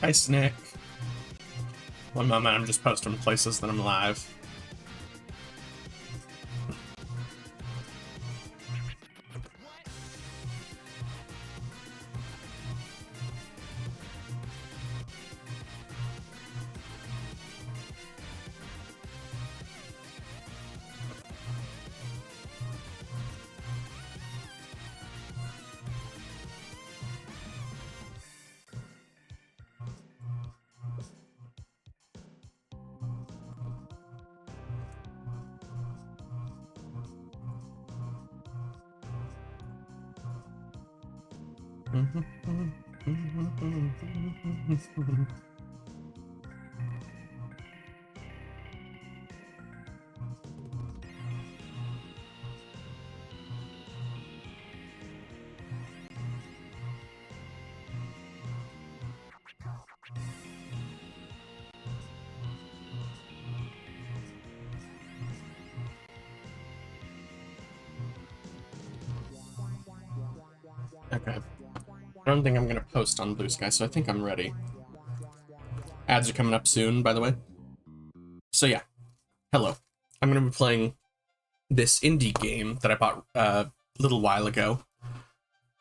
Hi, Snick. One moment, I'm just posting places that I'm live. Okay. I don't think I'm gonna post on Blue Sky, so I think I'm ready. Ads are coming up soon, by the way. So yeah, hello. I'm gonna be playing this indie game that I bought a little while ago,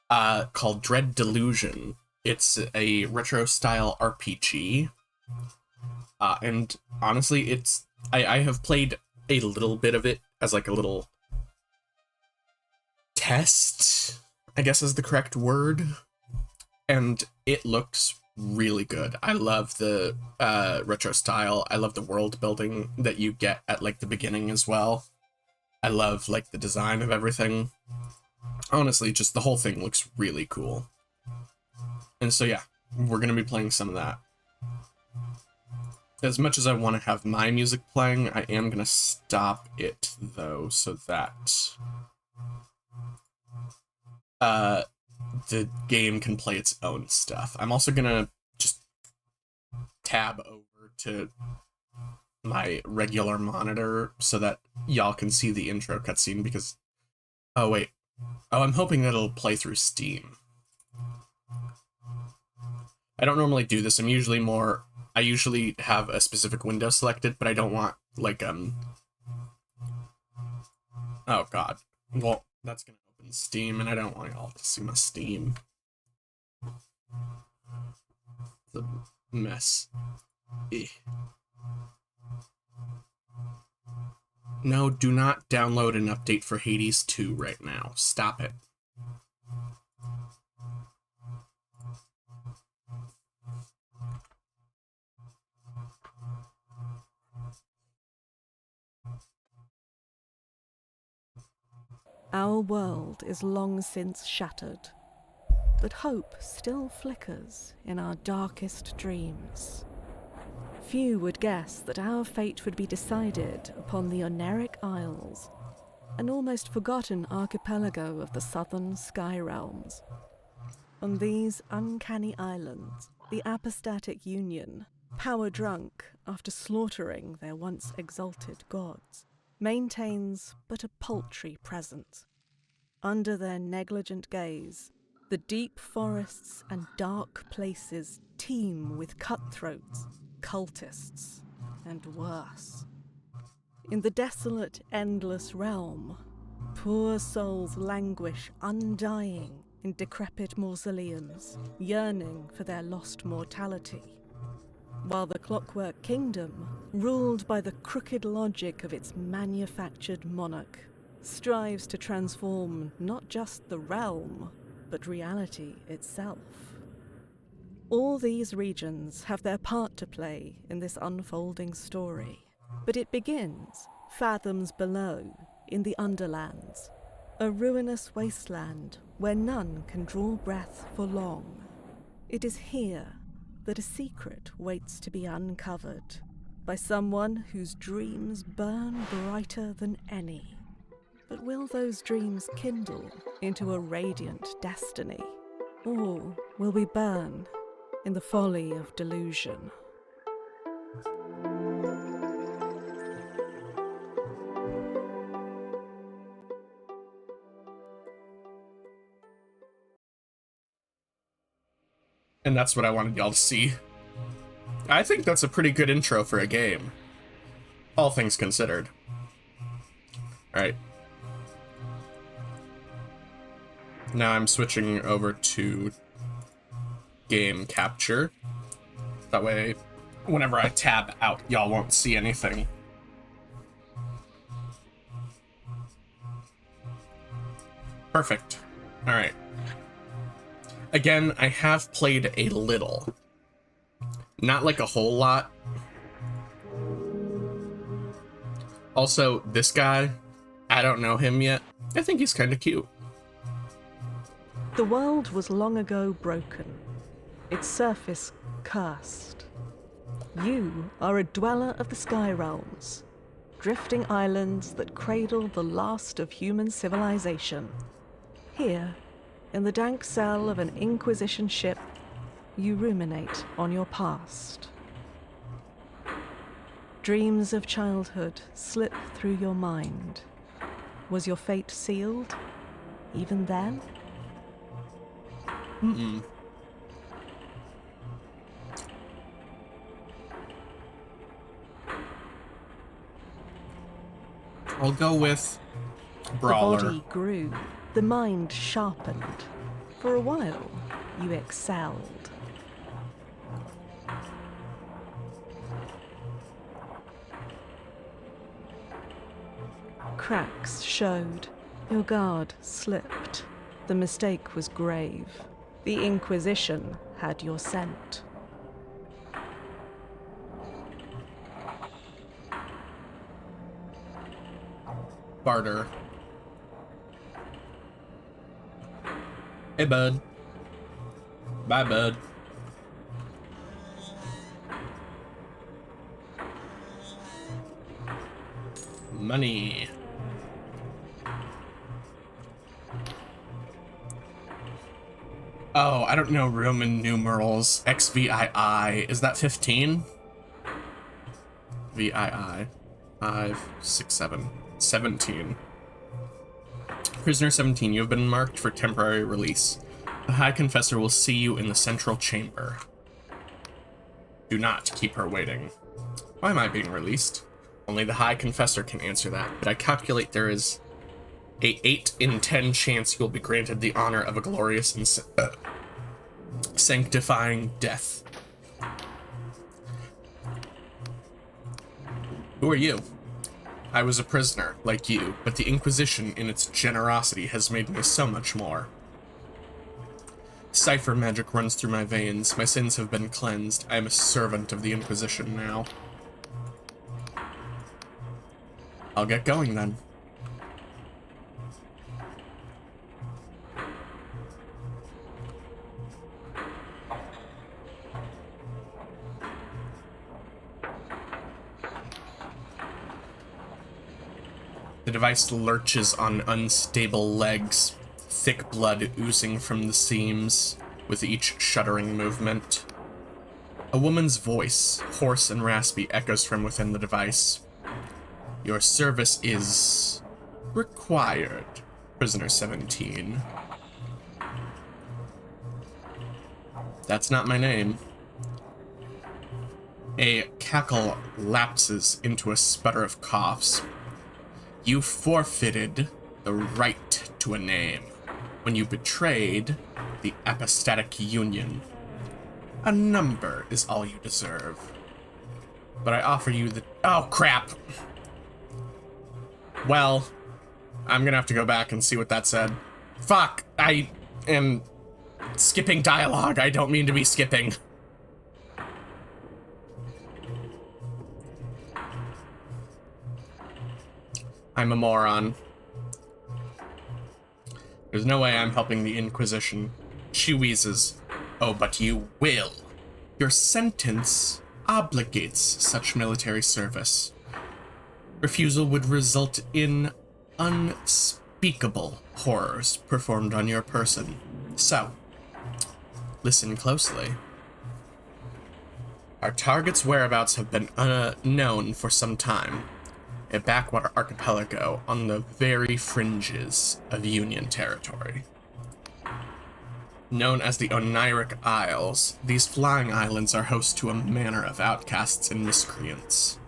called Delusion. It's a retro-style RPG, and honestly, I have played a little bit of it as like a little test, I guess is the correct word, and it looks really good. I love the retro style. I love the world building that you get at like the beginning as well. I love like the design of everything. Honestly, just the whole thing looks really cool. And so yeah, we're gonna be playing some of that. As much as I want to have my music playing, I am gonna stop it though, so that the game can play its own stuff. I'm also gonna just tab over to my regular monitor so that y'all can see the intro cutscene because... Oh, wait. Oh, I'm hoping that it'll play through Steam. I don't normally do this. I usually have a specific window selected, but I don't want, like, oh, God. Well, that's gonna open Steam, and I don't want y'all to see my Steam. It's a mess. No, do not download an update for Hades 2 right now. Stop it. Our world is long since shattered, but hope still flickers in our darkest dreams. Few would guess that our fate would be decided upon the Oneric Isles, an almost forgotten archipelago of the southern sky realms. On these uncanny islands, the apostatic union, power-drunk after slaughtering their once exalted gods, maintains but a paltry presence. Under their negligent gaze, the deep forests and dark places teem with cutthroats, cultists, and worse. In the desolate, endless realm, poor souls languish undying in decrepit mausoleums, yearning for their lost mortality, while the Clockwork Kingdom, ruled by the crooked logic of its manufactured monarch, strives to transform not just the realm, but reality itself. All these regions have their part to play in this unfolding story, but it begins fathoms below, in the Underlands, a ruinous wasteland where none can draw breath for long. It is here that a secret waits to be uncovered by someone whose dreams burn brighter than any. But will those dreams kindle into a radiant destiny? All will be burned in the folly of delusion. And that's what I wanted y'all to see. I think that's a pretty good intro for a game, all things considered. Alright. Now I'm switching over to game capture. That way, whenever I tab out, y'all won't see anything. Perfect. Alright. Again, I have played a little. Not like a whole lot. Also, this guy, I don't know him yet. I think he's kind of cute. The world was long ago broken, its surface cursed. You are a dweller of the sky realms, drifting islands that cradle the last of human civilization. Here, in the dank cell of an Inquisition ship, you ruminate on your past. Dreams of childhood slip through your mind. Was your fate sealed, even then? Mm-mm. I'll go with Brawler. The body grew, the mind sharpened. For a while, you excelled. Cracks showed. Your guard slipped. The mistake was grave. The Inquisition had your scent. Barter. Hey, bud. Bye, bud. Money. Oh, I don't know Roman numerals. XVII. Is that 15? VII. 5, 6, 7. 17. Prisoner 17, you have been marked for temporary release. The High Confessor will see you in the central chamber. Do not keep her waiting. Why am I being released? Only the High Confessor can answer that, but I calculate there is a 8 in 10 chance you'll be granted the honor of a glorious and sanctifying death. Who are you? I was a prisoner, like you, but the Inquisition, in its generosity, has made me so much more. Cipher magic runs through my veins. My sins have been cleansed. I am a servant of the Inquisition now. I'll get going then. The device lurches on unstable legs, thick blood oozing from the seams with each shuddering movement. A woman's voice, hoarse and raspy, echoes from within the device. Your service is required, Prisoner 17. That's not my name. A cackle lapses into a sputter of coughs. You forfeited the right to a name when you betrayed the apostatic union. A number is all you deserve. But I offer you the— oh, crap! Well, I'm gonna have to go back and see what that said. Fuck! I am skipping dialogue. I don't mean to be skipping. I'm a moron. There's no way I'm helping the Inquisition. She wheezes. Oh, but you will. Your sentence obligates such military service. Refusal would result in unspeakable horrors performed on your person. So, Listen closely. Our target's whereabouts have been unknown for some time. A backwater archipelago on the very fringes of Union territory. Known as the Oniric Isles, these flying islands are host to a manor of outcasts and miscreants.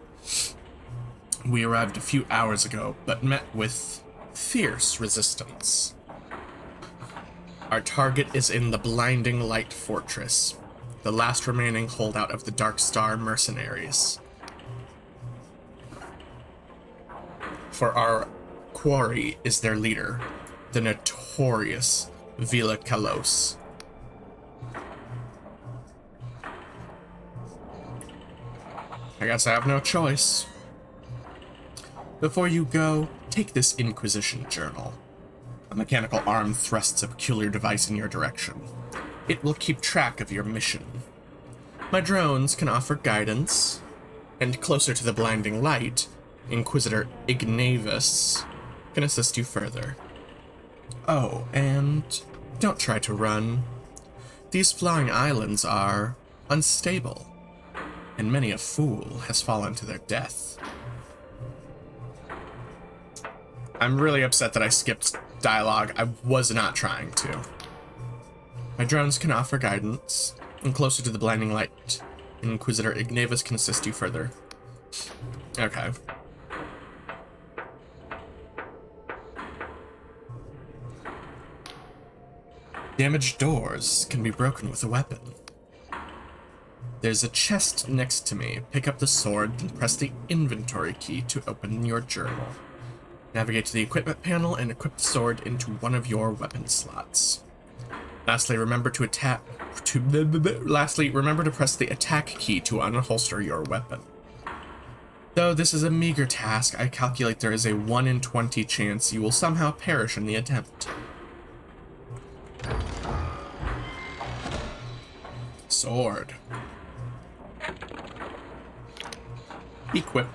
We arrived a few hours ago, but met with fierce resistance. Our target is in the Blinding Light Fortress, the last remaining holdout of the Dark Star mercenaries. For our quarry is their leader, the notorious Vila Kalos. I guess I have no choice. Before you go, take this Inquisition journal. A mechanical arm thrusts a peculiar device in your direction. It will keep track of your mission. My drones can offer guidance, and closer to the blinding light, Inquisitor Ignavus can assist you further. Oh, and don't try to run. These flying islands are unstable, and many a fool has fallen to their death. I'm really upset that I skipped dialogue. I was not trying to. My drones can offer guidance, and closer to the blinding light, Inquisitor Ignavus can assist you further. Okay. Damaged doors can be broken with a weapon. There's a chest next to me. Pick up the sword, then press the inventory key to open your journal. Navigate to the equipment panel and equip the sword into one of your weapon slots. Lastly, remember to press the attack key to unholster your weapon. Though this is a meager task, I calculate there is a 1 in 20 chance you will somehow perish in the attempt. Sword. Equip.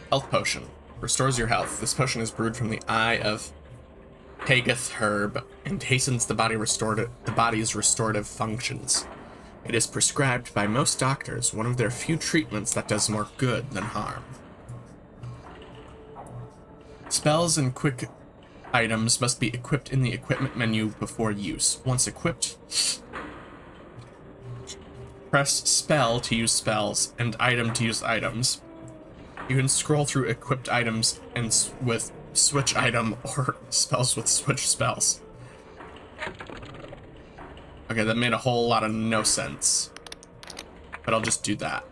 Health potion. Restores your health. This potion is brewed from the eye of Pagath herb and hastens the body's restorative functions. It is prescribed by most doctors, one of their few treatments that does more good than harm. Spells and quick items must be equipped in the equipment menu before use. Once equipped, press spell to use spells and item to use items. You can scroll through equipped items and with switch item or spells with switch spells. Okay, that made a whole lot of no sense, but I'll just do that.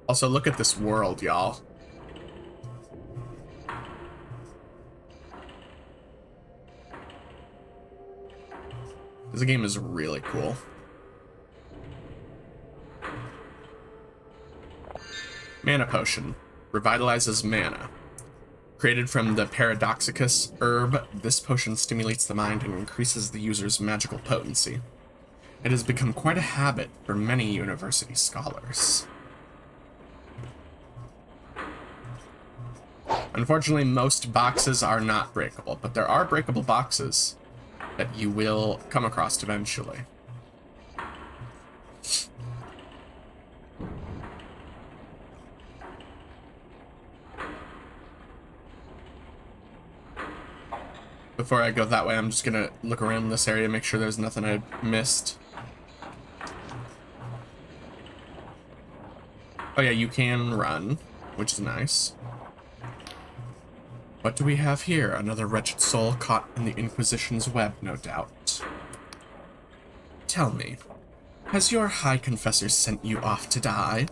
Also, look at this world, y'all. This game is really cool. Mana Potion. Revitalizes mana. Created from the Paradoxicus herb, this potion stimulates the mind and increases the user's magical potency. It has become quite a habit for many university scholars. Unfortunately, most boxes are not breakable, but there are breakable boxes that you will come across eventually. Before I go that way, I'm just gonna look around this area, make sure there's nothing I missed. Oh yeah, you can run, which is nice. What do we have here? Another wretched soul caught in the Inquisition's web, no doubt. Tell me, has your High Confessor sent you off to die?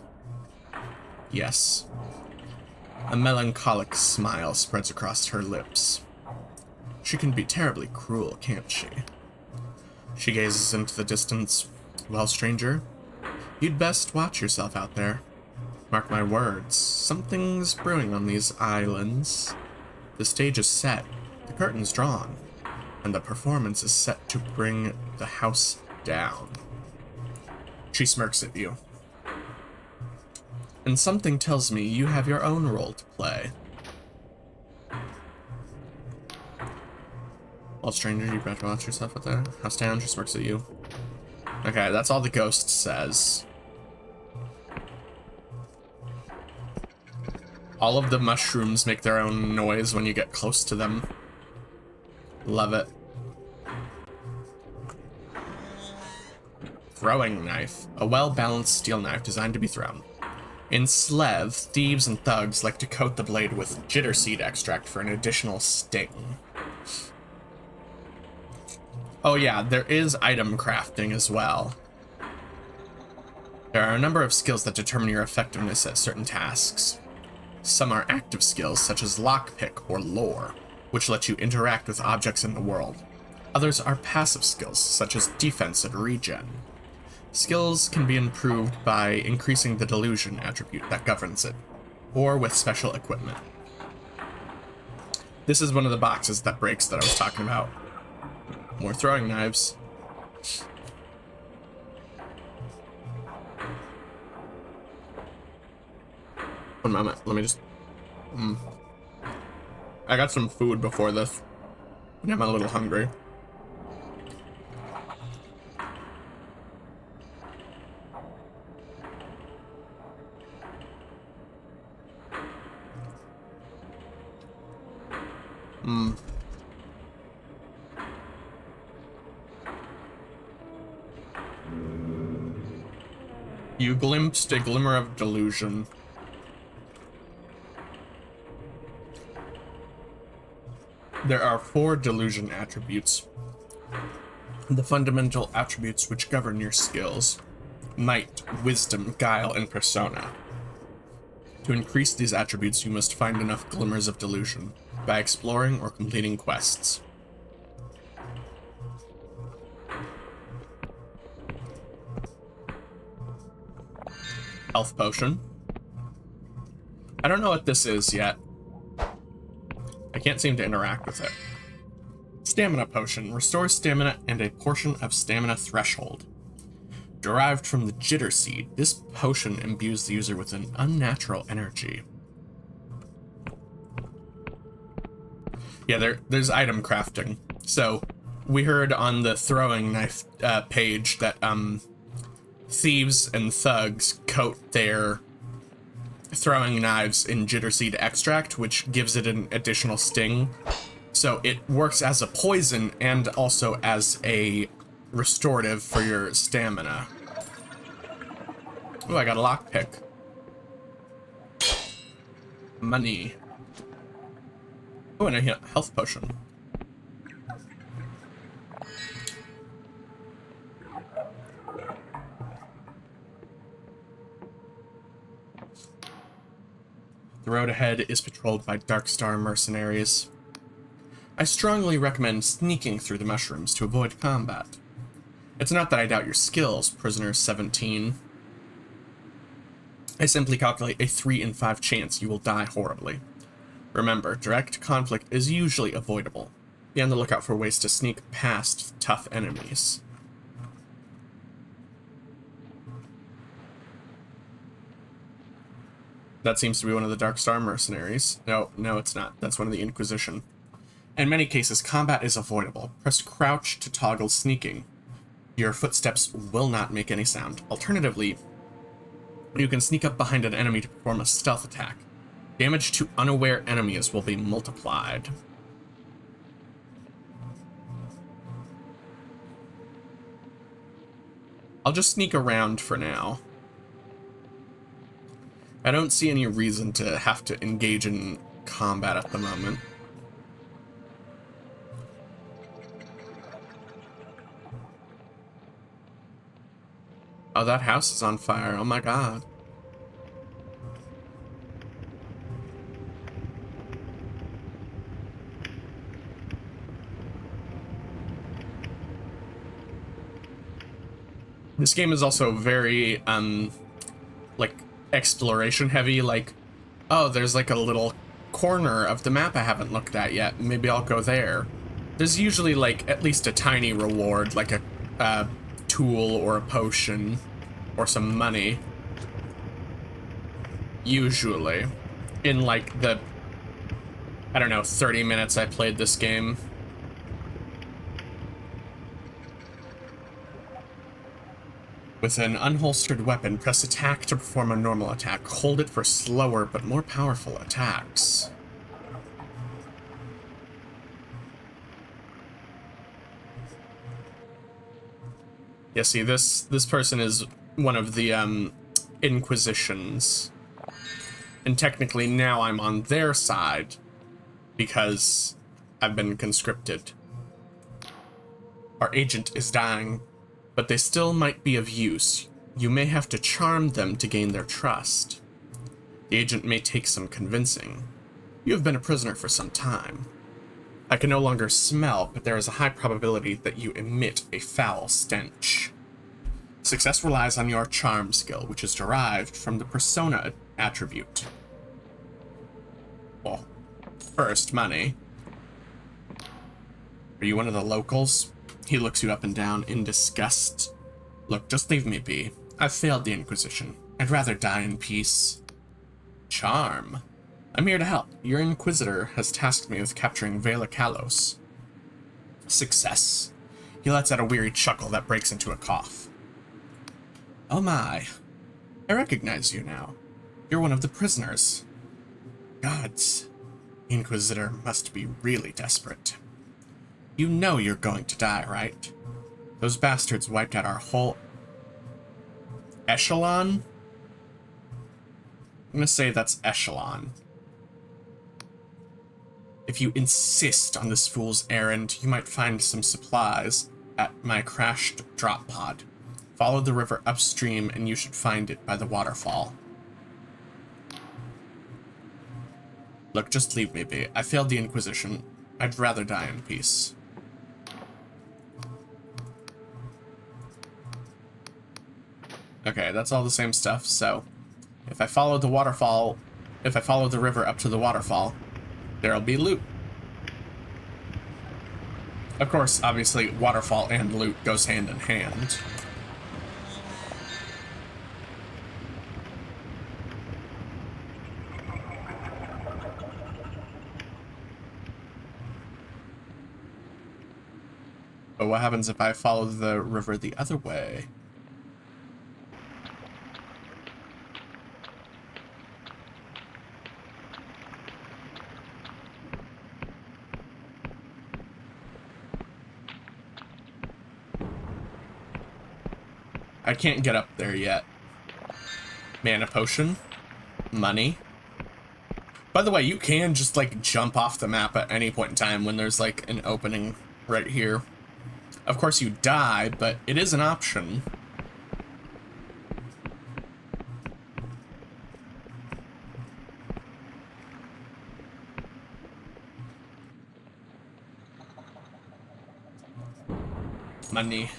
Yes. A melancholic smile spreads across her lips. She can be terribly cruel, can't she? She gazes into the distance. Well, stranger, you'd best watch yourself out there. Mark my words, something's brewing on these islands. The stage is set, the curtain's drawn, and the performance is set to bring the house down. She smirks at you. And something tells me you have your own role to play. Well, stranger, you better watch yourself out there. House down, just works at you. Okay, that's all the ghost says. All of the mushrooms make their own noise when you get close to them. Love it. Throwing knife. A well-balanced steel knife designed to be thrown. In Slev, thieves and thugs like to coat the blade with jitter seed extract for an additional sting. Oh yeah, there is item crafting as well. There are a number of skills that determine your effectiveness at certain tasks. Some are active skills, such as lockpick or lore, which let you interact with objects in the world. Others are passive skills, such as defense and regen. Skills can be improved by increasing the delusion attribute that governs it, or with special equipment. This is one of the boxes that breaks that I was talking about. More throwing knives. One moment, let me just... I got some food before this, and I'm a little hungry. You glimpsed a glimmer of delusion. There are 4 delusion attributes. The fundamental attributes which govern your skills: might, wisdom, guile, and persona. To increase these attributes, you must find enough glimmers of delusion by exploring or completing quests. Health potion. I don't know what this is yet. I can't seem to interact with it. Stamina potion. Restores stamina and a portion of stamina threshold. Derived from the jitter seed, this potion imbues the user with an unnatural energy. Yeah, there's item crafting. So, we heard on the throwing knife page that thieves and thugs coat their throwing knives in jitter seed extract, which gives it an additional sting. So it works as a poison and also as a restorative for your stamina. Oh, I got a lockpick. Money. Oh, and a health potion. The road ahead is patrolled by Darkstar mercenaries. I strongly recommend sneaking through the mushrooms to avoid combat. It's not that I doubt your skills, Prisoner 17. I simply calculate a 3 in 5 chance you will die horribly. Remember, direct conflict is usually avoidable. Be on the lookout for ways to sneak past tough enemies. That seems to be one of the Darkstar mercenaries. No, it's not. That's one of the Inquisition. In many cases, combat is avoidable. Press crouch to toggle sneaking. Your footsteps will not make any sound. Alternatively, you can sneak up behind an enemy to perform a stealth attack. Damage to unaware enemies will be multiplied. I'll just sneak around for now. I don't see any reason to have to engage in combat at the moment. Oh, that house is on fire. Oh my god. This game is also very, like, exploration heavy. Like, oh, there's like a little corner of the map I haven't looked at yet. Maybe I'll go there. There's usually, like, at least a tiny reward, like a tool or a potion or some money. Usually. In like the, I don't know, 30 minutes I played this game. With an unholstered weapon, press attack to perform a normal attack. Hold it for slower but more powerful attacks. Yeah, see, this person is one of the Inquisitions. And technically now I'm on their side because I've been conscripted. Our agent is dying, but they still might be of use. You may have to charm them to gain their trust. The agent may take some convincing. You have been a prisoner for some time. I can no longer smell, but there is a high probability that you emit a foul stench. Success relies on your charm skill, which is derived from the persona attribute. Well, first, money. Are you one of the locals? He looks you up and down in disgust. Look, just leave me be. I've failed the Inquisition. I'd rather die in peace. Charm. I'm here to help. Your Inquisitor has tasked me with capturing Vela Kalos. Success. He lets out a weary chuckle that breaks into a cough. Oh my. I recognize you now. You're one of the prisoners. Gods. The Inquisitor must be really desperate. You know you're going to die, right? Those bastards wiped out our whole echelon? I'm gonna say that's echelon. If you insist on this fool's errand, you might find some supplies at my crashed drop pod. Follow the river upstream and you should find it by the waterfall. Look, just leave me be. I failed the Inquisition. I'd rather die in peace. Okay, that's all the same stuff, so if I follow the waterfall, if I follow the river up to the waterfall, there'll be loot. Of course, obviously, waterfall and loot goes hand in hand. But what happens if I follow the river the other way? I can't get up there yet. Mana potion. Money. By the way, you can just, like, jump off the map at any point in time when there's, like, an opening right here. Of course you die, but it is an option. Money.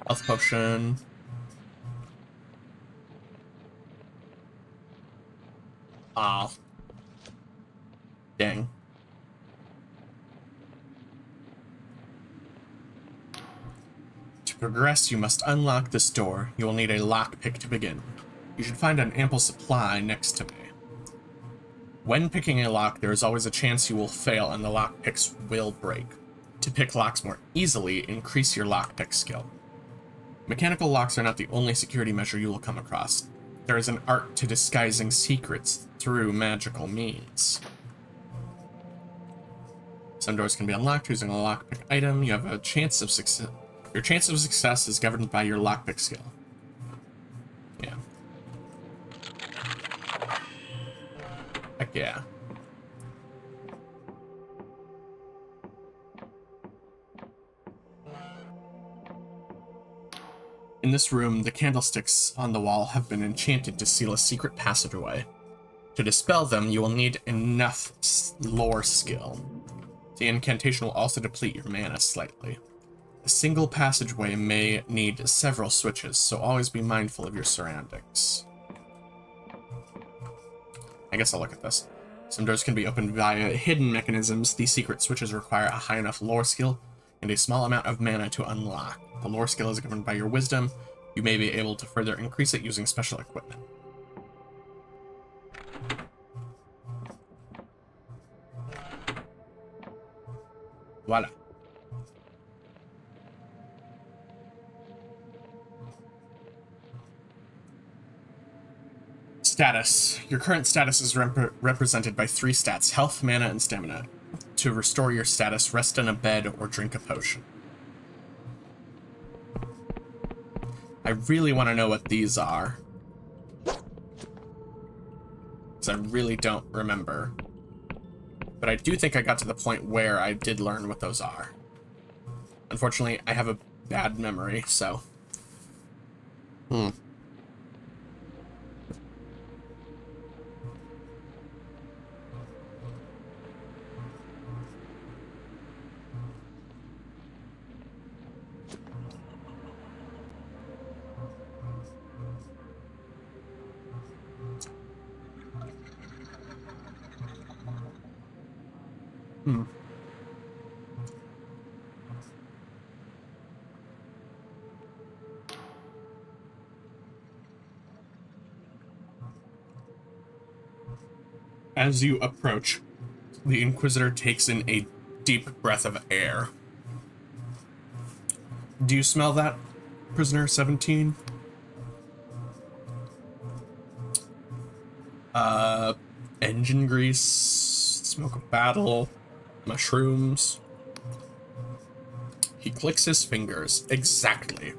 Health potion. Ah. Dang. To progress, you must unlock this door. You will need a lockpick to begin. You should find an ample supply next to me. When picking a lock, there is always a chance you will fail and the lockpicks will break. To pick locks more easily, increase your lockpick skill. Mechanical locks are not the only security measure you will come across. There is an art to disguising secrets through magical means. Some doors can be unlocked using a lockpick item. You have a chance of success. Your chance of success is governed by your lockpick skill. Yeah. Heck yeah. In this room, the candlesticks on the wall have been enchanted to seal a secret passageway. To dispel them, you will need enough lore skill. The incantation will also deplete your mana slightly. A single passageway may need several switches, so always be mindful of your surroundings. I guess I'll look at this. Some doors can be opened via hidden mechanisms. These secret switches require a high enough lore skill and a small amount of mana to unlock. The lore skill is governed by your wisdom. You may be able to further increase it using special equipment. Voila. Status. Your current status is represented by 3 stats: health, mana, and stamina. To restore your status, rest in a bed or drink a potion. I really want to know what these are, because I really don't remember. But I do think I got to the point where I did learn what those are. Unfortunately, I have a bad memory, so... As you approach, the Inquisitor takes in a deep breath of air. Do you smell that, Prisoner 17? Engine grease, smoke of battle, mushrooms. He clicks his fingers. Exactly.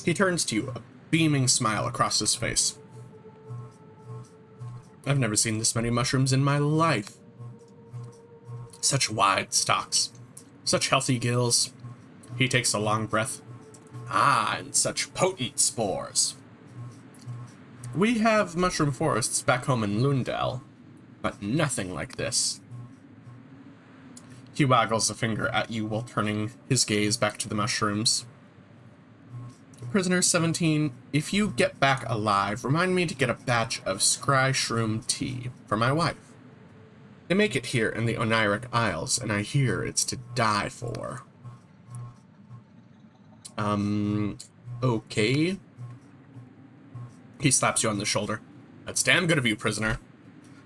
He turns to you, a beaming smile across his face. I've never seen this many mushrooms in my life. Such wide stalks, such healthy gills. He takes a long breath. Ah, and such potent spores. We have mushroom forests back home in Lundell, but nothing like this. He waggles a finger at you while turning his gaze back to the mushrooms. Prisoner 17, if you get back alive, remind me to get a batch of scry shroom tea for my wife. They make it here in the Oniric Isles, and I hear it's to die for. Okay. He slaps you on the shoulder. That's damn good of you, prisoner.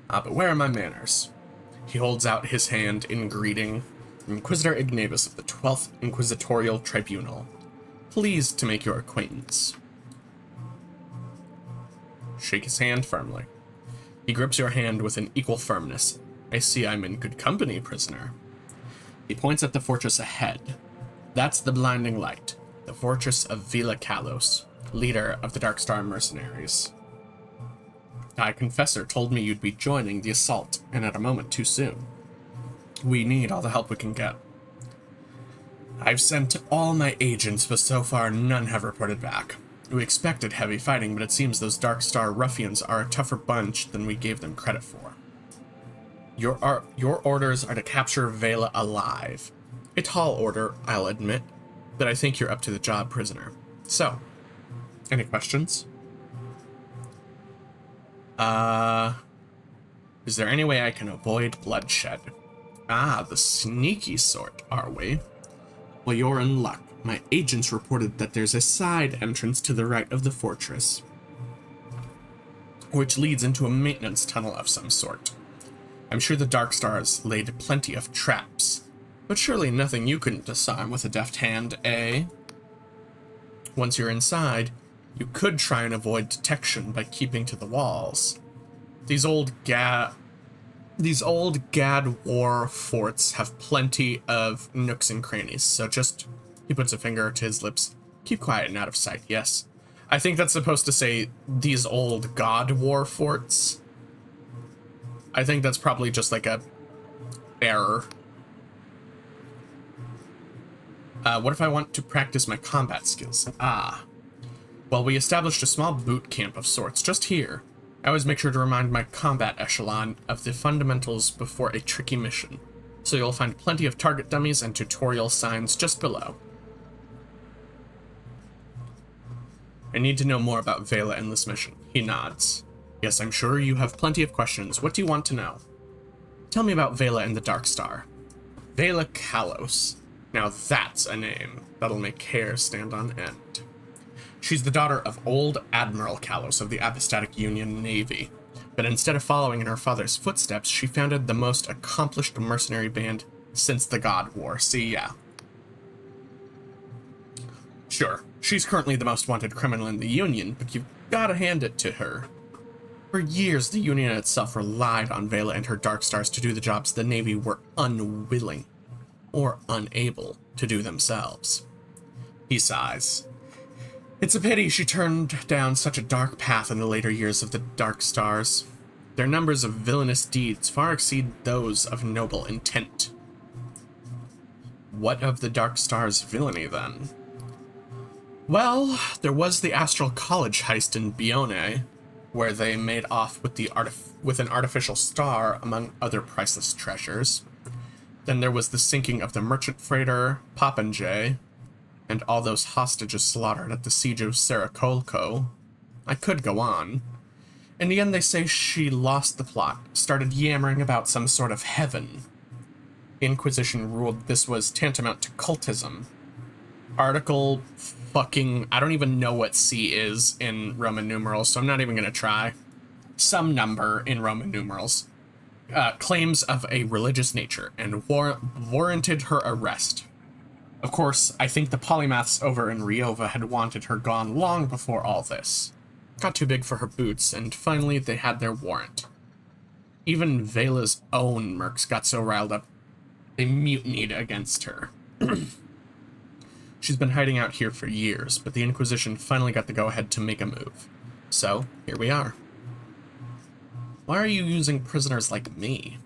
But where are my manners? He holds out his hand in greeting. Inquisitor Ignavus of the 12th Inquisitorial Tribunal. Pleased to make your acquaintance. Shake his hand firmly. He grips your hand with an equal firmness. I see I'm in good company, prisoner. He points at the fortress ahead. That's the Blinding Light, the fortress of Vila Kalos, leader of the Darkstar mercenaries. Thy confessor told me you'd be joining the assault, and at a moment too soon. We need all the help we can get. I've sent all my agents, but so far none have reported back. We expected heavy fighting, but it seems those Darkstar ruffians are a tougher bunch than we gave them credit for. Your orders are to capture Vela alive. A tall order, I'll admit, but I think you're up to the job, prisoner. So, any questions? Is there any way I can avoid bloodshed? Ah, the sneaky sort, are we? Well, you're in luck. My agents reported that there's a side entrance to the right of the fortress, which leads into a maintenance tunnel of some sort. I'm sure the Darkstars laid plenty of traps, but surely nothing you couldn't disarm with a deft hand, eh? Once you're inside, you could try and avoid detection by keeping to the walls. These old Gad War forts have plenty of nooks and crannies, so just, he puts a finger to his lips, keep quiet and out of sight, yes. I think that's supposed to say, these old God War forts. I think that's probably just like a error. What if I want to practice my combat skills? Well, we established a small boot camp of sorts just here. I always make sure to remind my combat echelon of the fundamentals before a tricky mission, so you'll find plenty of target dummies and tutorial signs just below. I need to know more about Vela and this mission. He nods. Yes, I'm sure you have plenty of questions. What do you want to know? Tell me about Vela and the Darkstar. Vela Kalos. Now that's a name that'll make hair stand on end. She's the daughter of old Admiral Kalos of the Apostatic Union Navy, but instead of following in her father's footsteps, she founded the most accomplished mercenary band since the God War. See, yeah. Sure, she's currently the most wanted criminal in the Union, but you've gotta hand it to her. For years, the Union itself relied on Vela and her Dark Stars to do the jobs the Navy were unwilling or unable to do themselves. He sighs. It's a pity she turned down such a dark path in the later years of the Dark Stars. Their numbers of villainous deeds far exceed those of noble intent. What of the Dark Stars' villainy, then? Well, there was the Astral College heist in Bione, where they made off with an artificial star, among other priceless treasures. Then there was the sinking of the merchant freighter Popinjay, and all those hostages slaughtered at the siege of Sarakolko. I could go on. In the end, they say she lost the plot, started yammering about some sort of heaven. Inquisition ruled this was tantamount to cultism. Article fucking... I don't even know what C is in Roman numerals, so I'm not even gonna try. Some number in Roman numerals. Claims of a religious nature, and warranted her arrest. Of course, I think the polymaths over in Ryova had wanted her gone long before all this. Got too big for her boots, and finally they had their warrant. Even Vela's own mercs got so riled up, they mutinied against her. She's been hiding out here for years, but the Inquisition finally got the go-ahead to make a move. So, here we are. Why are you using prisoners like me?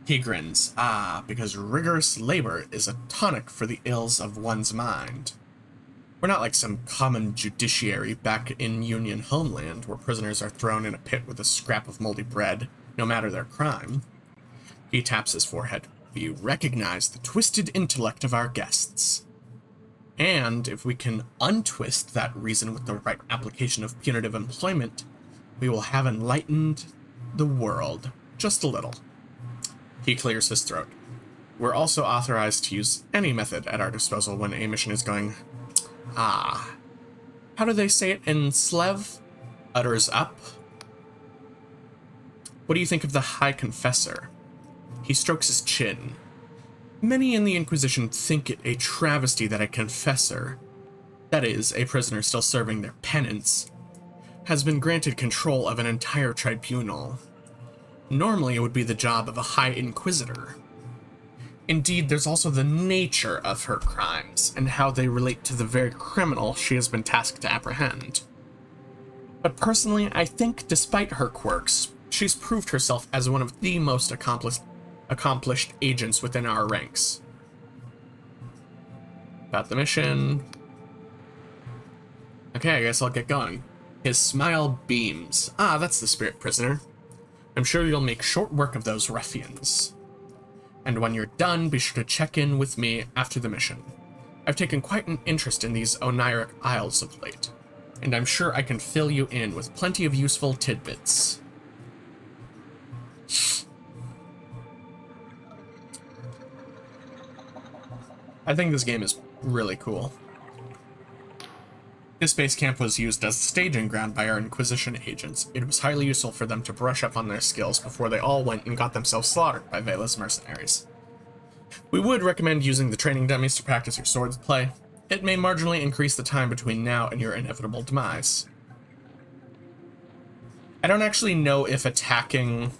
He grins. Ah, because rigorous labor is a tonic for the ills of one's mind. We're not like some common judiciary back in Union homeland, where prisoners are thrown in a pit with a scrap of moldy bread, no matter their crime. He taps his forehead. We recognize the twisted intellect of our guests. And if we can untwist that reason with the right application of punitive employment, we will have enlightened the world. Just a little. He clears his throat. We're also authorized to use any method at our disposal when a mission is going... Ah. How do they say it in Slev? Utters up. What do you think of the High Confessor? He strokes his chin. Many in the Inquisition think it a travesty that a confessor, that is, a prisoner still serving their penance, has been granted control of an entire tribunal. Normally, it would be the job of a High Inquisitor. Indeed, there's also the nature of her crimes, and how they relate to the very criminal she has been tasked to apprehend. But personally, I think, despite her quirks, she's proved herself as one of the most accomplished agents within our ranks. About the mission. Okay, I guess I'll get going. His smile beams. Ah, that's the spirit, prisoner. I'm sure you'll make short work of those ruffians. And when you're done, be sure to check in with me after the mission. I've taken quite an interest in these Oniric Isles of late, and I'm sure I can fill you in with plenty of useful tidbits. I think this game is really cool. This base camp was used as a staging ground by our Inquisition agents. It was highly useful for them to brush up on their skills before they all went and got themselves slaughtered by Vela's mercenaries. We would recommend using the training dummies to practice your swords play. It may marginally increase the time between now and your inevitable demise. I don't actually know if attacking...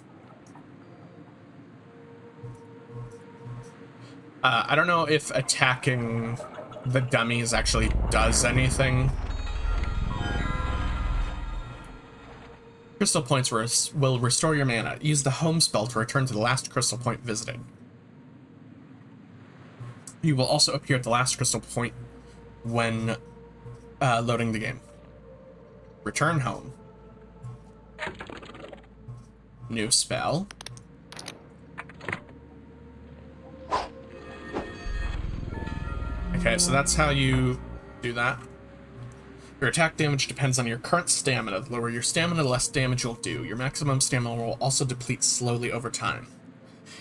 I don't know if attacking the dummies actually does anything. Crystal points will restore your mana. Use the home spell to return to the last crystal point visited. You will also appear at the last crystal point when loading the game. Return home. New spell. Okay, so that's how you do that. Your attack damage depends on your current stamina. The lower your stamina, the less damage you'll do. Your maximum stamina will also deplete slowly over time.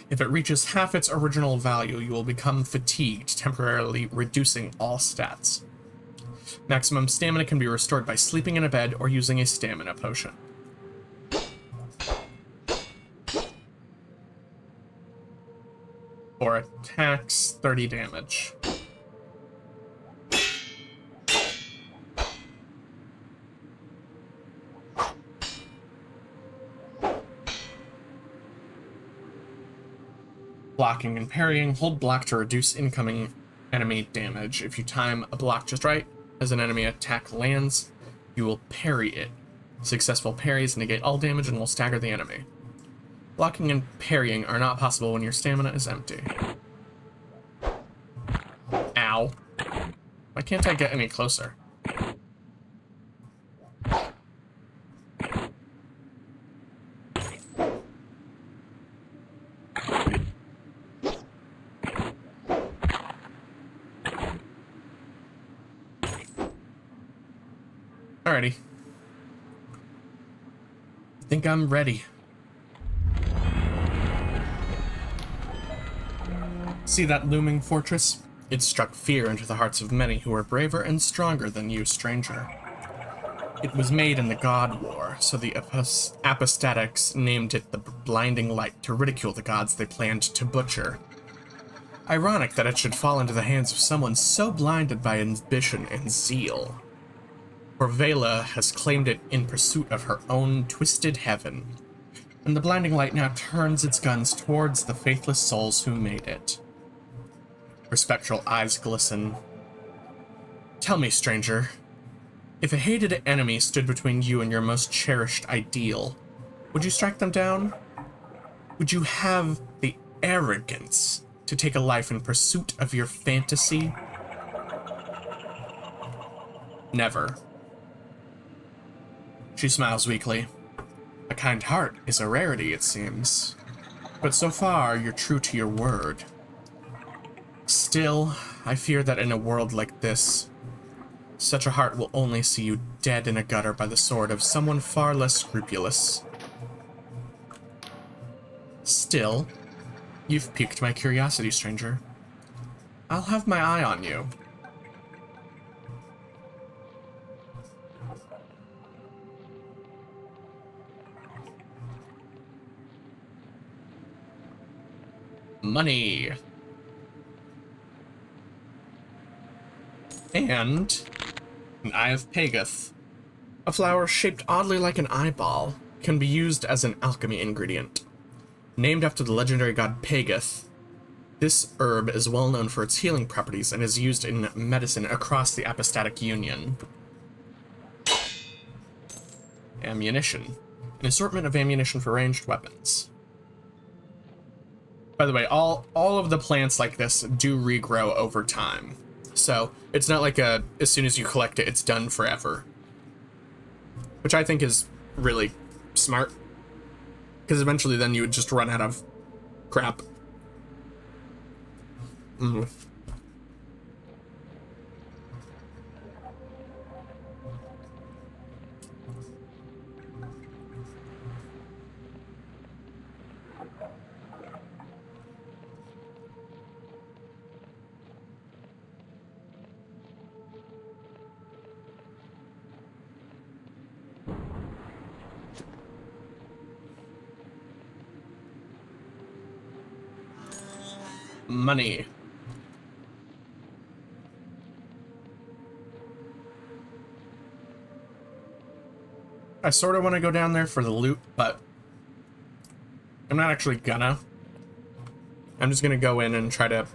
If it reaches half its original value, you will become fatigued, temporarily reducing all stats. Maximum stamina can be restored by sleeping in a bed or using a stamina potion. For attacks, 30 damage. Blocking and parrying. Hold block to reduce incoming enemy damage. If you time a block just right, as an enemy attack lands, you will parry it. Successful parries negate all damage and will stagger the enemy. Blocking and parrying are not possible when your stamina is empty. Ow. Why can't I get any closer? Alrighty. I think I'm ready. See that looming fortress? It struck fear into the hearts of many who were braver and stronger than you, stranger. It was made in the God War, so the apostatics named it the Blinding Light to ridicule the gods they planned to butcher. Ironic that it should fall into the hands of someone so blinded by ambition and zeal. For Vela has claimed it in pursuit of her own twisted heaven, and the Blinding Light now turns its guns towards the faithless souls who made it. Her spectral eyes glisten. Tell me, stranger, if a hated enemy stood between you and your most cherished ideal, would you strike them down? Would you have the arrogance to take a life in pursuit of your fantasy? Never. She smiles weakly. A kind heart is a rarity, it seems. But so far, you're true to your word. Still, I fear that in a world like this, such a heart will only see you dead in a gutter by the sword of someone far less scrupulous. Still, you've piqued my curiosity, stranger. I'll have my eye on you. Money. And an Eye of Pagath. A flower shaped oddly like an eyeball can be used as an alchemy ingredient. Named after the legendary god Pagath, this herb is well known for its healing properties and is used in medicine across the Apostatic Union. Ammunition. An assortment of ammunition for ranged weapons. By the way, all of the plants like this do regrow over time. So, it's not like as soon as you collect it, it's done forever. Which I think is really smart. Because eventually then you would just run out of crap. Money. I sort of want to go down there for the loot, but I'm not actually gonna. I'm just gonna go in and try to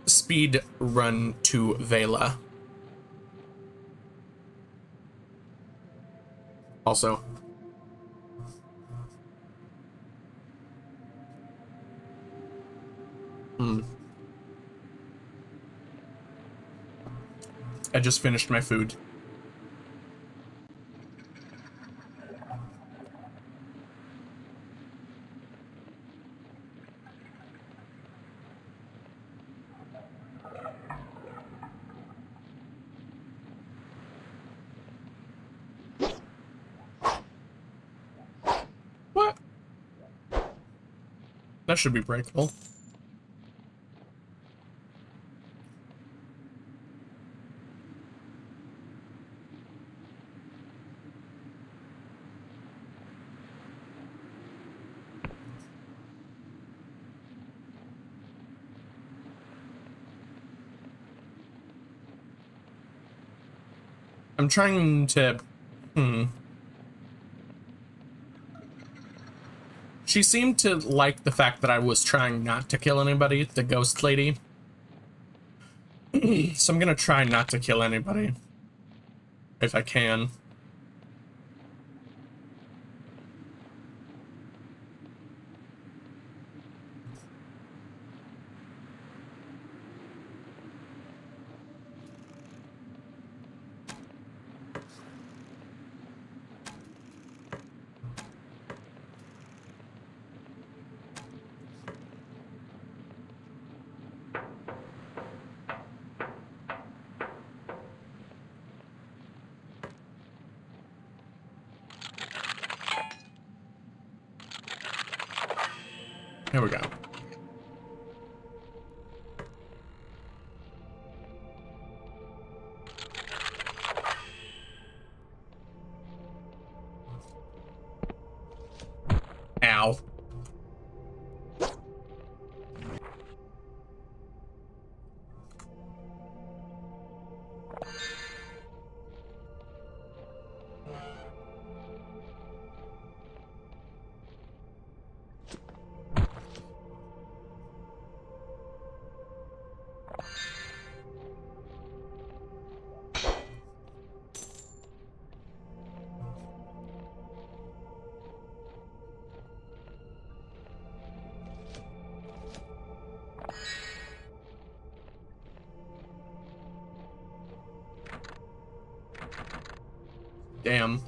speed run to Vela. Also, I just finished my food. What? That should be breakable. I'm trying to... She seemed to like the fact that I was trying not to kill anybody, the ghost lady. So I'm gonna try not to kill anybody. If I can. Here we go. Ow. Damn.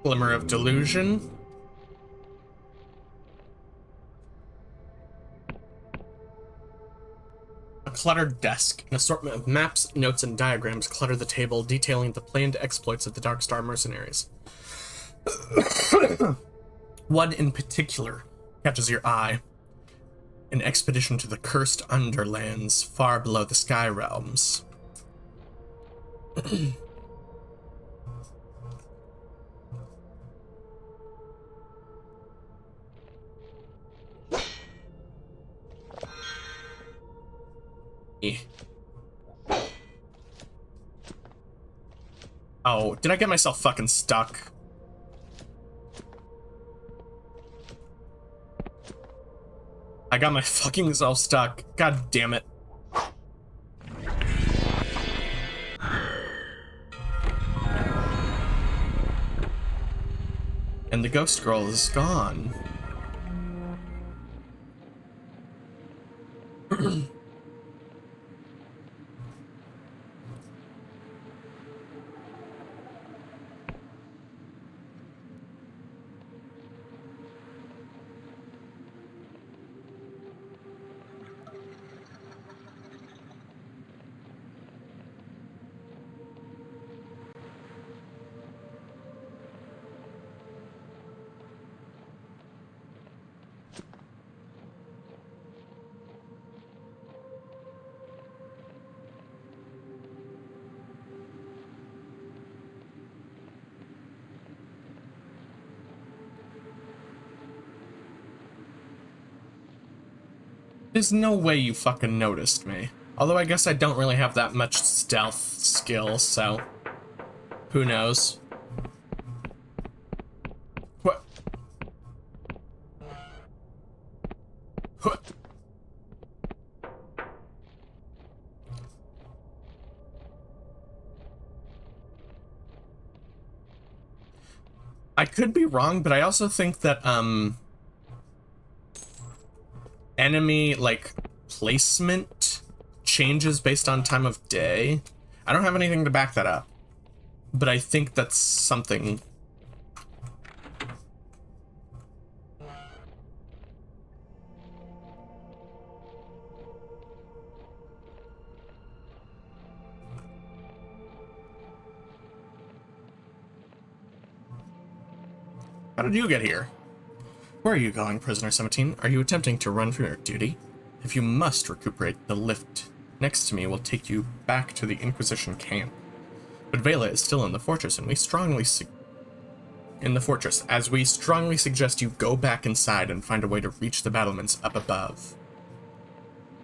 Glimmer of delusion. A cluttered desk. An assortment of maps, notes, and diagrams clutter the table, detailing the planned exploits of the Dark Star mercenaries. One in particular catches your eye. An expedition to the cursed underlands, far below the sky realms. Oh, did I get myself fucking stuck? I got my fucking self stuck. God damn it. And the ghost girl is gone. There's no way you fucking noticed me. Although I guess I don't really have that much stealth skill, so... who knows? What? What? I could be wrong, but I also think that, enemy, like, placement changes based on time of day. I don't have anything to back that up, but I think that's something How did you get here? Where are you going, Prisoner 17? Are you attempting to run from your duty? If you must recuperate, the lift next to me will take you back to the Inquisition camp. But Vela is still in the fortress, and we strongly suggest you go back inside and find a way to reach the battlements up above.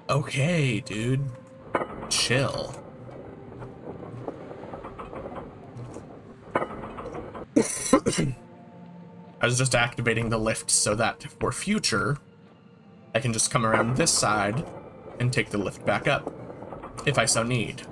Okay, dude. Chill. I was just activating the lift so that for future, I can just come around this side and take the lift back up, if I so need.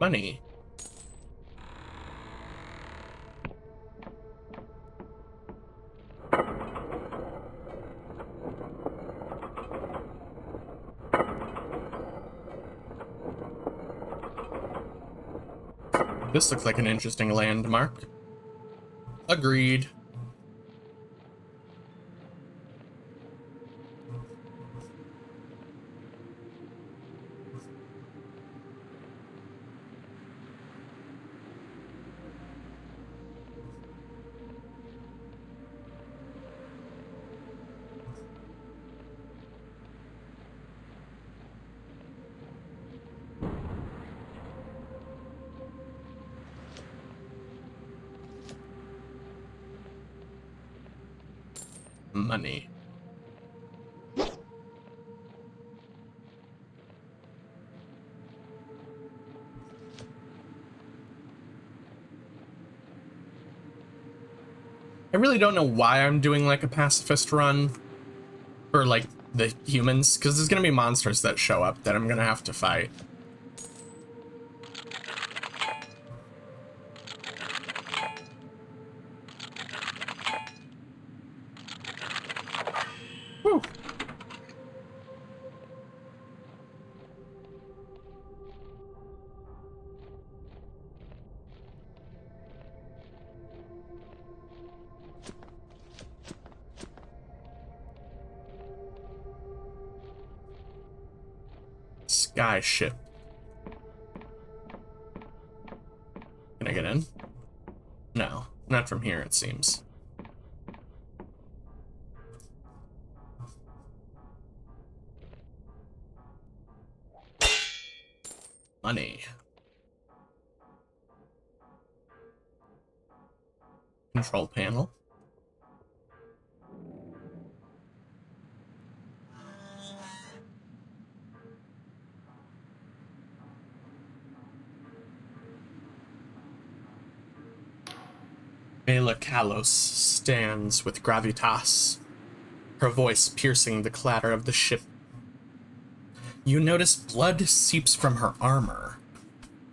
Money. This looks like an interesting landmark. Agreed. Money. I really don't know why I'm doing like a pacifist run for like the humans, because there's gonna be monsters that show up that I'm gonna have to fight. Whew. Sky ship. Can I get in? No, not from here, it seems. Money. Control panel. Vela Kalos stands with gravitas, her voice piercing the clatter of the ship. You notice blood seeps from her armor.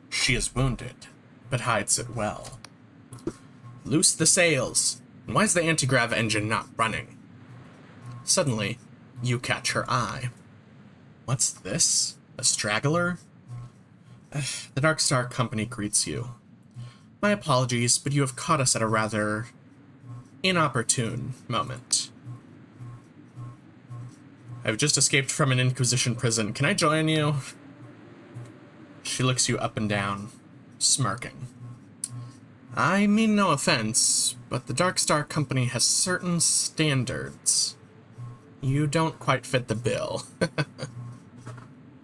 She is wounded, but hides it well. Loose the sails. Why is the anti-grav engine not running? Suddenly, you catch her eye. What's this? A straggler? The Dark Star Company greets you. My apologies, but you have caught us at a rather inopportune moment. I've just escaped from an Inquisition prison. Can I join you? She looks you up and down, smirking. I mean no offense, but the Dark Star Company has certain standards. You don't quite fit the bill.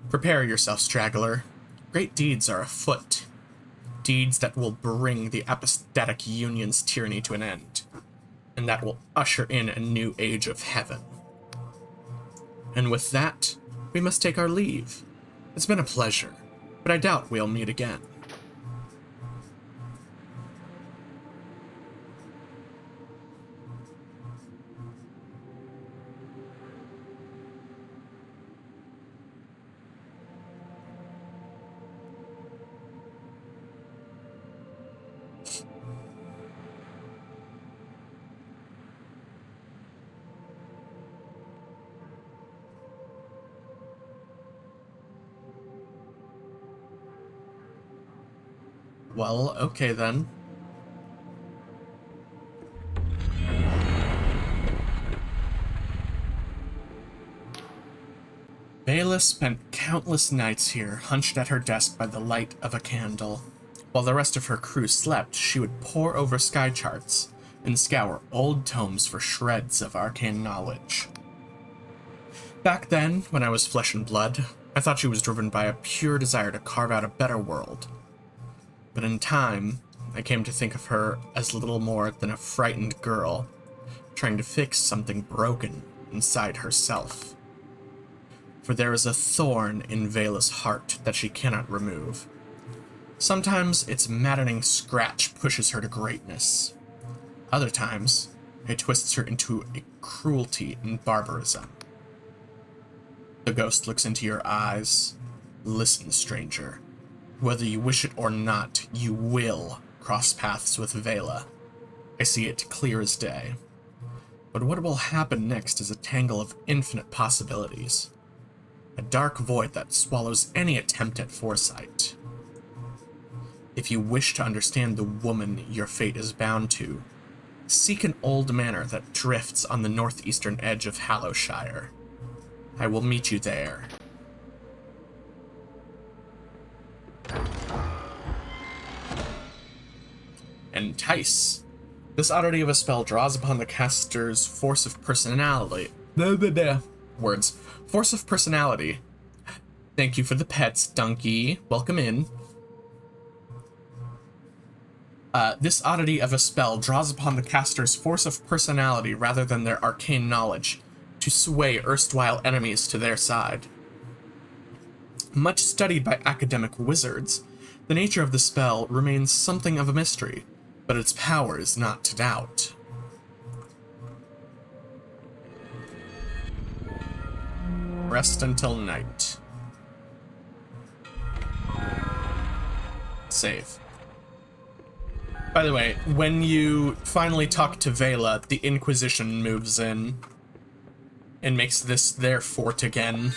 Prepare yourself, straggler. Great deeds are afoot. Deeds that will bring the apostatic Union's tyranny to an end, and that will usher in a new age of heaven. And with that, we must take our leave. It's been a pleasure, but I doubt we'll meet again. Well, okay then. Bela spent countless nights here, hunched at her desk by the light of a candle. While the rest of her crew slept, she would pore over sky charts and scour old tomes for shreds of arcane knowledge. Back then, when I was flesh and blood, I thought she was driven by a pure desire to carve out a better world. But in time, I came to think of her as little more than a frightened girl, trying to fix something broken inside herself. For there is a thorn in Vela's heart that she cannot remove. Sometimes its maddening scratch pushes her to greatness. Other times, it twists her into a cruelty and barbarism. The ghost looks into your eyes. Listen, stranger. Whether you wish it or not, you will cross paths with Vela. I see it clear as day. But what will happen next is a tangle of infinite possibilities. A dark void that swallows any attempt at foresight. If you wish to understand the woman your fate is bound to, seek an old manor that drifts on the northeastern edge of Hallowshire. I will meet you there. Entice. This oddity of a spell draws upon the caster's force of personality. Words. Force of personality. Thank you for the pets, Donkey. Welcome in. This oddity of a spell draws upon the caster's force of personality rather than their arcane knowledge to sway erstwhile enemies to their side. Much studied by academic wizards, the nature of the spell remains something of a mystery, but its power is not to doubt. Rest until night. Save. By the way, when you finally talk to Vela, the Inquisition moves in and makes this their fort again.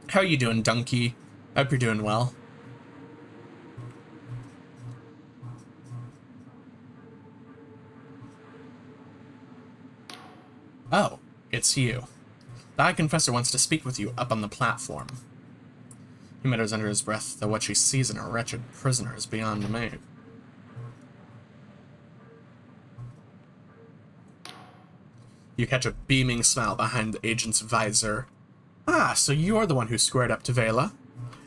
How you doing, Donkey? Hope you're doing well. Oh, it's you. The High Confessor wants to speak with you up on the platform. He mutters under his breath that what she sees in a wretched prisoner is beyond me. You catch a beaming smile behind the agent's visor. Ah, so you're the one who squared up to Vela.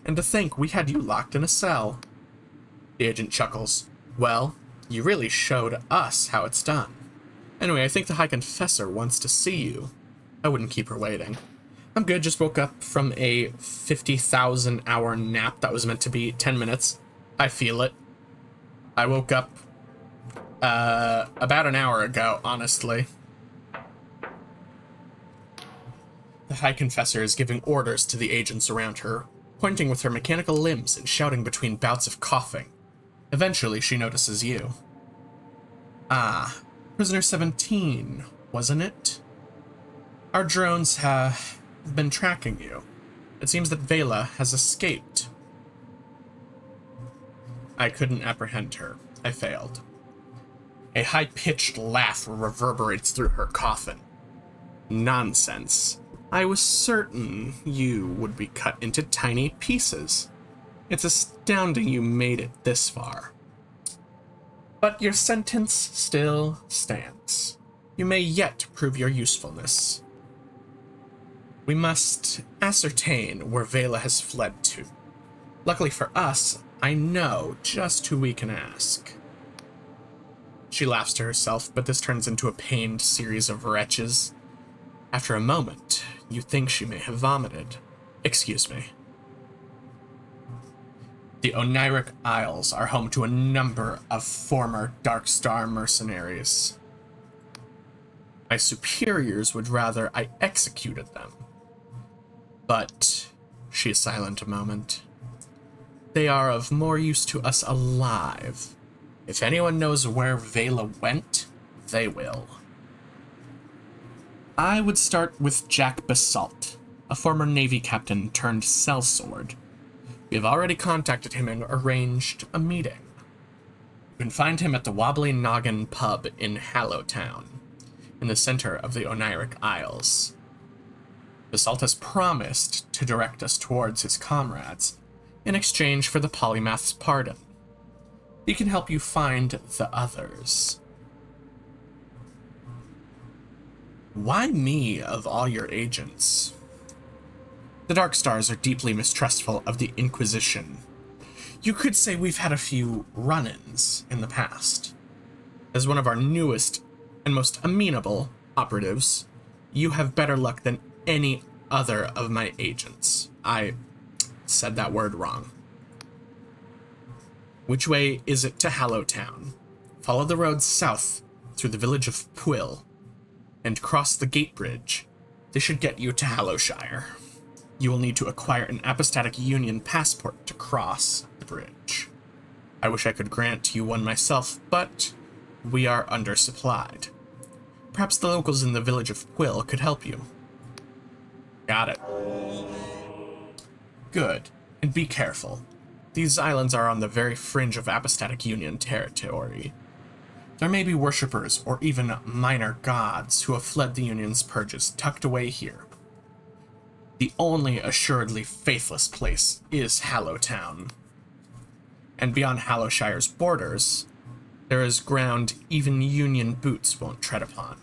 And to think we had you locked in a cell. The agent chuckles. Well, you really showed us how it's done. Anyway, I think the High Confessor wants to see you. I wouldn't keep her waiting. I'm good, just woke up from a 50,000 hour nap that was meant to be 10 minutes. I feel it. I woke up about an hour ago, honestly. The High Confessor is giving orders to the agents around her, pointing with her mechanical limbs and shouting between bouts of coughing. Eventually, she notices you. Ah, Prisoner 17, wasn't it? Our drones have been tracking you. It seems that Vela has escaped. I couldn't apprehend her. I failed. A high-pitched laugh reverberates through her coffin. Nonsense. I was certain you would be cut into tiny pieces. It's astounding you made it this far. But your sentence still stands. You may yet prove your usefulness. We must ascertain where Vela has fled to. Luckily for us, I know just who we can ask. She laughs to herself, but this turns into a pained series of retches. After a moment, you think she may have vomited. Excuse me. The Oniric Isles are home to a number of former Darkstar mercenaries. My superiors would rather I executed them. But, she is silent a moment, they are of more use to us alive. If anyone knows where Vela went, they will. I would start with Jack Basalt, a former Navy captain turned sellsword. We've already contacted him and arranged a meeting. You can find him at the Wobbly Noggin pub in Hallowtown, in the center of the Oniric Isles. Basalt has promised to direct us towards his comrades in exchange for the polymath's pardon. He can help you find the others. Why me of all your agents? The Dark Stars are deeply mistrustful of the Inquisition. You could say we've had a few run-ins in the past. As one of our newest and most amenable operatives, you have better luck than any other of my agents. I said that word wrong. Which way is it to Hallowtown? Follow the road south through the village of Pwill and cross the gate bridge. This should get you to Hallowshire. You will need to acquire an Apostatic Union passport to cross the bridge. I wish I could grant you one myself, but we are undersupplied. Perhaps the locals in the village of Pwill could help you. Got it. Good. And be careful. These islands are on the very fringe of Apostatic Union territory. There may be worshippers or even minor gods who have fled the Union's purges tucked away here. The only assuredly faithless place is Hallowtown. And beyond Hallowshire's borders, there is ground even Union boots won't tread upon.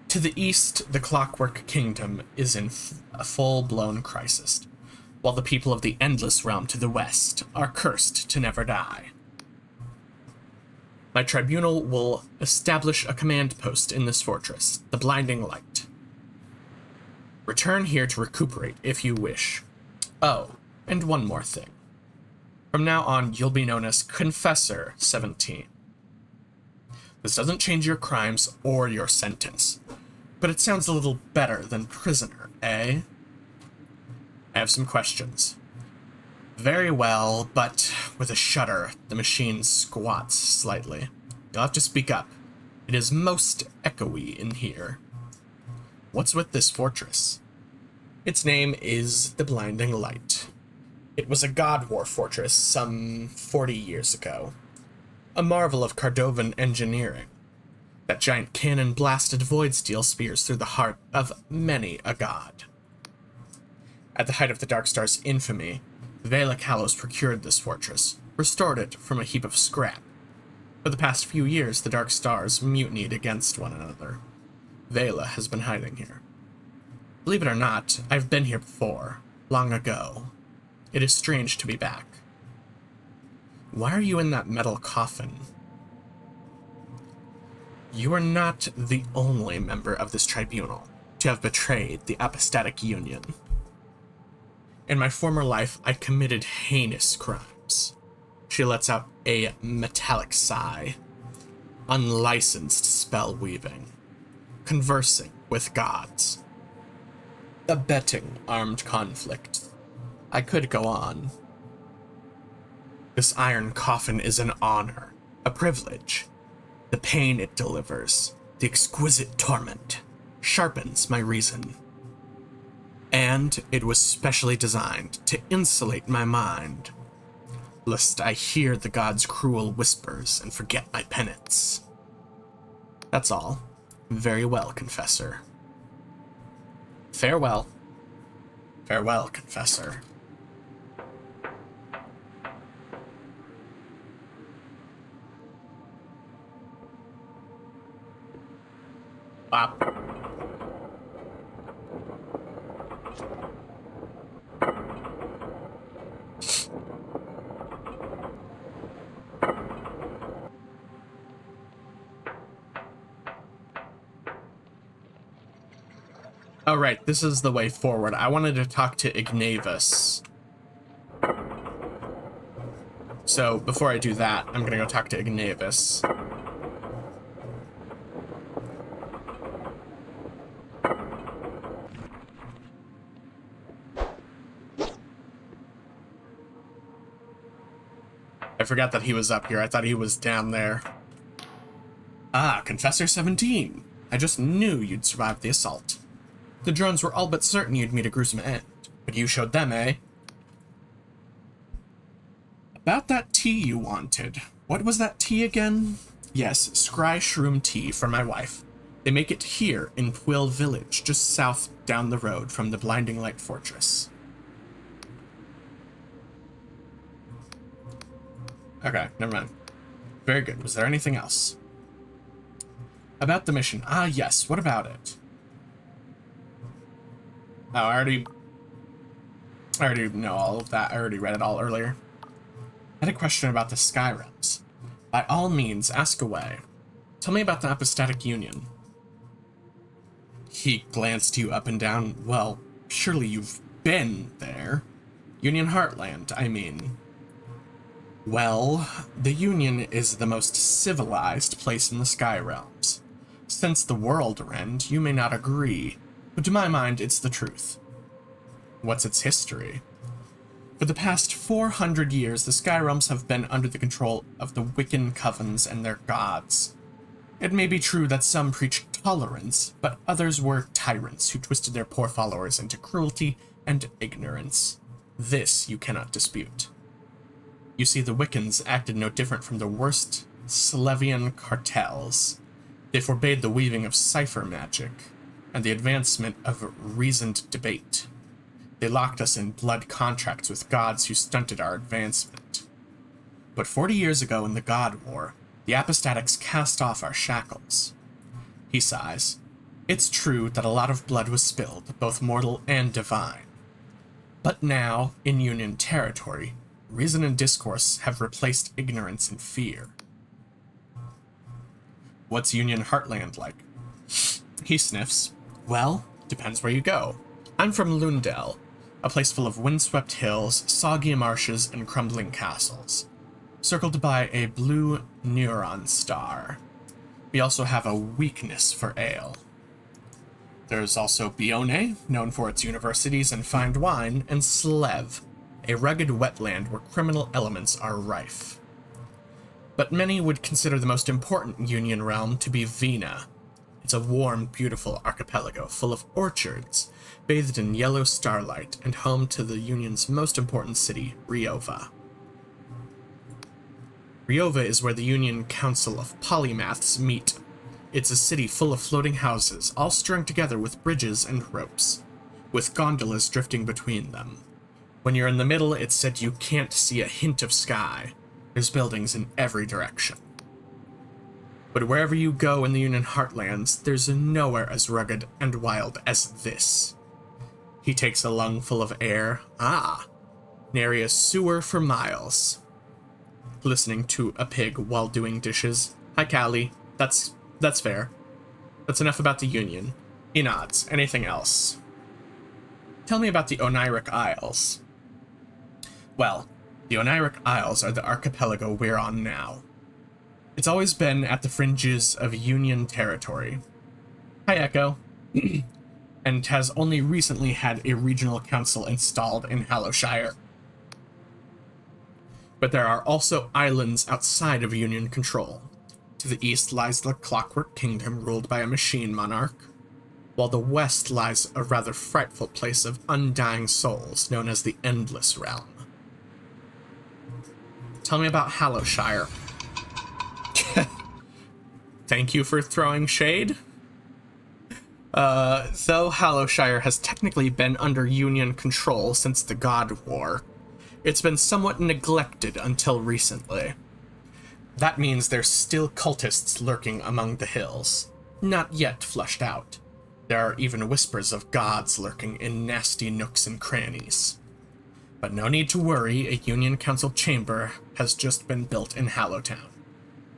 To the east, the Clockwork Kingdom is in a full-blown crisis, while the people of the Endless Realm to the west are cursed to never die. My tribunal will establish a command post in this fortress, the Blinding Light. Return here to recuperate if you wish. Oh, and one more thing. From now on, you'll be known as Confessor 17. This doesn't change your crimes or your sentence, but it sounds a little better than prisoner, eh? I have some questions. Very well, but with a shudder, the machine squats slightly. You'll have to speak up. It is most echoey in here. What's with this fortress? Its name is the Blinding Light. It was a God War fortress some 40 years ago. A marvel of Cardovan engineering. That giant cannon blasted void steel spears through the heart of many a god. At the height of the Dark Star's infamy, Vela Kalos procured this fortress, restored it from a heap of scrap. For the past few years, the Dark Stars mutinied against one another. Vela has been hiding here. Believe it or not, I've been here before, long ago. It is strange to be back. Why are you in that metal coffin? You are not the only member of this tribunal to have betrayed the Apostatic Union. In my former life, I committed heinous crimes. She lets out a metallic sigh. Unlicensed spell weaving. Conversing with gods. Abetting armed conflict. I could go on. This iron coffin is an honor, a privilege. The pain it delivers, the exquisite torment, sharpens my reason. And it was specially designed to insulate my mind, lest I hear the gods' cruel whispers and forget my penance. That's all. Very well, Confessor. Farewell. Farewell, Confessor. Wow. Oh, right, this is the way forward. I wanted to talk to Ignavus. So, before I do that, I'm gonna go talk to Ignavus. I forgot that he was up here. I thought he was down there. Ah, Confessor 17. I just knew you'd survive the assault. The drones were all but certain you'd meet a gruesome end, but you showed them, eh? About that tea you wanted. What was that tea again? Yes, scry shroom tea for my wife. They make it here in Quill Village, just south down the road from the Blinding Light Fortress. Okay, never mind. Very good. Was there anything else? About the mission. Ah, yes. What about it? Oh, I already know all of that. I already read it all earlier. I had a question about the Sky Realms. By all means, ask away. Tell me about the Apostatic Union. He glanced you up and down. Well, surely you've been there. Union Heartland, I mean. Well, the Union is the most civilized place in the Sky Realms. Since the world end, you may not agree, but to my mind, it's the truth. What's its history? For the past 400 years, the Sky Realms have been under the control of the Wiccan covens and their gods. It may be true that some preached tolerance, but others were tyrants who twisted their poor followers into cruelty and ignorance. This you cannot dispute. You see, the Wiccans acted no different from the worst Slevian cartels. They forbade the weaving of cipher magic and the advancement of reasoned debate. They locked us in blood contracts with gods who stunted our advancement. But 40 years ago in the God War, the Apostatics cast off our shackles. He sighs. It's true that a lot of blood was spilled, both mortal and divine. But now, in Union territory, reason and discourse have replaced ignorance and fear. What's Union Heartland like? He sniffs. Well, depends where you go. I'm from Lundell, a place full of windswept hills, soggy marshes, and crumbling castles, circled by a blue neuron star. We also have a weakness for ale. There's also Bione, known for its universities and fine wine, and Slev, a rugged wetland where criminal elements are rife. But many would consider the most important Union realm to be Vina. It's a warm, beautiful archipelago full of orchards, bathed in yellow starlight, and home to the Union's most important city, Riova. Riova is where the Union Council of Polymaths meet. It's a city full of floating houses, all strung together with bridges and ropes, with gondolas drifting between them. When you're in the middle, it's said you can't see a hint of sky. There's buildings in every direction. But wherever you go in the Union Heartlands, there's nowhere as rugged and wild as this. He takes a lungful of air. Ah, nary a sewer for miles. Listening to a pig while doing dishes. Hi, Callie. That's fair. That's enough about the Union. He nods. Anything else? Tell me about the Oniric Isles. Well, the Oniric Isles are the archipelago we're on now. It's always been at the fringes of Union territory. Hi, Echo. And has only recently had a regional council installed in Hallowshire. But there are also islands outside of Union control. To the east lies the Clockwork Kingdom ruled by a machine monarch, while the west lies a rather frightful place of undying souls known as the Endless Realm. Tell me about Hallowshire. Thank you for throwing shade. Though Hallowshire has technically been under Union control since the God War, it's been somewhat neglected until recently. That means there's still cultists lurking among the hills, not yet flushed out. There are even whispers of gods lurking in nasty nooks and crannies. But no need to worry, a Union Council chamber has just been built in Hallowtown,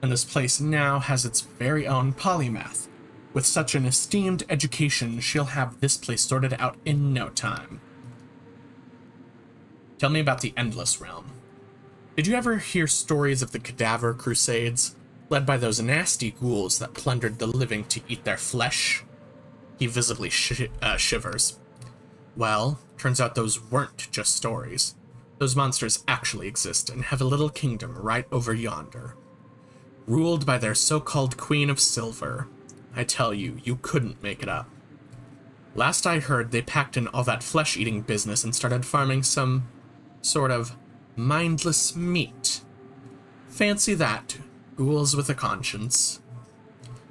and this place now has its very own polymath. With such an esteemed education, she'll have this place sorted out in no time. Tell me about the Endless Realm. Did you ever hear stories of the Cadaver Crusades, led by those nasty ghouls that plundered the living to eat their flesh? He visibly shivers. Well, turns out those weren't just stories. Those monsters actually exist and have a little kingdom right over yonder, ruled by their so-called Queen of Silver. I tell you, you couldn't make it up. Last I heard, they packed in all that flesh-eating business and started farming some sort of Mindless meat. Fancy that. Ghouls with a conscience.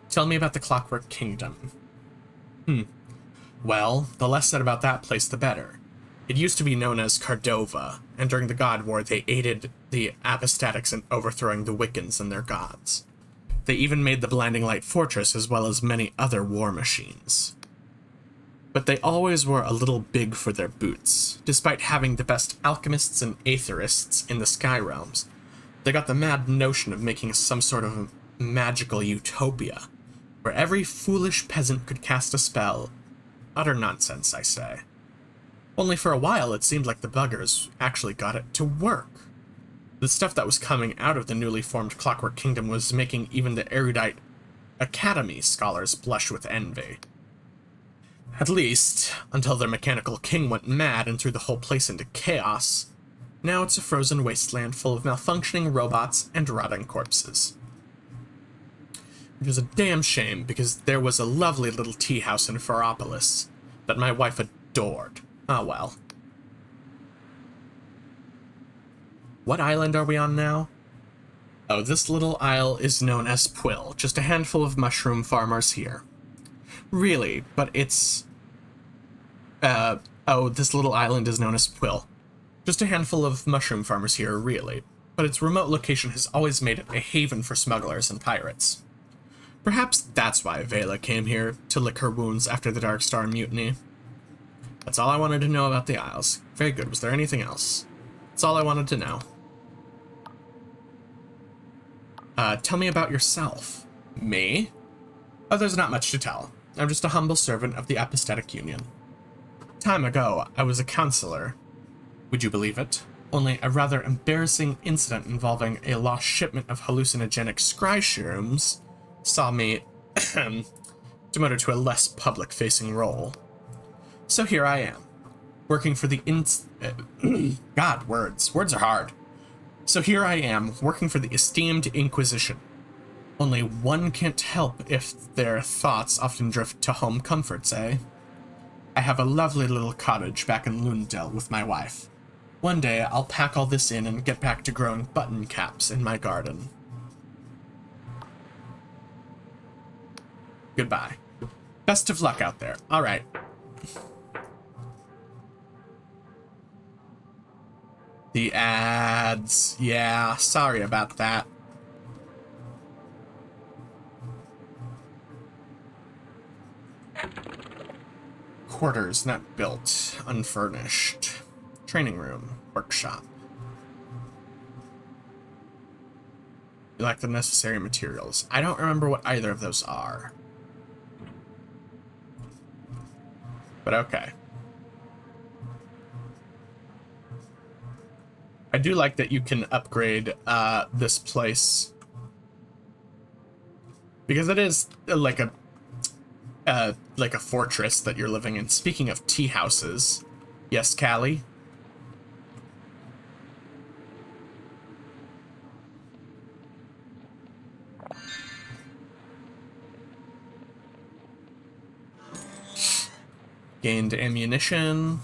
Tell me about the Clockwork Kingdom. Well, the less said about that place, the better. It used to be known as Cardova, and during the God War, they aided the Apostatics in overthrowing the Wiccans and their gods. They even made the Blinding Light Fortress as well as many other war machines. But they always were a little big for their boots. Despite having the best alchemists and aetherists in the Sky Realms, they got the mad notion of making some sort of magical utopia, where every foolish peasant could cast a spell. Utter nonsense, I say. Only for a while it seemed like the buggers actually got it to work. The stuff that was coming out of the newly formed Clockwork Kingdom was making even the erudite Academy scholars blush with envy. At least, until their mechanical king went mad and threw the whole place into chaos. Now it's a frozen wasteland full of malfunctioning robots and rotting corpses. Which is a damn shame, because there was a lovely little tea house in Ferropolis that my wife adored. Ah, well. What island are we on now? Oh, this little isle is known as Pwill, just a handful of mushroom farmers here. Really, but it's... this little island is known as Pwill. Just a handful of mushroom farmers here, really. But its remote location has always made it a haven for smugglers and pirates. Perhaps that's why Vela came here, to lick her wounds after the Dark Star mutiny. That's all I wanted to know about the Isles. Very good. Was there anything else? That's all I wanted to know. Tell me about yourself. Me? Oh, there's not much to tell. I'm just a humble servant of the Apostatic Union. Time ago, I was a counselor. Would you believe it? Only a rather embarrassing incident involving a lost shipment of hallucinogenic scry shrooms saw me demoted to a less public-facing role. So here I am, working for the God, words. Words are hard. So here I am, working for the esteemed Inquisition. Only one can't help if their thoughts often drift to home comforts, eh? I have a lovely little cottage back in Lundell with my wife. One day, I'll pack all this in and get back to growing button caps in my garden. Goodbye. Best of luck out there. All right. The ads. Yeah, sorry about that. Quarters not built, unfurnished. Training room, workshop. You lack the necessary materials. I don't remember what either of those are. But okay. I do like that you can upgrade this place. Because it is like a fortress that you're living in. Speaking of tea houses. Yes, Callie? Gained ammunition.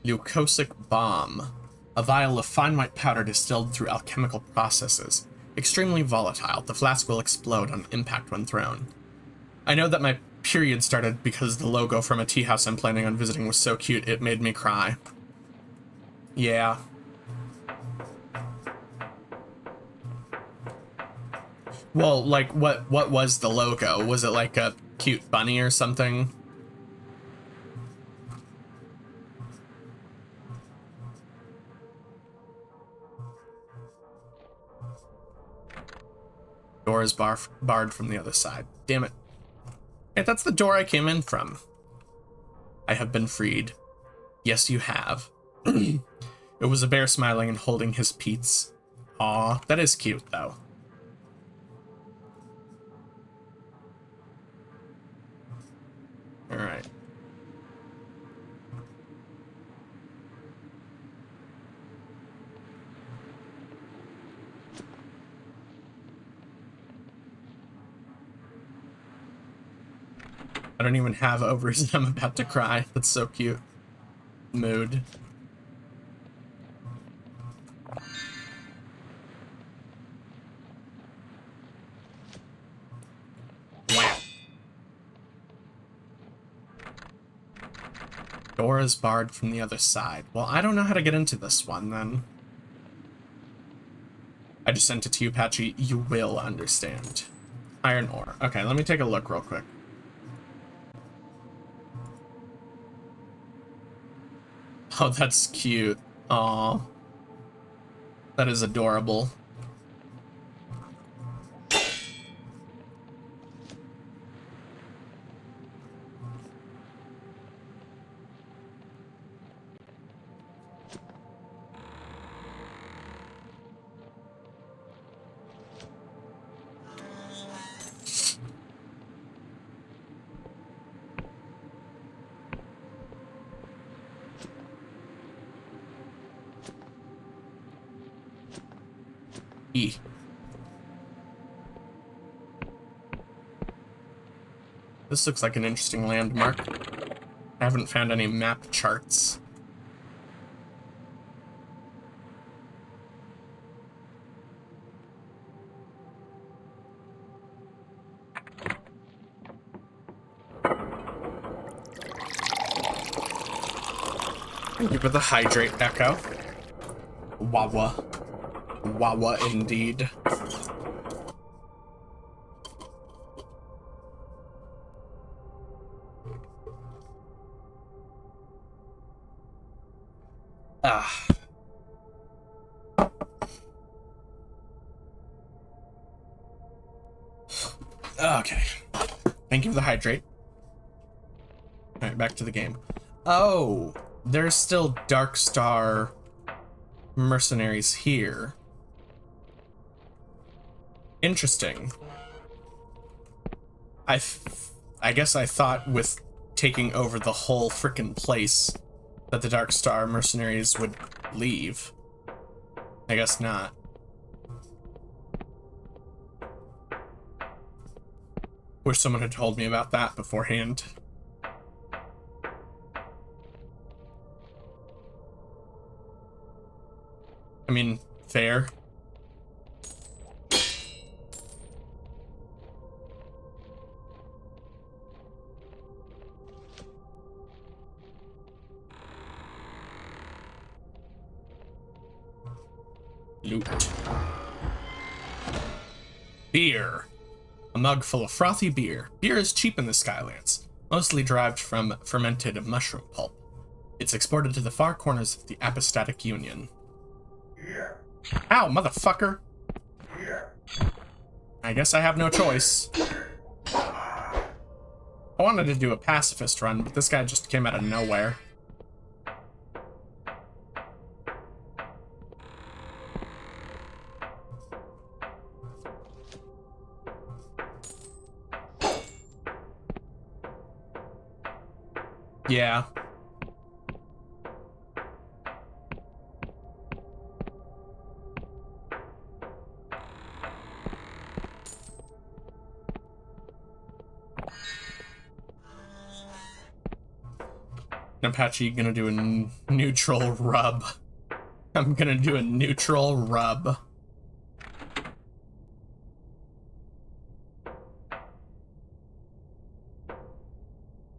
Leucosic bomb. A vial of fine white powder distilled through alchemical processes. Extremely volatile. The flask will explode on impact when thrown. I know that my period started because the logo from a tea house I'm planning on visiting was so cute it made me cry. Yeah. Well, like, what was the logo? Was it like a cute bunny or something? Door is barred from the other side. Damn it. Hey, that's the door I came in from. I have been freed. Yes, you have. It was a bear smiling and holding his Pete's. Aw, that is cute, though. Alright. I don't even have ovaries and I'm about to cry. That's so cute. Mood. Wow. Door is barred from the other side. Well, I don't know how to get into this one, then. I just sent it to you, Patchy. You will understand. Iron ore. Okay, let me take a look real quick. Oh, that's cute. Aw. That is adorable. E. This looks like an interesting landmark. I haven't found any map charts. Thank you for the hydrate, Echo. Wawa. Wawa indeed. Ah. Okay. Thank you for the hydrate. Alright, back to the game. Oh, there's still Dark Star mercenaries here. Interesting. I guess I thought with taking over the whole frickin' place that the Dark Star mercenaries would leave. I guess not. Wish someone had told me about that beforehand. I mean, fair. Loot. Beer. A mug full of frothy beer. Beer is cheap in the Skylands, mostly derived from fermented mushroom pulp. It's exported to the far corners of the Apostatic Union. Ow, motherfucker! I guess I have no choice. I wanted to do a pacifist run, but this guy just came out of nowhere. Yeah. Apache gonna do a neutral rub. I'm gonna do a neutral rub.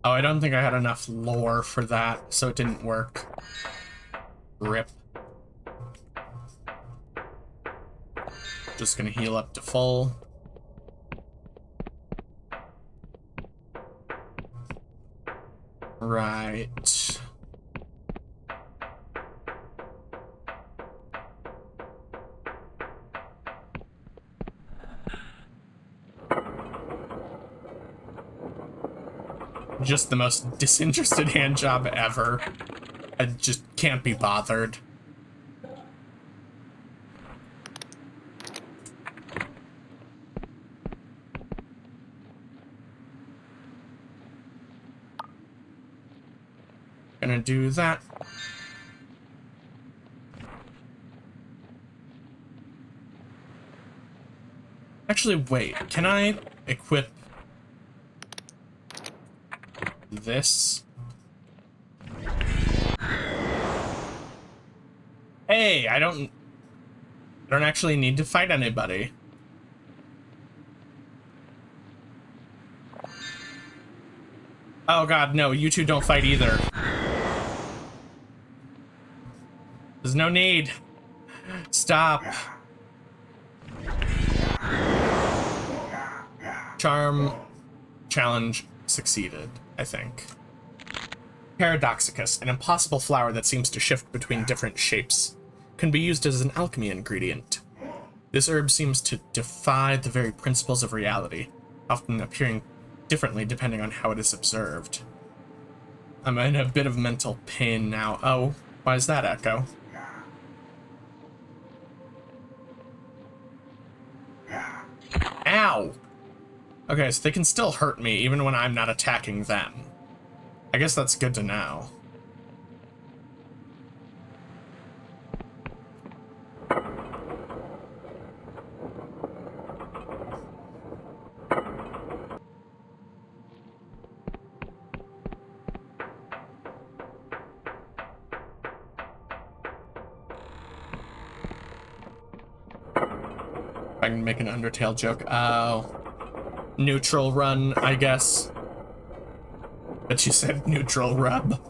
Oh, I don't think I had enough lore for that, so it didn't work. Rip. Just gonna heal up to full. Right. Just the most disinterested hand job ever. I just can't be bothered. Gonna do that. Actually, wait, can I equip this. Hey, I don't actually need to fight anybody. Oh god, no, you two don't fight either. There's no need. Stop. Charm challenge succeeded, I think. Paradoxicus, an impossible flower that seems to shift between different shapes, can be used as an alchemy ingredient. This herb seems to defy the very principles of reality, often appearing differently depending on how it is observed. I'm in a bit of mental pain now. Oh, why is that, Echo? Ow! Okay, so they can still hurt me even when I'm not attacking them. I guess that's good to know. I can make an Undertale joke. Oh. Neutral run, I guess. But you said neutral rub.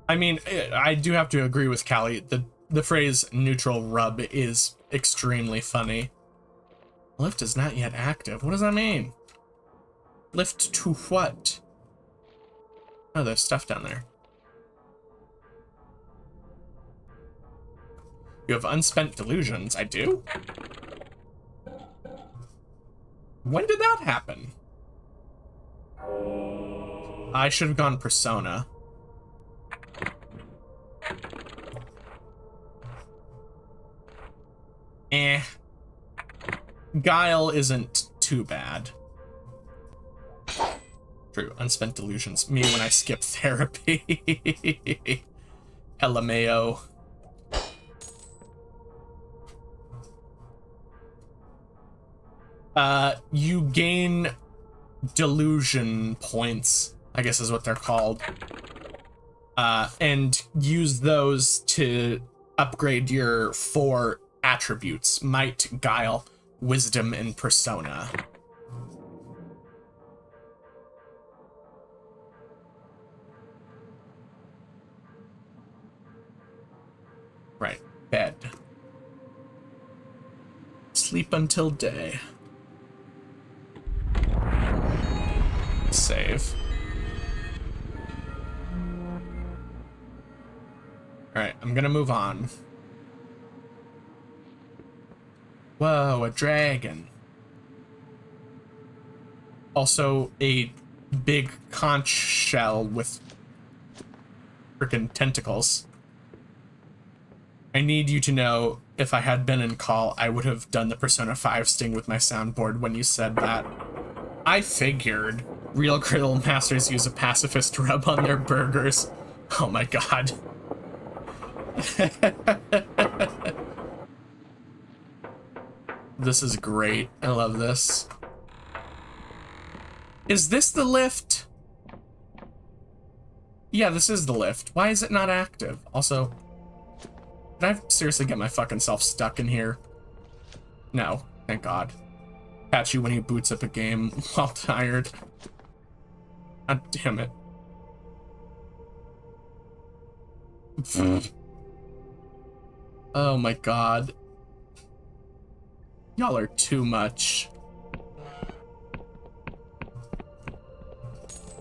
I mean, I do have to agree with Callie. The phrase neutral rub is extremely funny. Lift is not yet active. What does that mean? Lift to what? Oh, there's stuff down there. You have unspent delusions. I do? When did that happen? I should have gone Persona. Guile isn't too bad. True, unspent delusions. Me when I skip therapy. LMAO. You gain delusion points, I guess is what they're called. And use those to upgrade your 4 attributes: might, guile, wisdom, and persona. Right, bed. Sleep until day. Save. Alright, I'm gonna move on. Whoa, a dragon. Also, a big conch shell with freaking tentacles. I need you to know, if I had been in call, I would have done the Persona 5 sting with my soundboard when you said that. I figured. Real grill masters use a pacifist rub on their burgers. Oh my god. This is great. I love this. Is this the lift? Yeah, this is the lift. Why is it not active? Also, did I seriously get my fucking self stuck in here? No, thank God. Catch you when he boots up a game while tired. God damn it. Oh my god. Y'all are too much.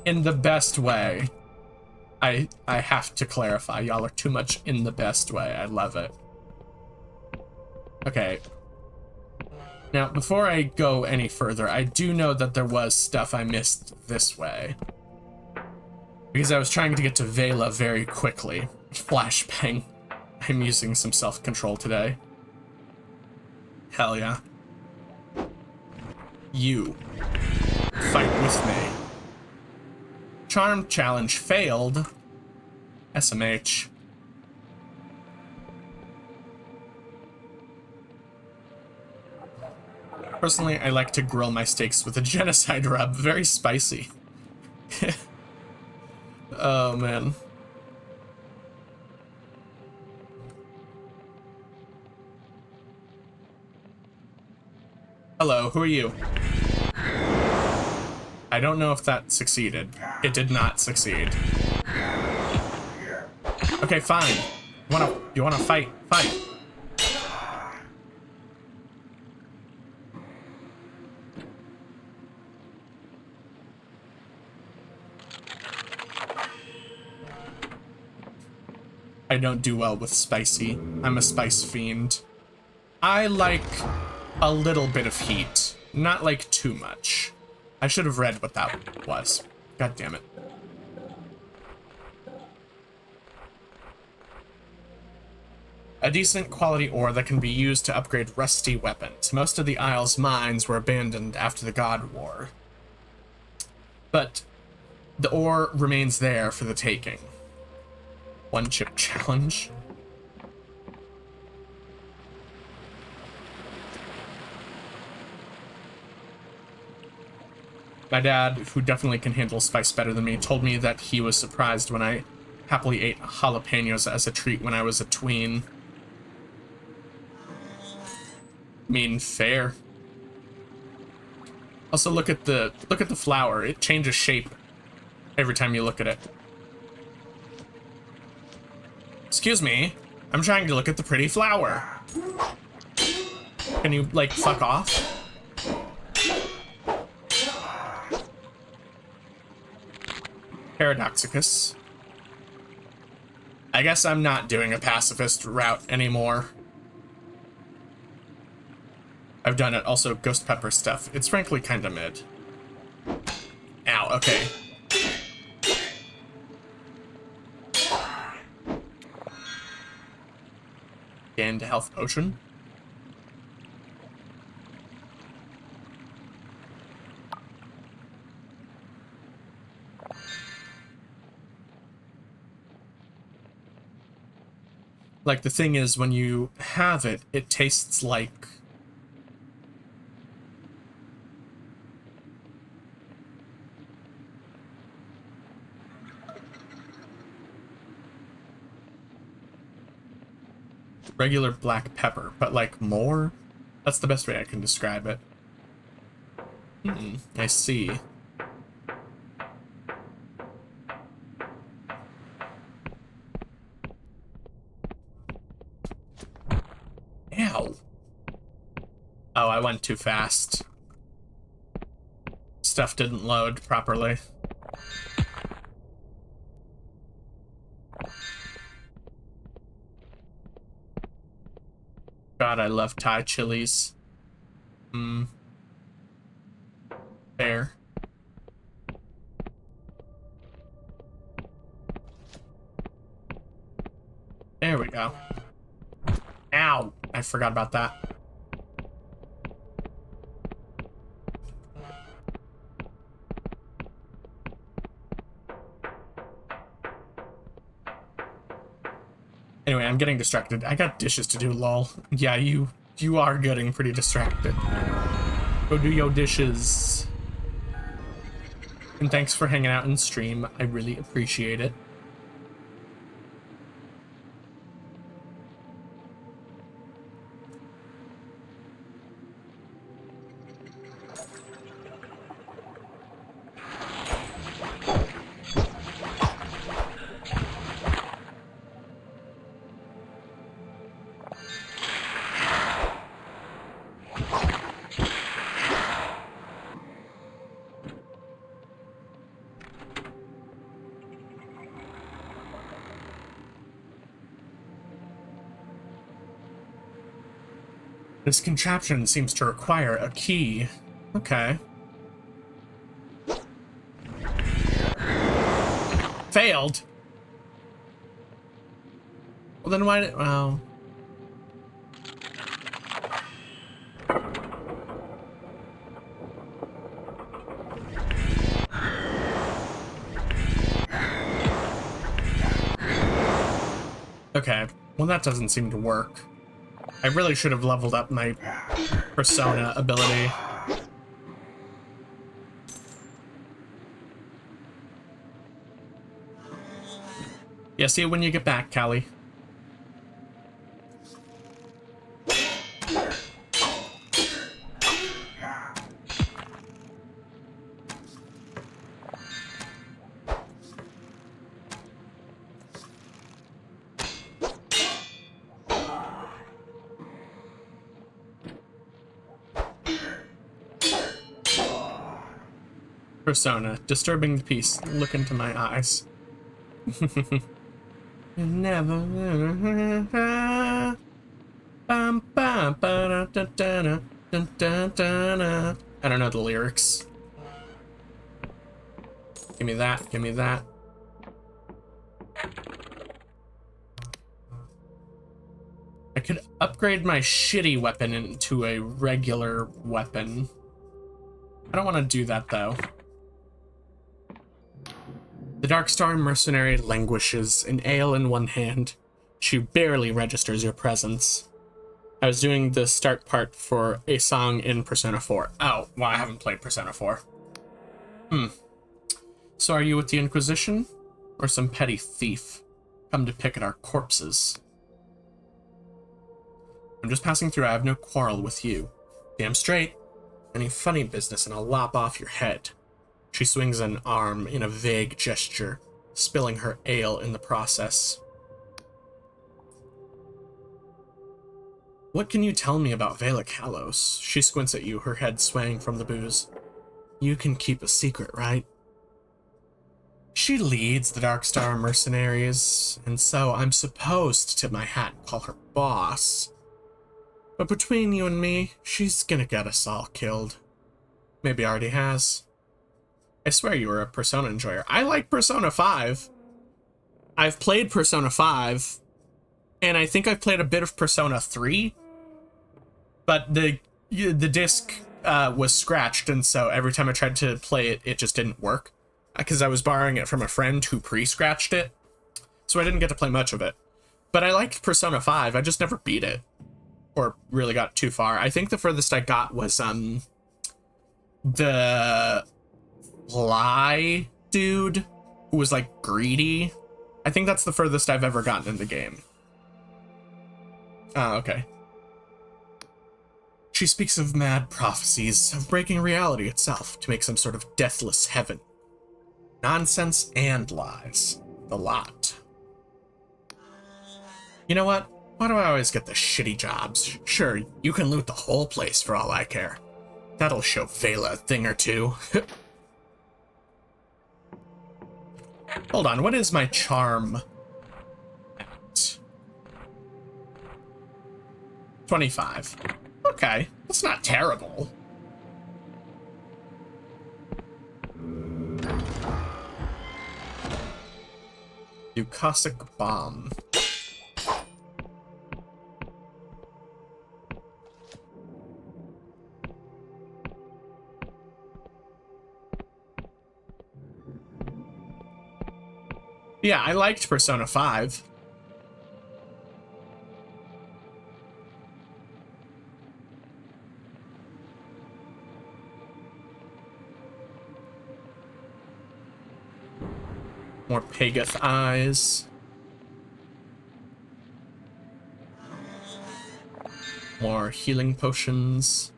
In the best way. I have to clarify, y'all are too much in the best way. I love it. Okay. Now, before I go any further, I do know that there was stuff I missed this way. Because I was trying to get to Vela very quickly. Flashbang. I'm using some self-control today. Hell yeah. You. Fight with me. Charm challenge failed. SMH. Personally, I like to grill my steaks with a genocide rub. Very spicy. Oh, man. Hello, who are you? I don't know if that succeeded. It did not succeed. Okay, fine. You wanna fight? Fight. I don't do well with spicy. I'm a spice fiend. I like a little bit of heat, not like too much. I should have read what that was. God damn it. A decent quality ore that can be used to upgrade rusty weapons. Most of the Isle's mines were abandoned after the God War, but the ore remains there for the taking. One chip challenge. My dad, who definitely can handle spice better than me, told me that he was surprised when I happily ate jalapenos as a treat when I was a tween. I mean, fair. Also, look at the flower. It changes shape every time you look at it. Excuse me. I'm trying to look at the pretty flower. Can you, like, fuck off? Paradoxicus. I guess I'm not doing a pacifist route anymore. I've done it. Also, ghost pepper stuff. It's frankly kind of mid. Ow, okay. Gain to health potion. Like, the thing is, when you have it, it tastes like... regular black pepper, but like more? That's the best way I can describe it. I see. Ow. Oh, I went too fast. Stuff didn't load properly. God, I love Thai chilies. Fair. There we go. Ow! I forgot about that. Anyway, I'm getting distracted. I got dishes to do, lol. Yeah, you are getting pretty distracted. Go do your dishes. And thanks for hanging out in stream. I really appreciate it. This contraption seems to require a key. Okay. Failed? Well, then why did... Well... Okay, well that doesn't seem to work. I really should have leveled up my persona ability. Yeah, see you when you get back, Callie. Persona, disturbing the peace. Look into my eyes. Never. I don't know the lyrics. Give me that. Give me that. I could upgrade my shitty weapon into a regular weapon. I don't want to do that, though. The Darkstar mercenary languishes, an ale in one hand. She barely registers your presence. I was doing the start part for a song in Persona 4. Oh, well, I haven't played Persona 4. So are you with the Inquisition? Or some petty thief? Come to pick at our corpses. I'm just passing through. I have no quarrel with you. Damn straight. Any funny business and I'll lop off your head. She swings an arm in a vague gesture, spilling her ale in the process. What can you tell me about Vela Kalos? She squints at you, her head swaying from the booze. You can keep a secret, right? She leads the Darkstar mercenaries, and so I'm supposed to tip my hat and call her boss. But between you and me, she's gonna get us all killed. Maybe already has. I swear you were a Persona enjoyer. I like Persona 5. I've played Persona 5, and I think I've played a bit of Persona 3, but the disc was scratched, and so every time I tried to play it, it just didn't work, because I was borrowing it from a friend who pre-scratched it, so I didn't get to play much of it. But I liked Persona 5, I just never beat it, or really got too far. I think the furthest I got was, the fly dude who was, like, greedy. I think that's the furthest I've ever gotten in the game. Ah, okay. She speaks of mad prophecies, of breaking reality itself to make some sort of deathless heaven. Nonsense and lies. The lot. You know what? Why do I always get the shitty jobs? Sure, you can loot the whole place for all I care. That'll show Vela a thing or two. Hold on, what is my charm at? 25. Okay, that's not terrible. Eukasic bomb. Yeah, I liked Persona 5. More Pegath eyes. More healing potions.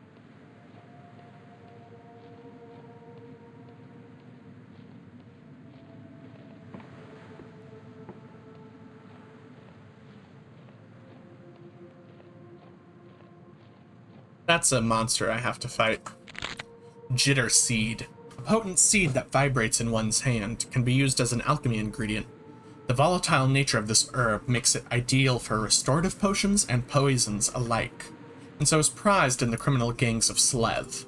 That's a monster I have to fight. Jitter Seed. A potent seed that vibrates in one's hand, can be used as an alchemy ingredient. The volatile nature of this herb makes it ideal for restorative potions and poisons alike, and so is prized in the criminal gangs of Slev.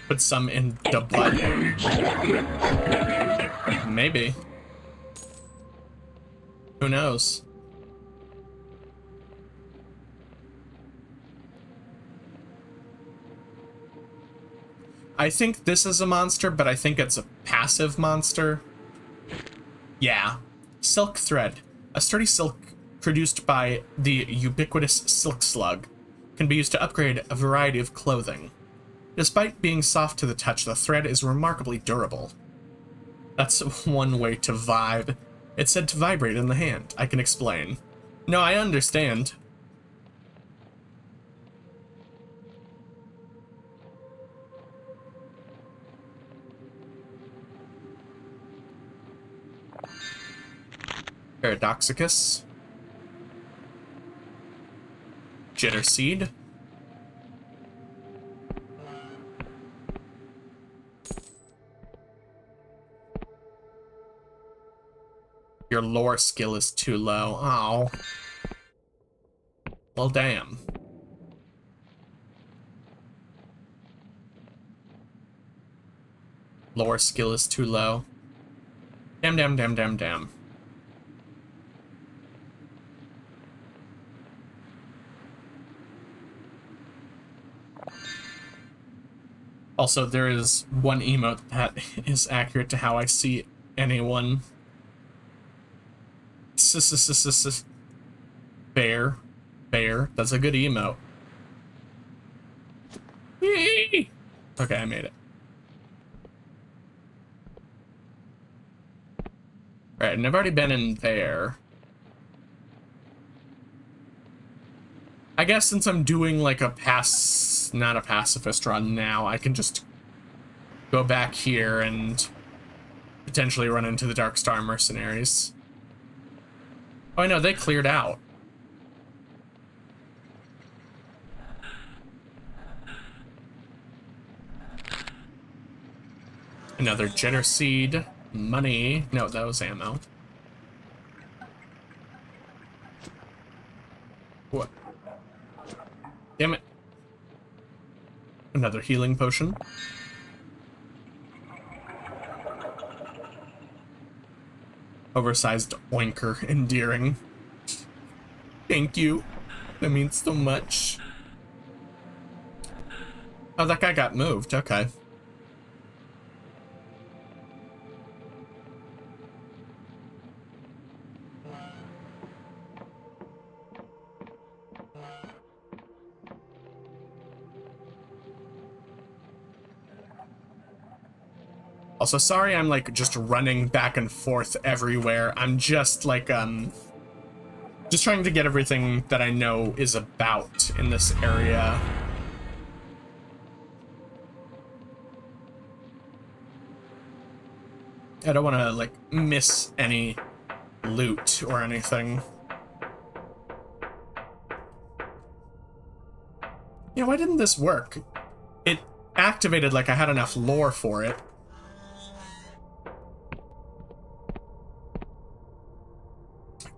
Put some in the blood. Maybe. Who knows? I think this is a monster, but I think it's a passive monster. Yeah. Silk thread. A sturdy silk produced by the ubiquitous silk slug can be used to upgrade a variety of clothing. Despite being soft to the touch, the thread is remarkably durable. That's one way to vibe. It's said to vibrate in the hand. I can explain. No, I understand. Paradoxicus. Jitter seed. Your lore skill is too low. Oh. Well, damn. Lore skill is too low. Damn, damn, damn, damn, damn. Also, there is one emote that is accurate to how I see anyone. Bear. Bear. That's a good emote. Yee! Okay, I made it. Alright, and I've already been in there. I guess since I'm doing like a not a pacifist run now, I can just go back here and potentially run into the Dark Star mercenaries. Oh, I know, they cleared out. Another Jitter seed. Money. No, that was ammo. What? Damn it. Another healing potion. Oversized oinker. Endearing. Thank you. That means so much. Oh, that guy got moved. Okay. Also, sorry I'm, like, just running back and forth everywhere. I'm just, like, just trying to get everything that I know is about in this area. I don't want to, like, miss any loot or anything. Yeah, why didn't this work? It activated like I had enough lore for it.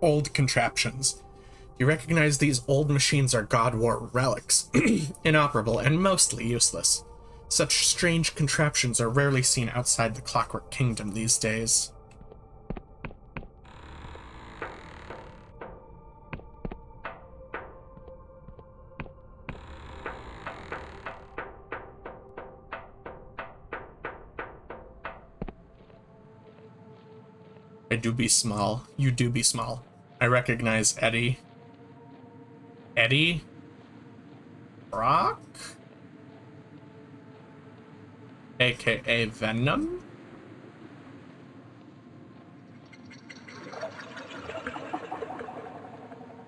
Old contraptions. You recognize these old machines are God War relics, inoperable and mostly useless. Such strange contraptions are rarely seen outside the Clockwork Kingdom these days. I do be small. You do be small. I recognize Eddie. Eddie? Brock? AKA Venom?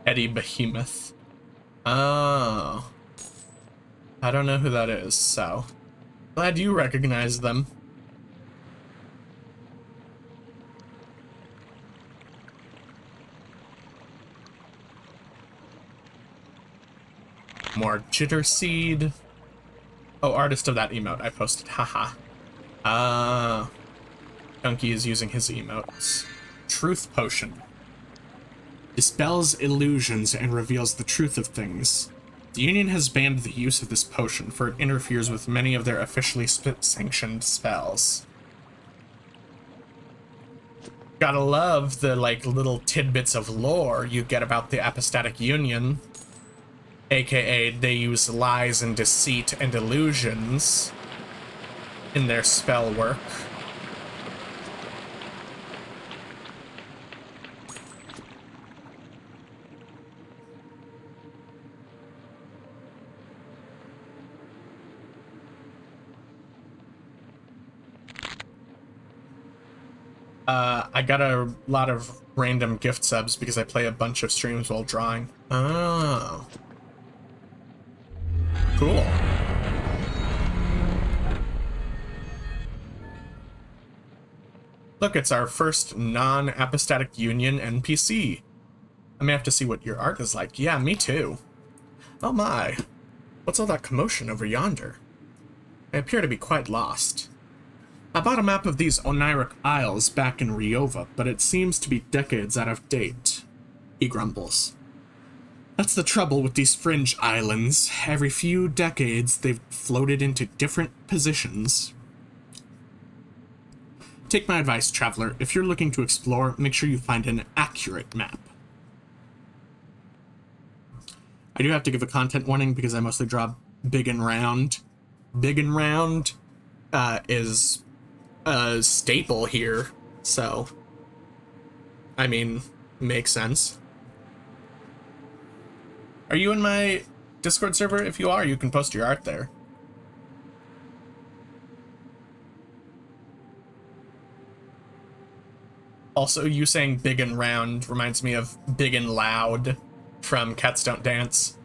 Eddie Behemoth. Oh. I don't know who that is, so. Glad you recognize them. More Jitter Seed. Oh, artist of that emote I posted. Haha. Gunky is using his emotes. Truth Potion. Dispels illusions and reveals the truth of things. The Union has banned the use of this potion, for it interferes with many of their officially sanctioned spells. Gotta love the, like, little tidbits of lore you get about the Apostatic Union. AKA, they use lies and deceit and illusions in their spell work. I got a lot of random gift subs because I play a bunch of streams while drawing. Oh. Cool. Look, it's our first non-apostatic union NPC. I may have to see what your art is like. Yeah, me too. Oh my. What's all that commotion over yonder? I appear to be quite lost. I bought a map of these Oniric Isles back in Ryova, but it seems to be decades out of date. He grumbles. That's the trouble with these fringe islands. Every few decades, they've floated into different positions. Take my advice, traveler. If you're looking to explore, make sure you find an accurate map. I do have to give a content warning because I mostly draw big and round. Big and round is a staple here, so I mean, makes sense. Are you in my Discord server? If you are, you can post your art there. Also, you saying big and round reminds me of big and loud from Cats Don't Dance.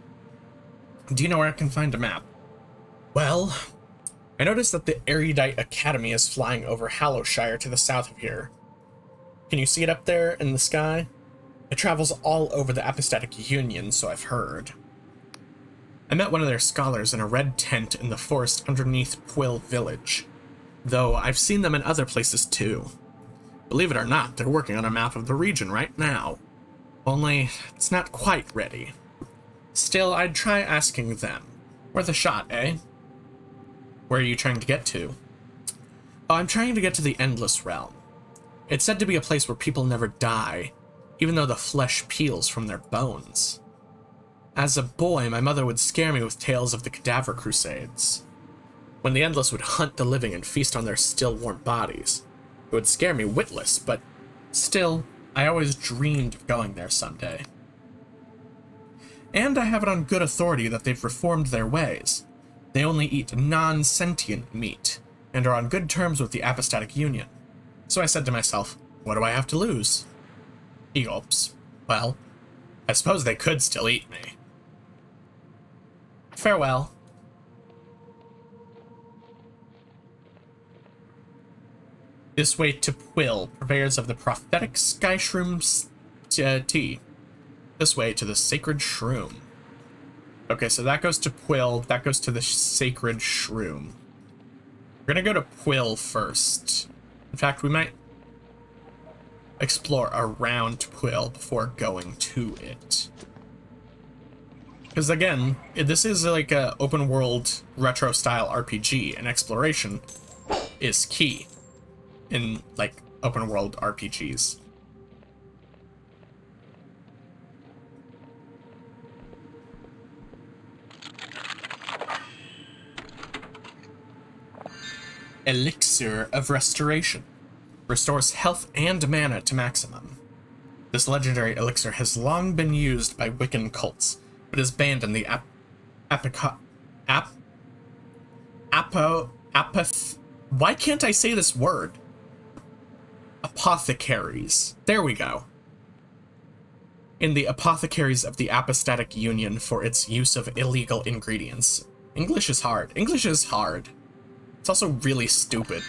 Do you know where I can find a map? Well, I noticed that the Erudite Academy is flying over Hallowshire to the south of here. Can you see it up there in the sky? It travels all over the Apostatic Union, so I've heard. I met one of their scholars in a red tent in the forest underneath Quill Village, though I've seen them in other places too. Believe it or not, they're working on a map of the region right now. Only, it's not quite ready. Still, I'd try asking them. Worth a shot, eh? Where are you trying to get to? Oh, I'm trying to get to the Endless Realm. It's said to be a place where people never die, even though the flesh peels from their bones. As a boy, my mother would scare me with tales of the Cadaver Crusades, when the Endless would hunt the living and feast on their still warm bodies. It would scare me witless, but still, I always dreamed of going there someday. And I have it on good authority that they've reformed their ways. They only eat non-sentient meat, and are on good terms with the Apostatic Union. So I said to myself, what do I have to lose? He gulps. Well, I suppose they could still eat me. Farewell. This way to Quill, purveyors of the prophetic sky shroom tea. This way to the sacred shroom. Okay, so that goes to Quill, that goes to the sacred shroom. We're gonna go to Quill first. In fact, we might explore around Quill before going to it. Because again, this is like a open world retro style RPG, and exploration is key in like open world RPGs. Elixir of Restoration. Restores health and mana to maximum. This legendary elixir has long been used by Wiccan cults, but is banned in the why can't I say this word? Apothecaries. There we go. In the apothecaries of the Apostatic Union for its use of illegal ingredients. English is hard. English is hard. It's also really stupid.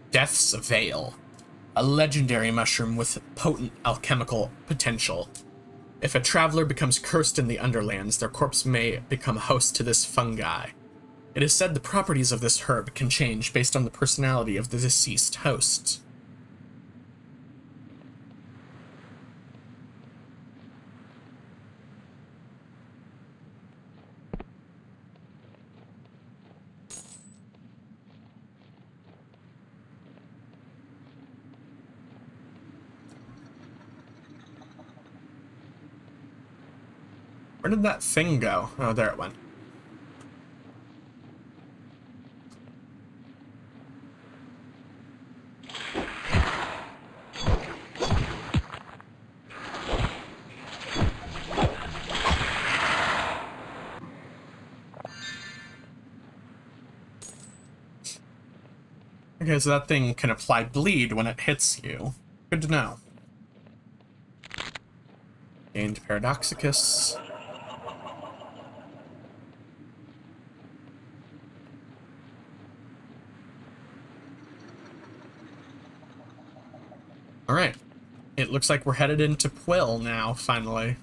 Death's Veil. A legendary mushroom with potent alchemical potential. If a traveler becomes cursed in the Underlands, their corpse may become host to this fungi. It is said the properties of this herb can change based on the personality of the deceased host. Where did that thing go? Oh, there it went. Okay, so that thing can apply bleed when it hits you. Good to know. Gained Paradoxicus. Alright. It looks like we're headed into Quill now, finally.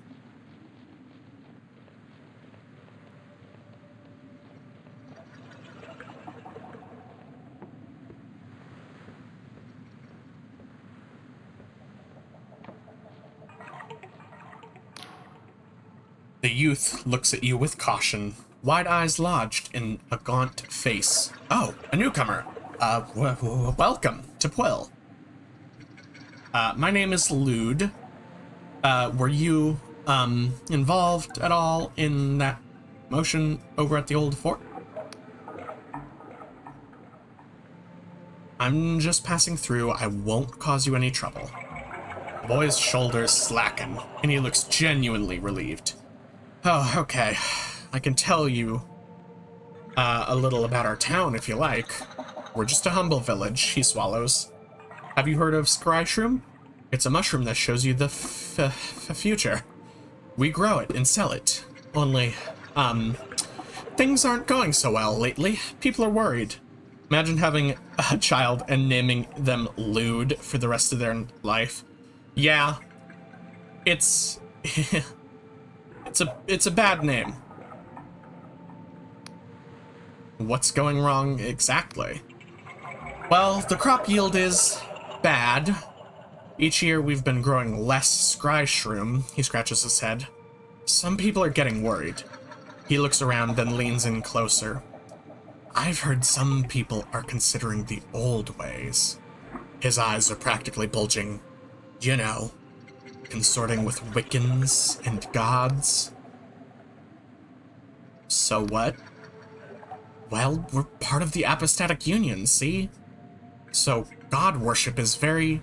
The youth looks at you with caution, wide eyes lodged in a gaunt face. Oh, a newcomer. Welcome to Quill. My name is Lude. Were you, involved at all in that motion over at the old fort? I'm just passing through. I won't cause you any trouble. The boy's shoulders slacken, and he looks genuinely relieved. Oh, okay. I can tell you a little about our town if you like. We're just a humble village, he swallows. Have you heard of Scryshroom? It's a mushroom that shows you the future. We grow it and sell it. Only, things aren't going so well lately. People are worried. Imagine having a child and naming them Lude for the rest of their life. Yeah. It's a bad name. What's going wrong exactly? Well, the crop yield is bad. Each year we've been growing less Scryshroom. He scratches his head. Some people are getting worried. He looks around, then leans in closer. I've heard some people are considering the old ways. His eyes are practically bulging. You know, consorting with Wiccans and gods. So what? Well, we're part of the Apostatic Union, see? So god worship is very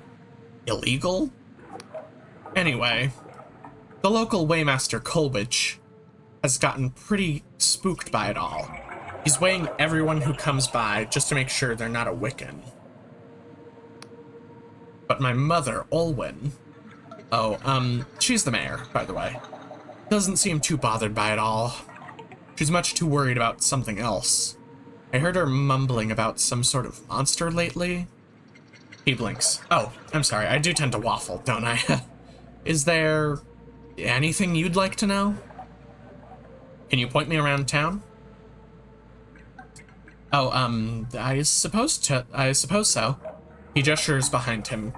illegal? Anyway, the local Waymaster Kolbich has gotten pretty spooked by it all. He's weighing everyone who comes by just to make sure they're not a Wiccan. But my mother, Olwyn... she's the mayor, by the way. Doesn't seem too bothered by it all. She's much too worried about something else. I heard her mumbling about some sort of monster lately. He blinks. Oh, I'm sorry, I do tend to waffle, don't I? Is there anything you'd like to know? Can you point me around town? Oh, I suppose so. He gestures behind him.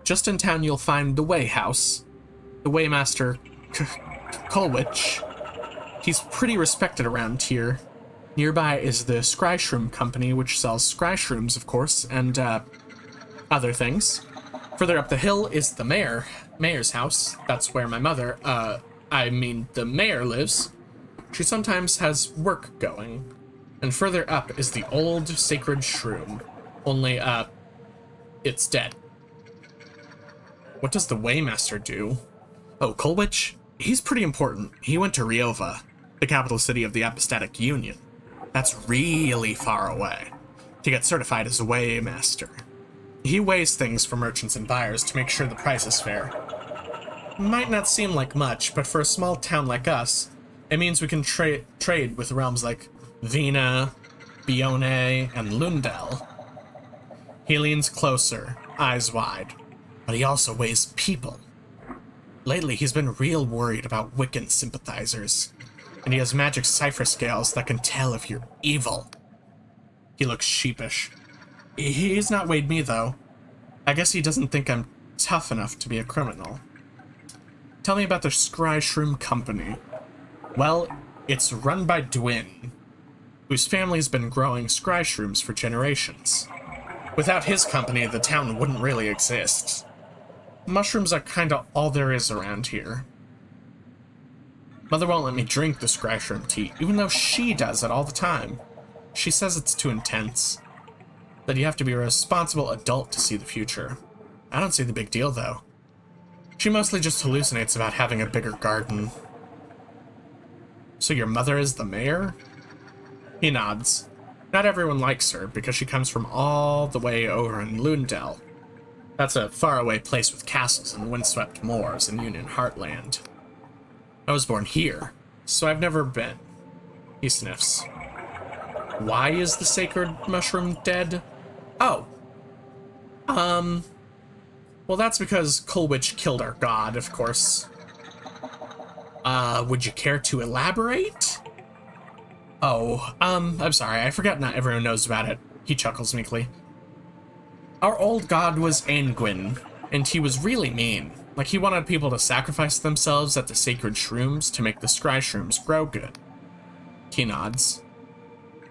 Just in town you'll find the Way House. The Waymaster Kolwich. He's pretty respected around here. Nearby is the Scryshroom Company, which sells Scryshrooms, of course, and, other things. Further up the hill is the mayor's house. That's where my mother, the mayor lives. She sometimes has work going. And further up is the old sacred shroom. Only, it's dead. What does the Waymaster do? Oh, Kolwich? He's pretty important. He went to Riova, the capital city of the Apostatic Union. That's really far away, to get certified as a Waymaster. He weighs things for merchants and buyers to make sure the price is fair. Might not seem like much, but for a small town like us, it means we can trade with realms like Vina, Bione, and Lundel. He leans closer, eyes wide, but he also weighs people. Lately, he's been real worried about Wiccan sympathizers, and he has magic cipher scales that can tell if you're evil. He looks sheepish. He's not weighed me, though. I guess he doesn't think I'm tough enough to be a criminal. Tell me about the Scryshroom Company. Well, it's run by Dwin, whose family's been growing Scryshrooms for generations. Without his company, the town wouldn't really exist. Mushrooms are kinda all there is around here. Mother won't let me drink the Scryshroom tea, even though she does it all the time. She says it's too intense. That you have to be a responsible adult to see the future. I don't see the big deal, though. She mostly just hallucinates about having a bigger garden. So your mother is the mayor? He nods. Not everyone likes her because she comes from all the way over in Lundell. That's a faraway place with castles and windswept moors in Union Heartland. I was born here, so I've never been. He sniffs. Why is the sacred mushroom dead? Oh. Well, that's because Coalwitch killed our god, of course. Would you care to elaborate? Oh, I'm sorry, I forgot not everyone knows about it. He chuckles meekly. Our old god was Angwin, and he was really mean. Like, he wanted people to sacrifice themselves at the sacred shrooms to make the scry shrooms grow good. He nods.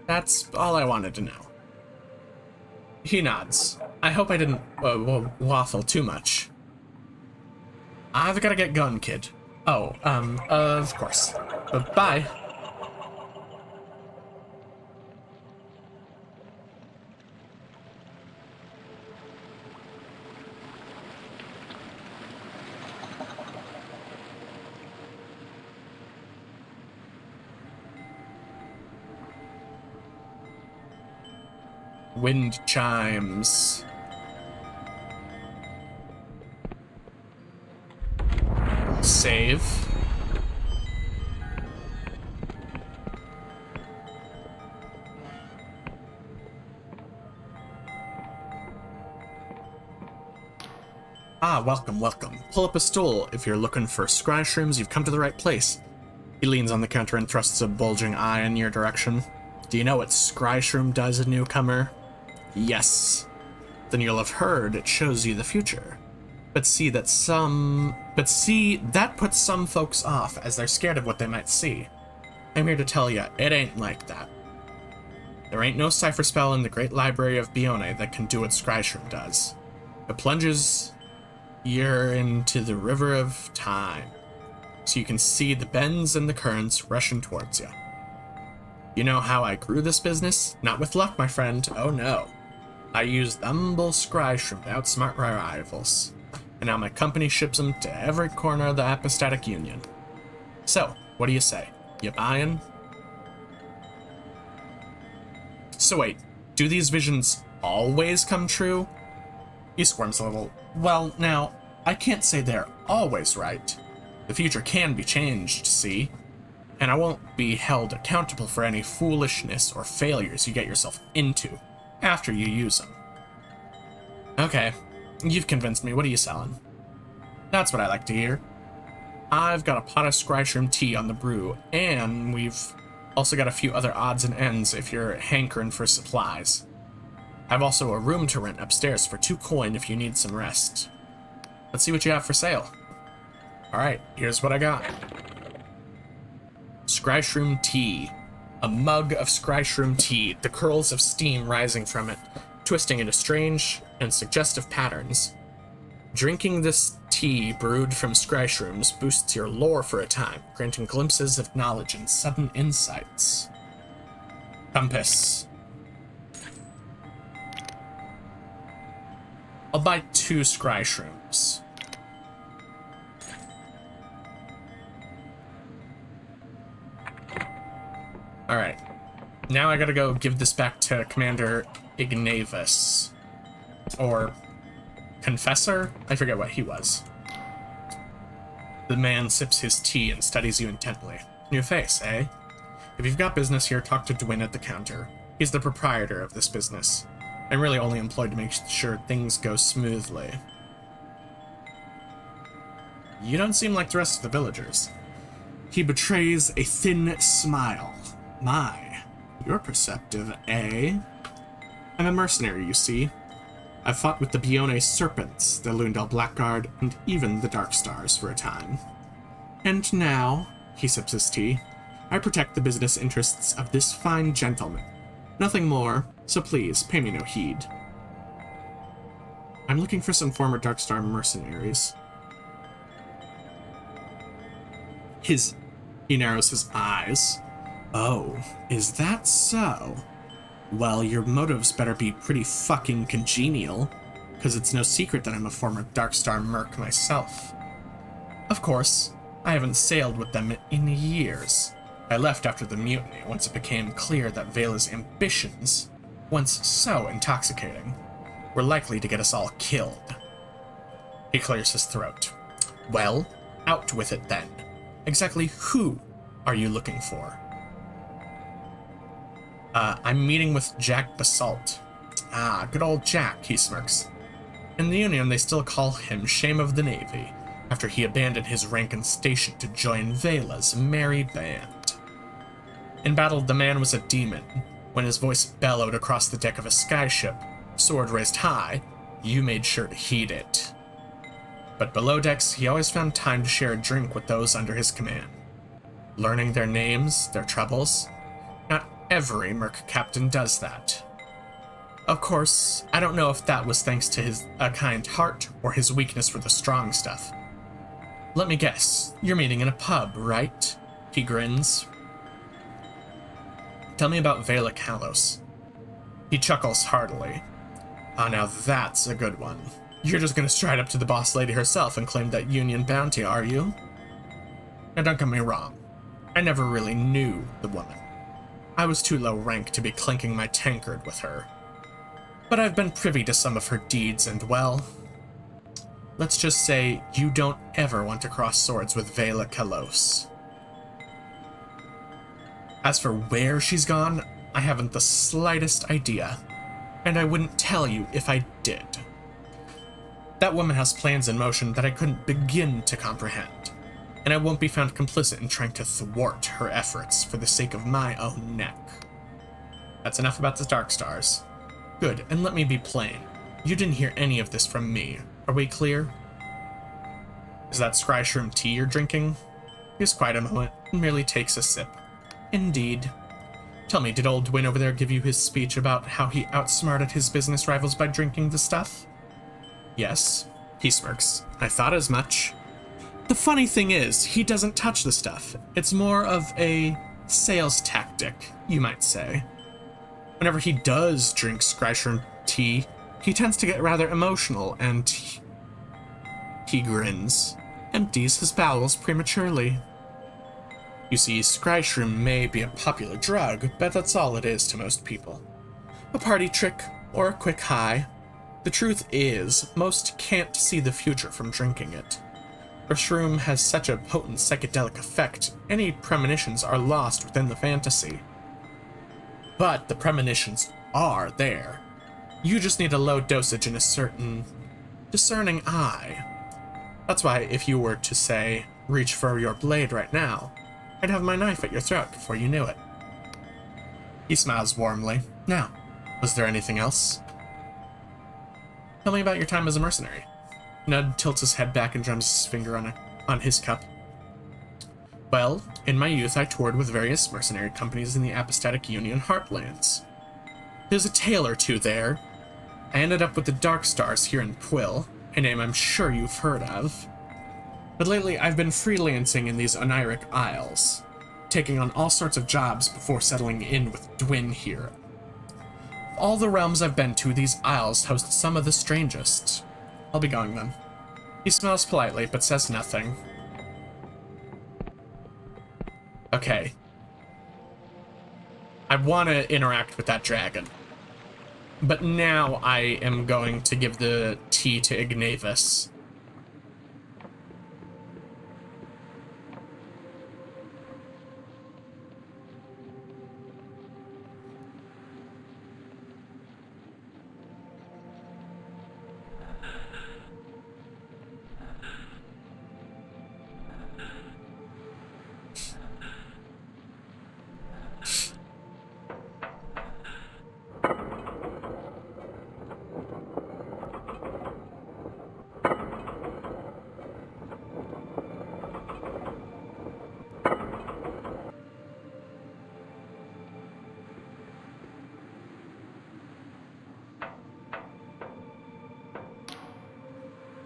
That's all I wanted to know. He nods. I hope I didn't waffle too much. I've gotta get going, kid. Oh, of course. Bye. Wind chimes. Save. Ah, welcome, welcome. Pull up a stool. If you're looking for scry shrooms, you've come to the right place. He leans on the counter and thrusts a bulging eye in your direction. Do you know what scry shroom does, a newcomer? Yes. Then you'll have heard it shows you the future. But see, that puts some folks off, as they're scared of what they might see. I'm here to tell you, it ain't like that. There ain't no cipher spell in the great library of Bione that can do what Scryshroom does. It plunges you into the river of time, so you can see the bends and the currents rushing towards you. You know how I grew this business? Not with luck, my friend. Oh no. I used the humble Scryshroom to outsmart my rivals. And now my company ships them to every corner of the Apostatic Union. So, what do you say? You buying? So wait, do these visions always come true? He squirms a little. Well, now, I can't say they're always right. The future can be changed, see? And I won't be held accountable for any foolishness or failures you get yourself into after you use them. Okay. You've convinced me. What are you selling? That's what I like to hear. I've got a pot of Scryshroom tea on the brew, and we've also got a few other odds and ends if you're hankering for supplies. I've also a room to rent upstairs for 2 coin if you need some rest. Let's see what you have for sale. Alright, here's what I got. Scryshroom tea. A mug of Scryshroom tea, the curls of steam rising from it, twisting into strange and suggestive patterns. Drinking this tea brewed from Scryshrooms boosts your lore for a time, granting glimpses of knowledge and sudden insights. Compass. I'll buy 2 Scryshrooms. Alright. Now I gotta go give this back to Commander Ignavus. Or Confessor? I forget what he was. The man sips his tea and studies you intently. New face, eh? If you've got business here, talk to Dwyn at the counter. He's the proprietor of this business. I'm really only employed to make sure things go smoothly. You don't seem like the rest of the villagers. He betrays a thin smile. My, you're perceptive, eh? I'm a mercenary, you see. I've fought with the Bione Serpents, the Lundell Blackguard, and even the Dark Stars for a time. And now, he sips his tea, I protect the business interests of this fine gentleman. Nothing more, so please, pay me no heed. I'm looking for some former Darkstar mercenaries. He narrows his eyes. Oh, is that so? Well, your motives better be pretty fucking congenial, because it's no secret that I'm a former Darkstar merc myself. Of course, I haven't sailed with them in years, I left after the mutiny once it became clear that Vela's ambitions, once so intoxicating, were likely to get us all killed. He clears his throat. Well, out with it then. Exactly who are you looking for? I'm meeting with Jack Basalt. Ah, good old Jack, he smirks. In the Union, they still call him Shame of the Navy, after he abandoned his rank and station to join Vela's merry band. In battle, the man was a demon. When his voice bellowed across the deck of a skyship, sword raised high, you made sure to heed it. But below decks, he always found time to share a drink with those under his command. Learning their names, their troubles. Not every merc captain does that. Of course, I don't know if that was thanks to his kind heart or his weakness for the strong stuff. Let me guess, you're meeting in a pub, right? He grins. Tell me about Vela Kalos. He chuckles heartily. Ah, now that's a good one. You're just gonna stride up to the boss lady herself and claim that Union bounty, are you? Now don't get me wrong. I never really knew the woman. I was too low rank to be clinking my tankard with her. But I've been privy to some of her deeds and, well, let's just say you don't ever want to cross swords with Vela Kalos. As for where she's gone, I haven't the slightest idea, and I wouldn't tell you if I did. That woman has plans in motion that I couldn't begin to comprehend, and I won't be found complicit in trying to thwart her efforts for the sake of my own neck. That's enough about the Dark Stars. Good, and let me be plain. You didn't hear any of this from me. Are we clear? Is that scryshroom tea you're drinking? He's quiet a moment and merely takes a sip. Indeed. Tell me, did old Dwin over there give you his speech about how he outsmarted his business rivals by drinking the stuff? Yes. He smirks. I thought as much. The funny thing is, he doesn't touch the stuff. It's more of a sales tactic, you might say. Whenever he does drink scryshroom tea, he tends to get rather emotional, and he grins, empties his bowels prematurely. You see, scryshroom may be a popular drug, but that's all it is to most people. A party trick, or a quick high. The truth is, most can't see the future from drinking it. A shroom has such a potent psychedelic effect, any premonitions are lost within the fantasy. But the premonitions are there. You just need a low dosage and a certain discerning eye. That's why if you were to say, reach for your blade right now, I'd have my knife at your throat before you knew it. He smiles warmly. Now, was there anything else? Tell me about your time as a mercenary. Ned tilts his head back and drums his finger on his cup. Well, in my youth I toured with various mercenary companies in the Apostatic Union heartlands. There's a tale or two there. I ended up with the Dark Stars here in Quill, a name I'm sure you've heard of. But lately I've been freelancing in these Oniric Isles, taking on all sorts of jobs before settling in with Dwin here. Of all the realms I've been to, these isles host some of the strangest. I'll be going then. He smiles politely, but says nothing. Okay. I want to interact with that dragon. But now I am going to give the tea to Ignavis.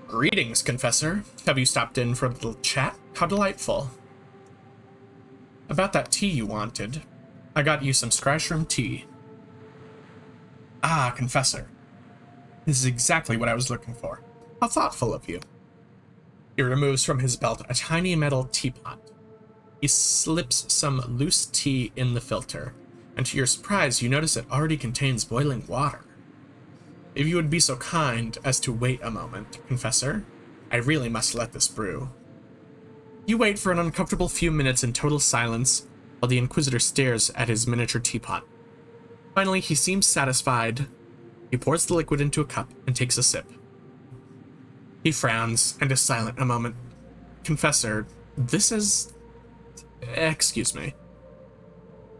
Greetings, Confessor. Have you stopped in for a little chat? How delightful. About that tea you wanted. I got you some scryshroom tea. Ah, Confessor. This is exactly what I was looking for. How thoughtful of you. He removes from his belt a tiny metal teapot. He slips some loose tea in the filter, and to your surprise, you notice it already contains boiling water. If you would be so kind as to wait a moment, Confessor, I really must let this brew. You wait for an uncomfortable few minutes in total silence, while the Inquisitor stares at his miniature teapot. Finally, he seems satisfied. He pours the liquid into a cup and takes a sip. He frowns and is silent a moment. Confessor, this is... excuse me.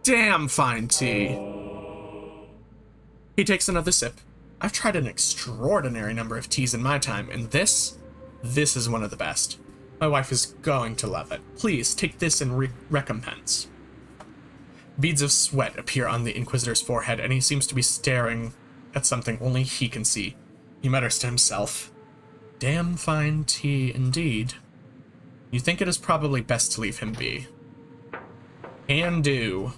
Damn fine tea. He takes another sip. I've tried an extraordinary number of teas in my time, and this is one of the best. My wife is going to love it. Please take this in recompense. Beads of sweat appear on the Inquisitor's forehead, and he seems to be staring at something only he can see. He mutters to himself, damn fine tea indeed. You think it is probably best to leave him be. Can do.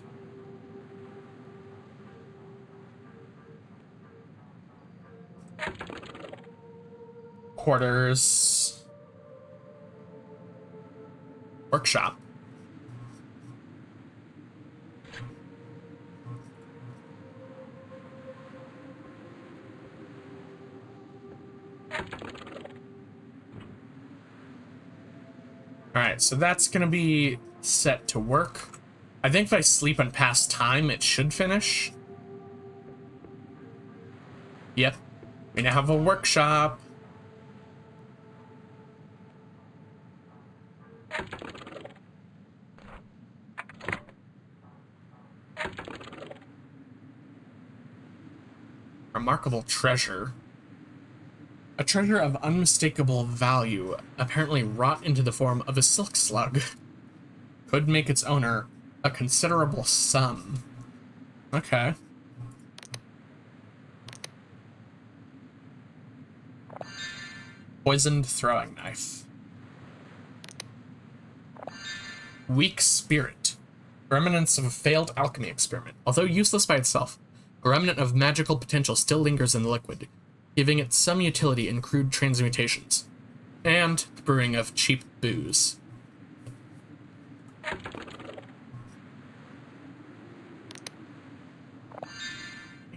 Quarters. Workshop. Alright, so that's gonna be set to work. I think if I sleep and pass time, it should finish. Yep. We now have a workshop. Remarkable treasure. A treasure of unmistakable value, apparently wrought into the form of a silk slug. Could make its owner a considerable sum. Okay. Poisoned throwing knife. Weak spirit. Remnants of a failed alchemy experiment. Although useless by itself, a remnant of magical potential still lingers in the liquid, giving it some utility in crude transmutations, and the brewing of cheap booze.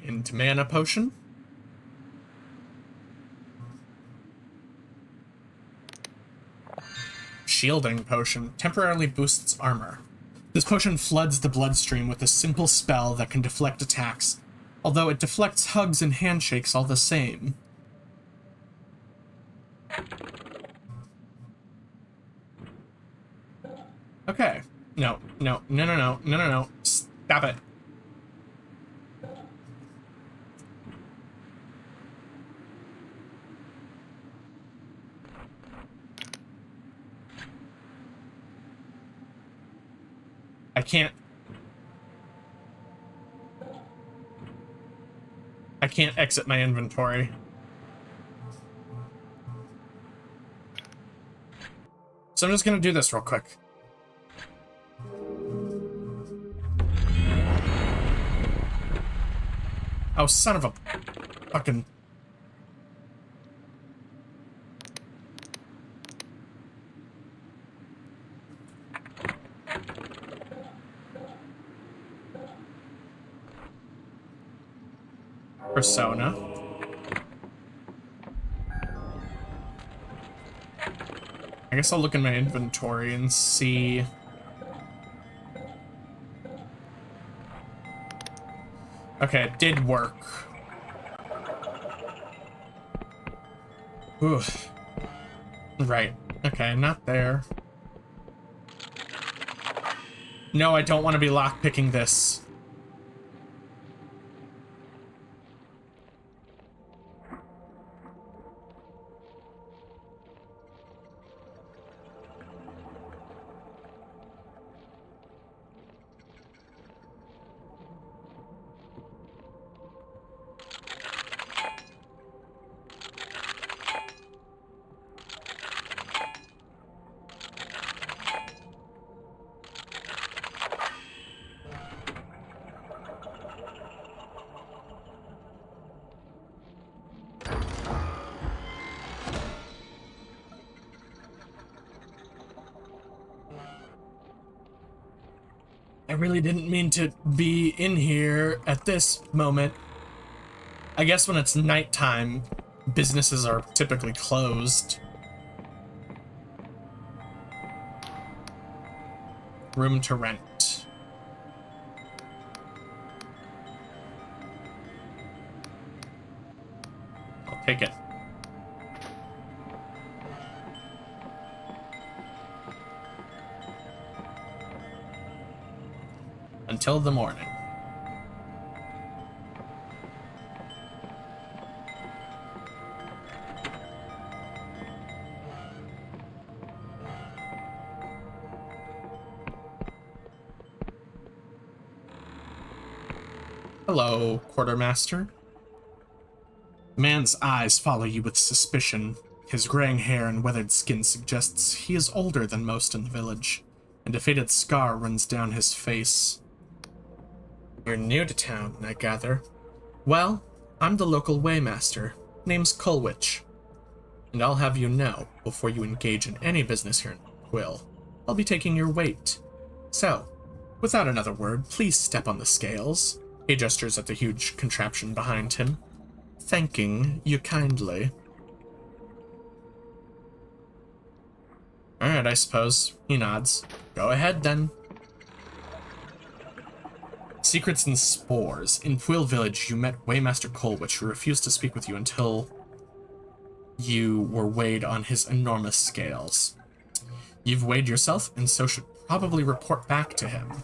And mana potion. Shielding potion temporarily boosts armor. This potion floods the bloodstream with a simple spell that can deflect attacks, although it deflects hugs and handshakes all the same. Okay. No. Stop it. I can't exit my inventory. So I'm just gonna do this real quick. Oh, son of a fucking... Persona. I guess I'll look in my inventory and see... Okay, it did work. Ooh. Right. Okay, not there. No, I don't want to be lockpicking this. I really didn't mean to be in here at this moment. I guess when it's nighttime, businesses are typically closed. Room to rent. I'll take it. Until the morning. Hello, quartermaster. The man's eyes follow you with suspicion. His graying hair and weathered skin suggests he is older than most in the village, and a faded scar runs down his face. You're new to town, I gather. Well, I'm the local waymaster. Name's Colwich. And I'll have you know, before you engage in any business here in Quill, I'll be taking your weight. So, without another word, please step on the scales. He gestures at the huge contraption behind him, thanking you kindly. Alright, I suppose. He nods. Go ahead, then. Secrets and Spores. In Pwill Village, you met Waymaster Colwich, who refused to speak with you until you were weighed on his enormous scales. You've weighed yourself, and so should probably report back to him.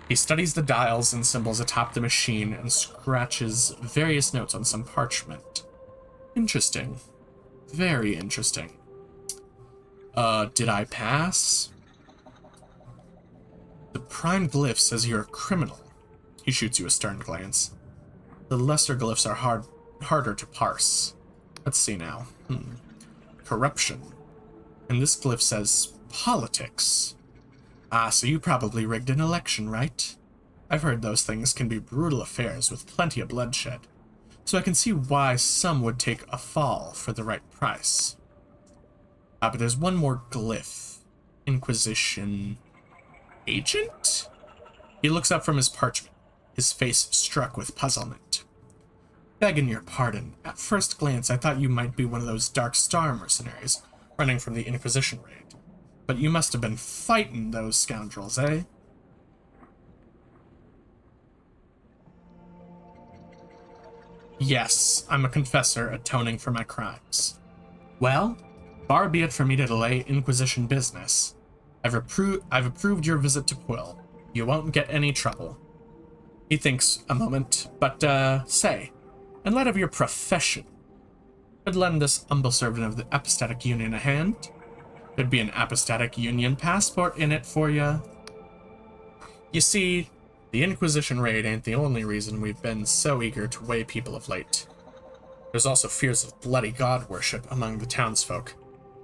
He studies the dials and symbols atop the machine and scratches various notes on some parchment. Interesting. Very interesting. Did I pass? The prime glyph says you're a criminal. He shoots you a stern glance. The lesser glyphs are harder to parse. Let's see now. Corruption. And this glyph says politics. Ah, so you probably rigged an election, right? I've heard those things can be brutal affairs with plenty of bloodshed, so I can see why some would take a fall for the right price. But there's one more glyph. Inquisition agent? He looks up from his parchment, his face struck with puzzlement. Begging your pardon, at first glance I thought you might be one of those Dark Star mercenaries running from the Inquisition raid. But you must have been fighting those scoundrels, eh? Yes, I'm a confessor atoning for my crimes. Well, far be it for me to delay Inquisition business. I've approved your visit to Quill. You won't get any trouble. He thinks a moment, but, say, in light of your profession, could lend this humble servant of the Apostatic Union a hand? Could be an Apostatic Union passport in it for you. You see, the Inquisition raid ain't the only reason we've been so eager to weigh people of late. There's also fears of bloody god worship among the townsfolk.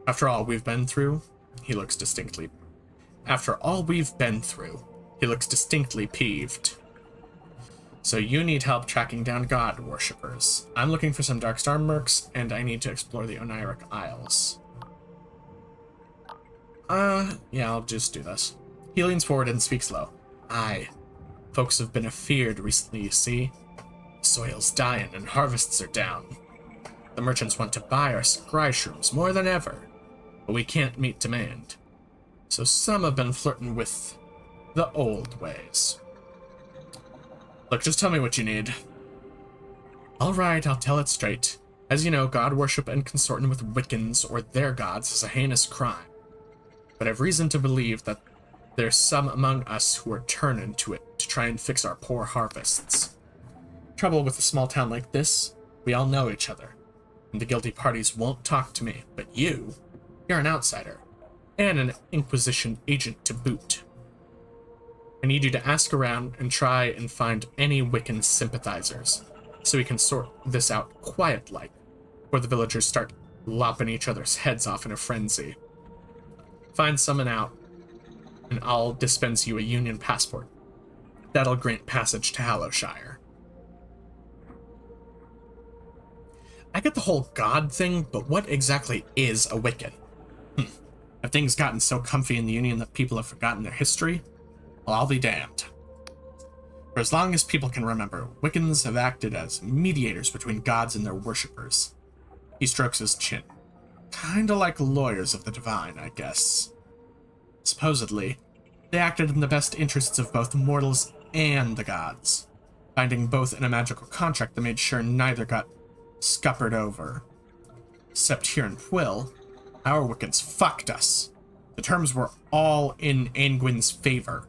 After all we've been through, he looks distinctly peeved. So you need help tracking down god worshippers. I'm looking for some Darkstar mercs, and I need to explore the Oniric Isles. Yeah, I'll just do this. He leans forward and speaks low. Aye. Folks have been afeared recently, you see. Soil's dying and harvests are down. The merchants want to buy our scry shrooms more than ever, but we can't meet demand. So some have been flirting with the old ways. Look, just tell me what you need. Alright, I'll tell it straight. As you know, god worship and consorting with Wiccans or their gods is a heinous crime. But I've reason to believe that there's some among us who are turning to it to try and fix our poor harvests. Trouble with a small town like this, we all know each other, and the guilty parties won't talk to me, but you're an outsider, and an Inquisition agent to boot. I need you to ask around and try and find any Wiccan sympathizers, so we can sort this out quiet-like, before the villagers start lopping each other's heads off in a frenzy. Find someone out, and I'll dispense you a Union passport. That'll grant passage to Hallowshire. I get the whole god thing, but what exactly is a Wiccan? Have things gotten so comfy in the Union that people have forgotten their history? Well, I'll be damned. For as long as people can remember, Wiccans have acted as mediators between gods and their worshippers. He strokes his chin. Kinda like lawyers of the divine, I guess. Supposedly, they acted in the best interests of both mortals and the gods, binding both in a magical contract that made sure neither got scuppered over. Except here in Quill, our Wiccans fucked us. The terms were all in Angwin's favor.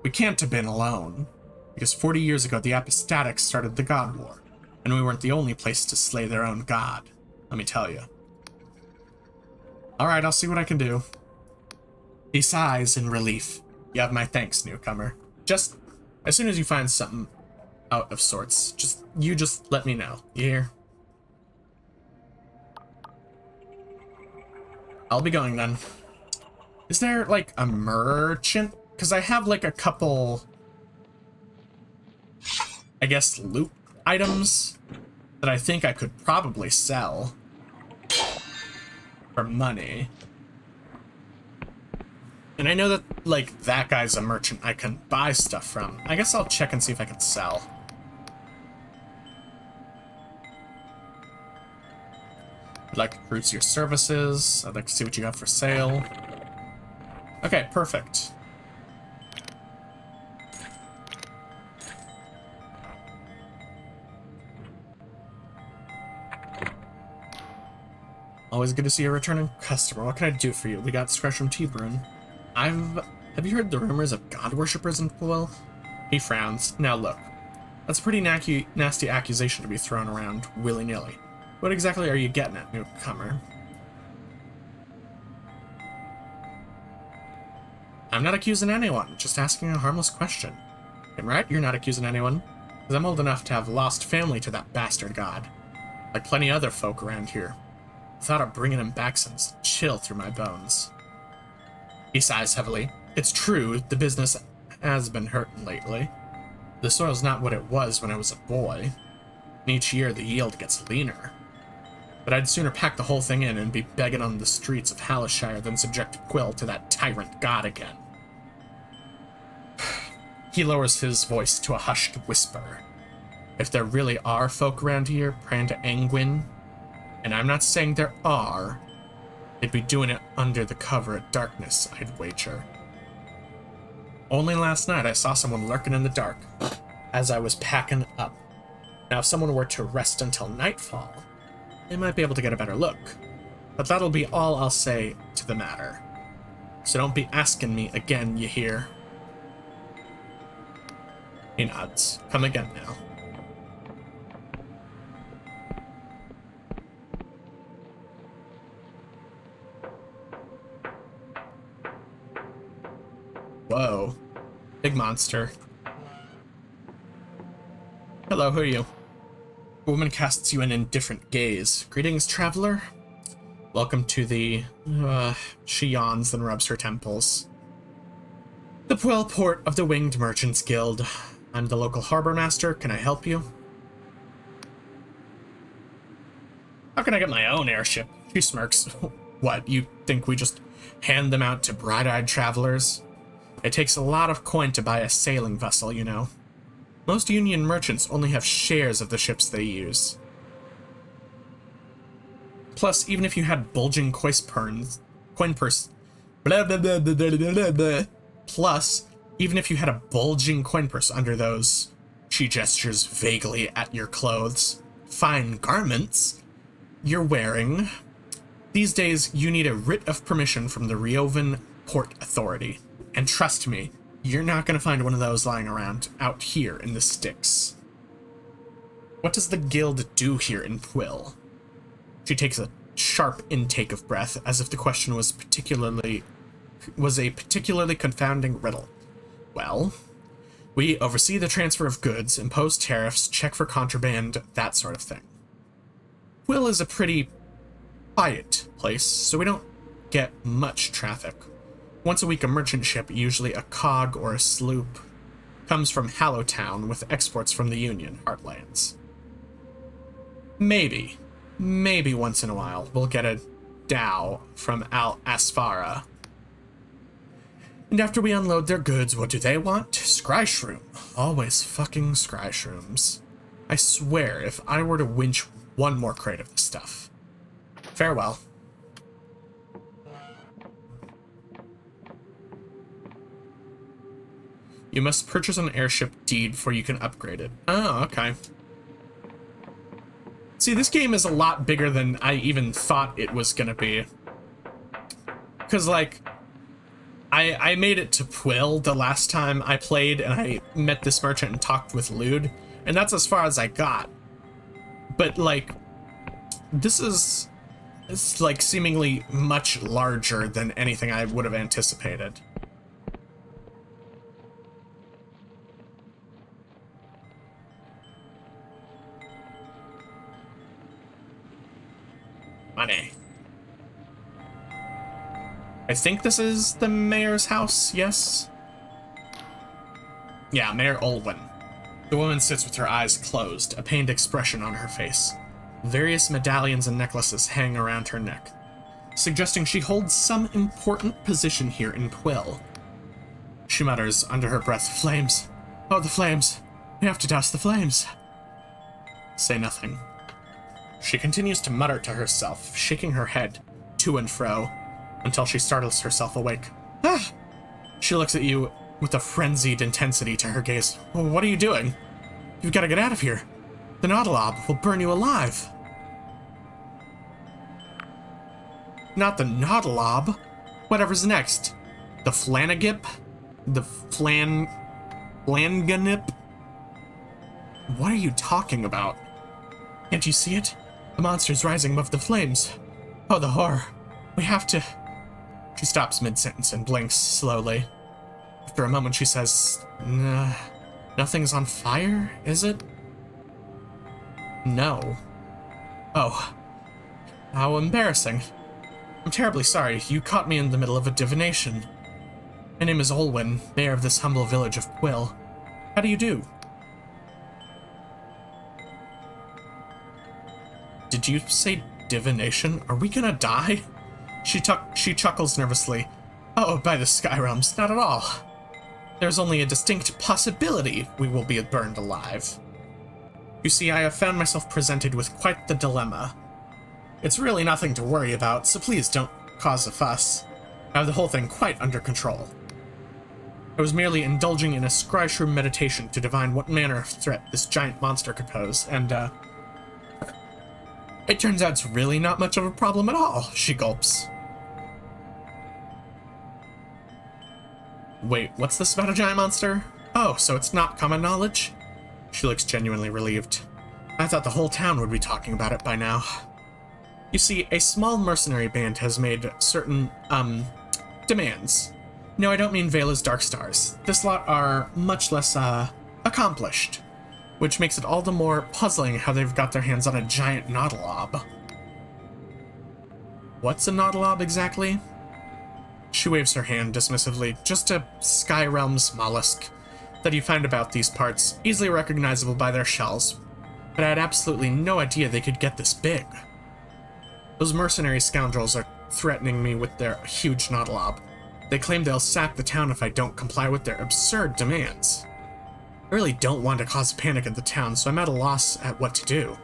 We can't have been alone, because 40 years ago the Apostatics started the God War, and we weren't the only place to slay their own god, let me tell you. Alright, I'll see what I can do. He sighs in relief. You have my thanks, newcomer. Just, as soon as you find something out of sorts, just let me know. You hear? I'll be going then. Is there, like, a merchant? Because I have, like, a couple, I guess, loot items that I think I could probably sell for money. And I know that, like, that guy's a merchant I can buy stuff from. I guess I'll check and see if I can sell. I'd like to peruse your services. I'd like to see what you have for sale. Okay, perfect. Always good to see a returning customer. What can I do for you? We got fresh from T-Brune. Have you heard the rumors of god worshippers in Quill? He frowns. Now look, that's a pretty nasty accusation to be thrown around willy-nilly. What exactly are you getting at, newcomer? I'm not accusing anyone, just asking a harmless question. I'm right, you're not accusing anyone, because I'm old enough to have lost family to that bastard god, like plenty other folk around here. The thought of bringing him back sends a chill through my bones. He sighs heavily. It's true, the business has been hurting lately. The soil's not what it was when I was a boy, and each year the yield gets leaner. But I'd sooner pack the whole thing in and be begging on the streets of Hallishire than subject Quill to that tyrant god again. He lowers his voice to a hushed whisper. If there really are folk around here praying to Angwin, and I'm not saying there are, they'd be doing it under the cover of darkness, I'd wager. Only last night I saw someone lurking in the dark as I was packing up. Now if someone were to rest until nightfall, they might be able to get a better look. But that'll be all I'll say to the matter. So don't be asking me again, you hear? He nods. Come again now. Whoa. Big monster. Hello, who are you? The woman casts you an indifferent gaze. Greetings, traveler. Welcome to the... she yawns, then rubs her temples. The Puel Port of the Winged Merchants Guild. I'm the local harbor master. Can I help you? How can I get my own airship? She smirks. What, you think we just hand them out to bright-eyed travelers? It takes a lot of coin to buy a sailing vessel, you know. Most Union merchants only have shares of the ships they use. Plus, even if you had bulging coin purse, blah, blah, blah, blah, blah, blah, blah. Plus, even if you had a bulging coin purse under those, she gestures vaguely at your clothes, fine garments you're wearing, these days you need a writ of permission from the Riovan Port Authority. And trust me, you're not going to find one of those lying around out here in the sticks. What does the guild do here in Quill? She takes a sharp intake of breath, as if the question was a particularly confounding riddle. Well, we oversee the transfer of goods, impose tariffs, check for contraband, that sort of thing. Quill is a pretty quiet place, so we don't get much traffic. Once a week, a merchant ship, usually a cog or a sloop, comes from Hallowtown with exports from the Union heartlands. Maybe once in a while, we'll get a Dow from Al Asfara. And after we unload their goods, what do they want? Scry shroom. Always fucking scry shrooms. I swear, if I were to winch one more crate of this stuff. Farewell. You must purchase an airship deed before you can upgrade it. Oh, okay. See, this game is a lot bigger than I even thought it was gonna be. Because, like, I made it to Quill the last time I played, and I met this merchant and talked with Lude, and that's as far as I got. But, like, it's like seemingly much larger than anything I would have anticipated. Money. I think this is the mayor's house, yes? Yeah, Mayor Olwyn. The woman sits with her eyes closed, a pained expression on her face. Various medallions and necklaces hang around her neck, suggesting she holds some important position here in Quill. She mutters under her breath, "Flames! Oh, the flames! We have to douse the flames!" Say nothing. She continues to mutter to herself, shaking her head to and fro, until she startles herself awake. Ah! She looks at you with a frenzied intensity to her gaze. What are you doing? You've got to get out of here. The Nautilob will burn you alive. Not the Nautilob. Whatever's next. The Flanagip? The Flanganip? What are you talking about? Can't you see it? The monster's rising above the flames. Oh, the horror. We have to... She stops mid-sentence and blinks slowly. After a moment, she says, nothing's on fire, is it? No. Oh. How embarrassing. I'm terribly sorry. You caught me in the middle of a divination. My name is Olwyn, mayor of this humble village of Quill. How do you do? Did you say divination? Are we gonna die? She chuckles nervously. Oh, by the Sky Realms, not at all. There's only a distinct possibility we will be burned alive. You see, I have found myself presented with quite the dilemma. It's really nothing to worry about, so please don't cause a fuss. I have the whole thing quite under control. I was merely indulging in a scryshroom meditation to divine what manner of threat this giant monster could pose, and, it turns out it's really not much of a problem at all, she gulps. Wait, what's this about a giant monster? Oh, so it's not common knowledge? She looks genuinely relieved. I thought the whole town would be talking about it by now. You see, a small mercenary band has made certain, demands. No, I don't mean Vela's Dark Stars. This lot are much less, accomplished, which makes it all the more puzzling how they've got their hands on a giant Nautilob. What's a Nautilob exactly? She waves her hand dismissively. Just a Sky Realms mollusk that you find about these parts, easily recognizable by their shells. But I had absolutely no idea they could get this big. Those mercenary scoundrels are threatening me with their huge Nautilob. They claim they'll sack the town if I don't comply with their absurd demands. I really don't want to cause panic in the town, so I'm at a loss at what to do.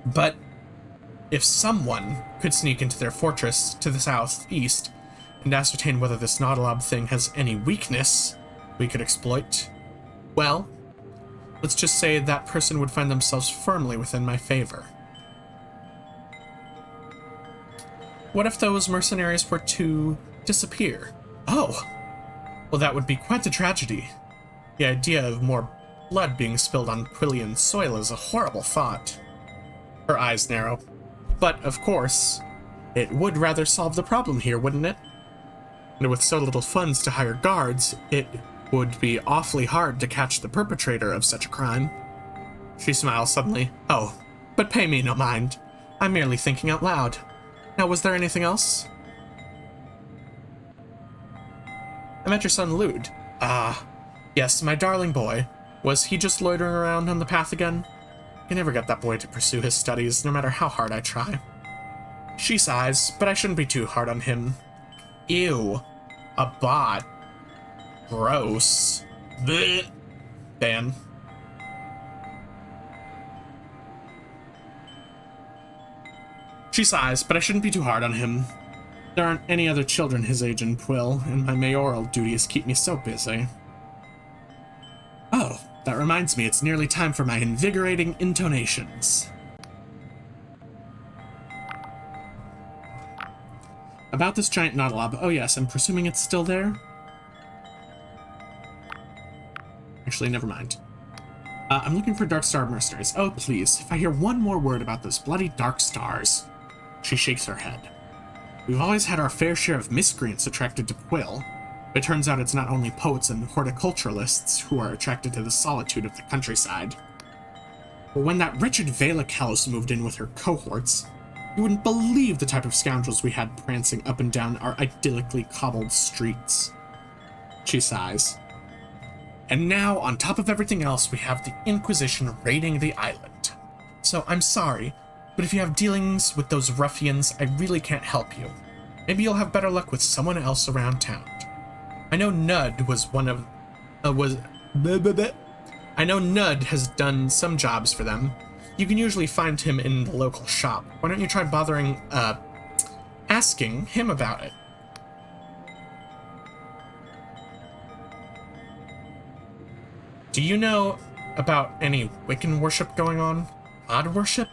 But if someone could sneak into their fortress to the southeast and ascertain whether this Nautilob thing has any weakness we could exploit, well, let's just say that person would find themselves firmly within my favor. What if those mercenaries were to disappear? Oh! Well, that would be quite a tragedy. The idea of more blood being spilled on Quillian soil is a horrible thought. Her eyes narrow. But, of course, it would rather solve the problem here, wouldn't it? And with so little funds to hire guards, it would be awfully hard to catch the perpetrator of such a crime. She smiles suddenly. Oh, but pay me no mind. I'm merely thinking out loud. Now, was there anything else? I met your son, Lude. Ah, yes, my darling boy. Was he just loitering around on the path again? I never get that boy to pursue his studies, no matter how hard I try. She sighs, but I shouldn't be too hard on him. Ew. A bot. Gross. Blech. Ban. She sighs, but I shouldn't be too hard on him. There aren't any other children his age in Quill, and my mayoral duties keep me so busy. Oh, that reminds me, it's nearly time for my invigorating intonations. About this giant Nautilab. Oh yes, I'm presuming it's still there? Actually, never mind. I'm looking for Dark Star mercenaries. Oh, please, if I hear one more word about those bloody Dark Stars. She shakes her head. We've always had our fair share of miscreants attracted to Quill. But it turns out it's not only poets and horticulturalists who are attracted to the solitude of the countryside. But when that wretched Valak house moved in with her cohorts, you wouldn't believe the type of scoundrels we had prancing up and down our idyllically cobbled streets. She sighs. And now, on top of everything else, we have the Inquisition raiding the island. So I'm sorry, but if you have dealings with those ruffians, I really can't help you. Maybe you'll have better luck with someone else around town. I know Nud was one of... I know Nud has done some jobs for them. You can usually find him in the local shop. Why don't you try bothering, asking him about it? Do you know about any Wiccan worship going on? God worship?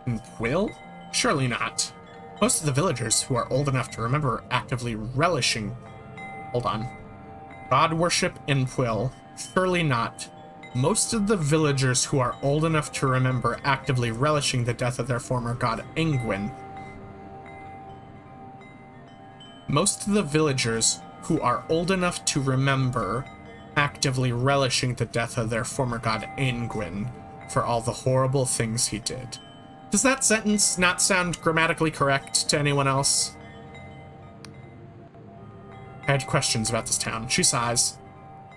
In Quill? Surely not. Most of the villagers who are old enough to remember actively relishing... Hold on. God worship in Quill? Surely not. Most of the villagers who are old enough to remember actively relishing the death of their former god Engwyn. Most of the villagers who are old enough to remember actively relishing the death of their former god Engwyn for all the horrible things he did. Does that sentence not sound grammatically correct to anyone else? I had questions about this town. She sighs.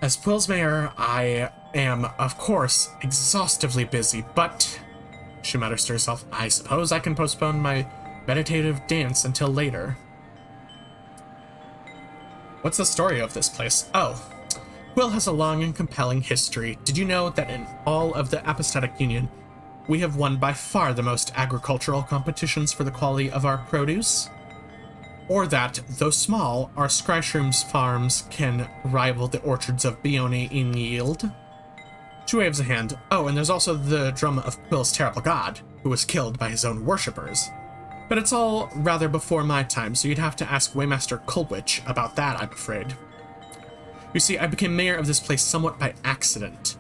As Quill's mayor, I am, of course, exhaustively busy, but... She mutters to herself, I suppose I can postpone my meditative dance until later. What's the story of this place? Oh. Quill has a long and compelling history. Did you know that in all of the Apostatic Union, we have won by far the most agricultural competitions for the quality of our produce? Or that, though small, our Scryshroom's farms can rival the orchards of Bione in yield? She waves a hand. Oh, and there's also the drum of Quill's terrible god, who was killed by his own worshippers. But it's all rather before my time, so you'd have to ask Waymaster Kulwich about that, I'm afraid. You see, I became mayor of this place somewhat by accident.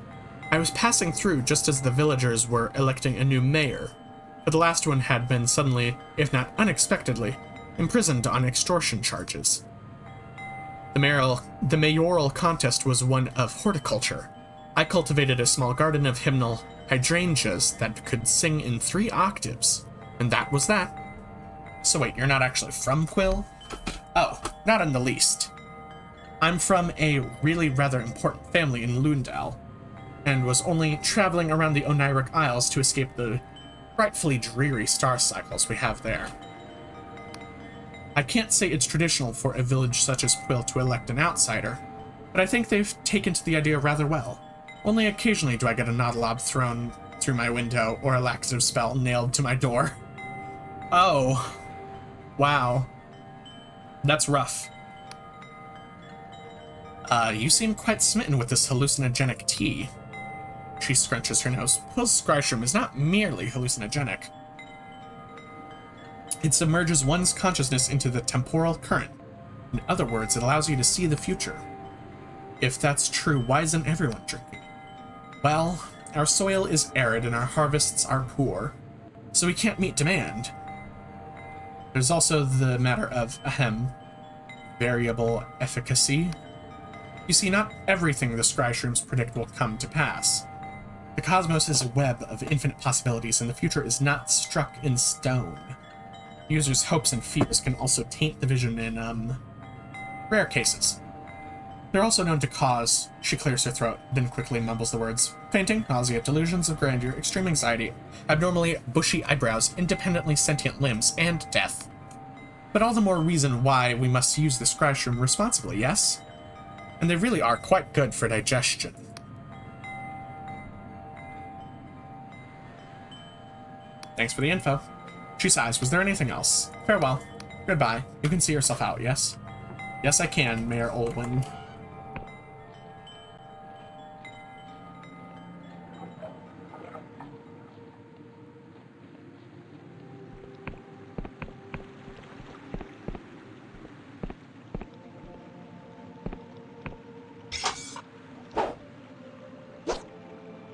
I was passing through just as the villagers were electing a new mayor, but the last one had been suddenly, if not unexpectedly, imprisoned on extortion charges. The mayoral contest was one of horticulture. I cultivated a small garden of hymnal hydrangeas that could sing in 3 octaves, and that was that. So wait, you're not actually from Quill? Oh, not in the least. I'm from a really rather important family in Lundal, and was only traveling around the Oniric Isles to escape the frightfully dreary star cycles we have there. I can't say it's traditional for a village such as Quill to elect an outsider, but I think they've taken to the idea rather well. Only occasionally do I get a Nautilab thrown through my window or a laxative spell nailed to my door. Oh. Wow. That's rough. You seem quite smitten with this hallucinogenic tea. She scrunches her nose. Quill's Scryshroom is not merely hallucinogenic. It submerges one's consciousness into the temporal current. In other words, it allows you to see the future. If that's true, why isn't everyone drinking? Well, our soil is arid and our harvests are poor, so we can't meet demand. There's also the matter of, variable efficacy. You see, not everything the Scryshrooms predict will come to pass. The cosmos is a web of infinite possibilities, and the future is not struck in stone. Users' hopes and fears can also taint the vision in, rare cases. They're also known to cause... She clears her throat, then quickly mumbles the words. Fainting, nausea, delusions of grandeur, extreme anxiety, abnormally bushy eyebrows, independently sentient limbs, and death. But all the more reason why we must use the scratch room responsibly, yes? And they really are quite good for digestion. Thanks for the info. She sighs. Was there anything else? Farewell. Goodbye. You can see yourself out, yes? Yes, I can, Mayor Olwyn.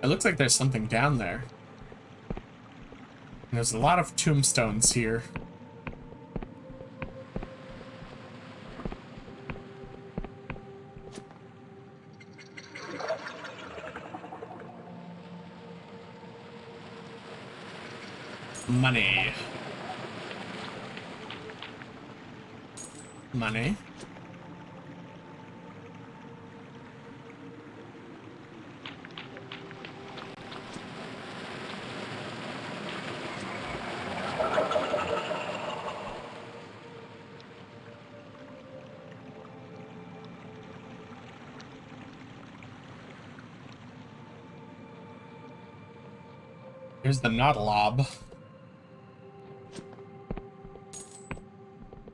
It looks like there's something down there. There's a lot of tombstones here. Money. Money. Here's the Nautilob.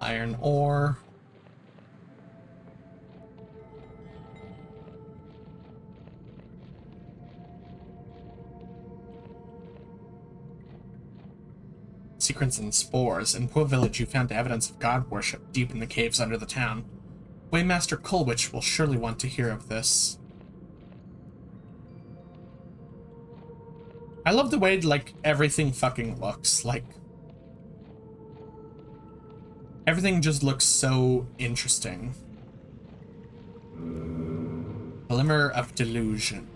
Iron ore. Secrets and spores. In Poor Village, you found evidence of god worship deep in the caves under the town. Waymaster Colwich will surely want to hear of this. I love the way, like, everything fucking looks. Like, everything just looks so interesting. Glimmer of delusion.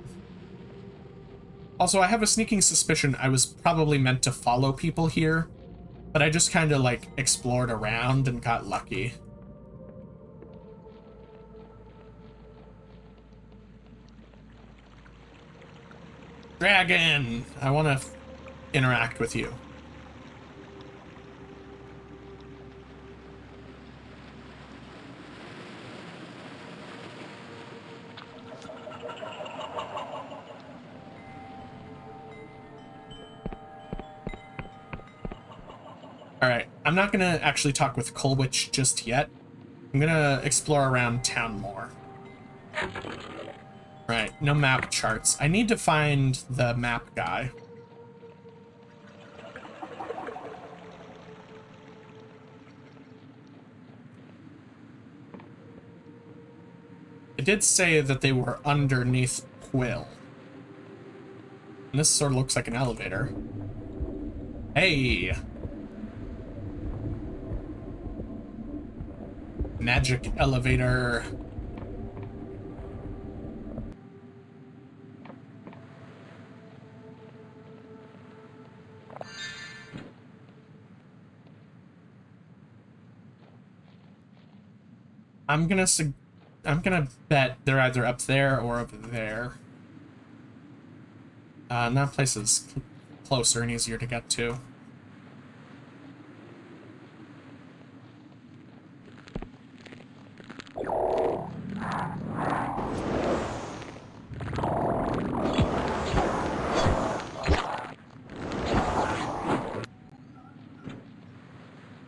Also, I have a sneaking suspicion I was probably meant to follow people here, but I just kind of, like, explored around and got lucky. Dragon! I want to interact with you. Alright, I'm not gonna actually talk with Colwich just yet. I'm gonna explore around town more. Right, no map charts. I need to find the map guy. It did say that they were underneath Quill. And this sort of looks like an elevator. Hey! Magic elevator. I'm gonna bet they're either up there or up there. And that place is closer and easier to get to.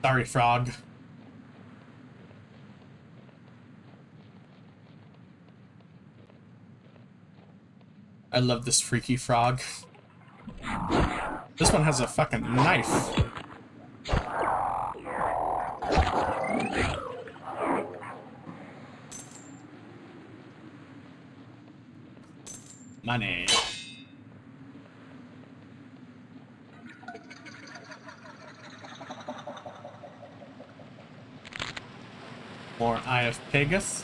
Sorry, frog. I love this freaky frog. This one has a fucking knife. Money. More Eye of Pegasus.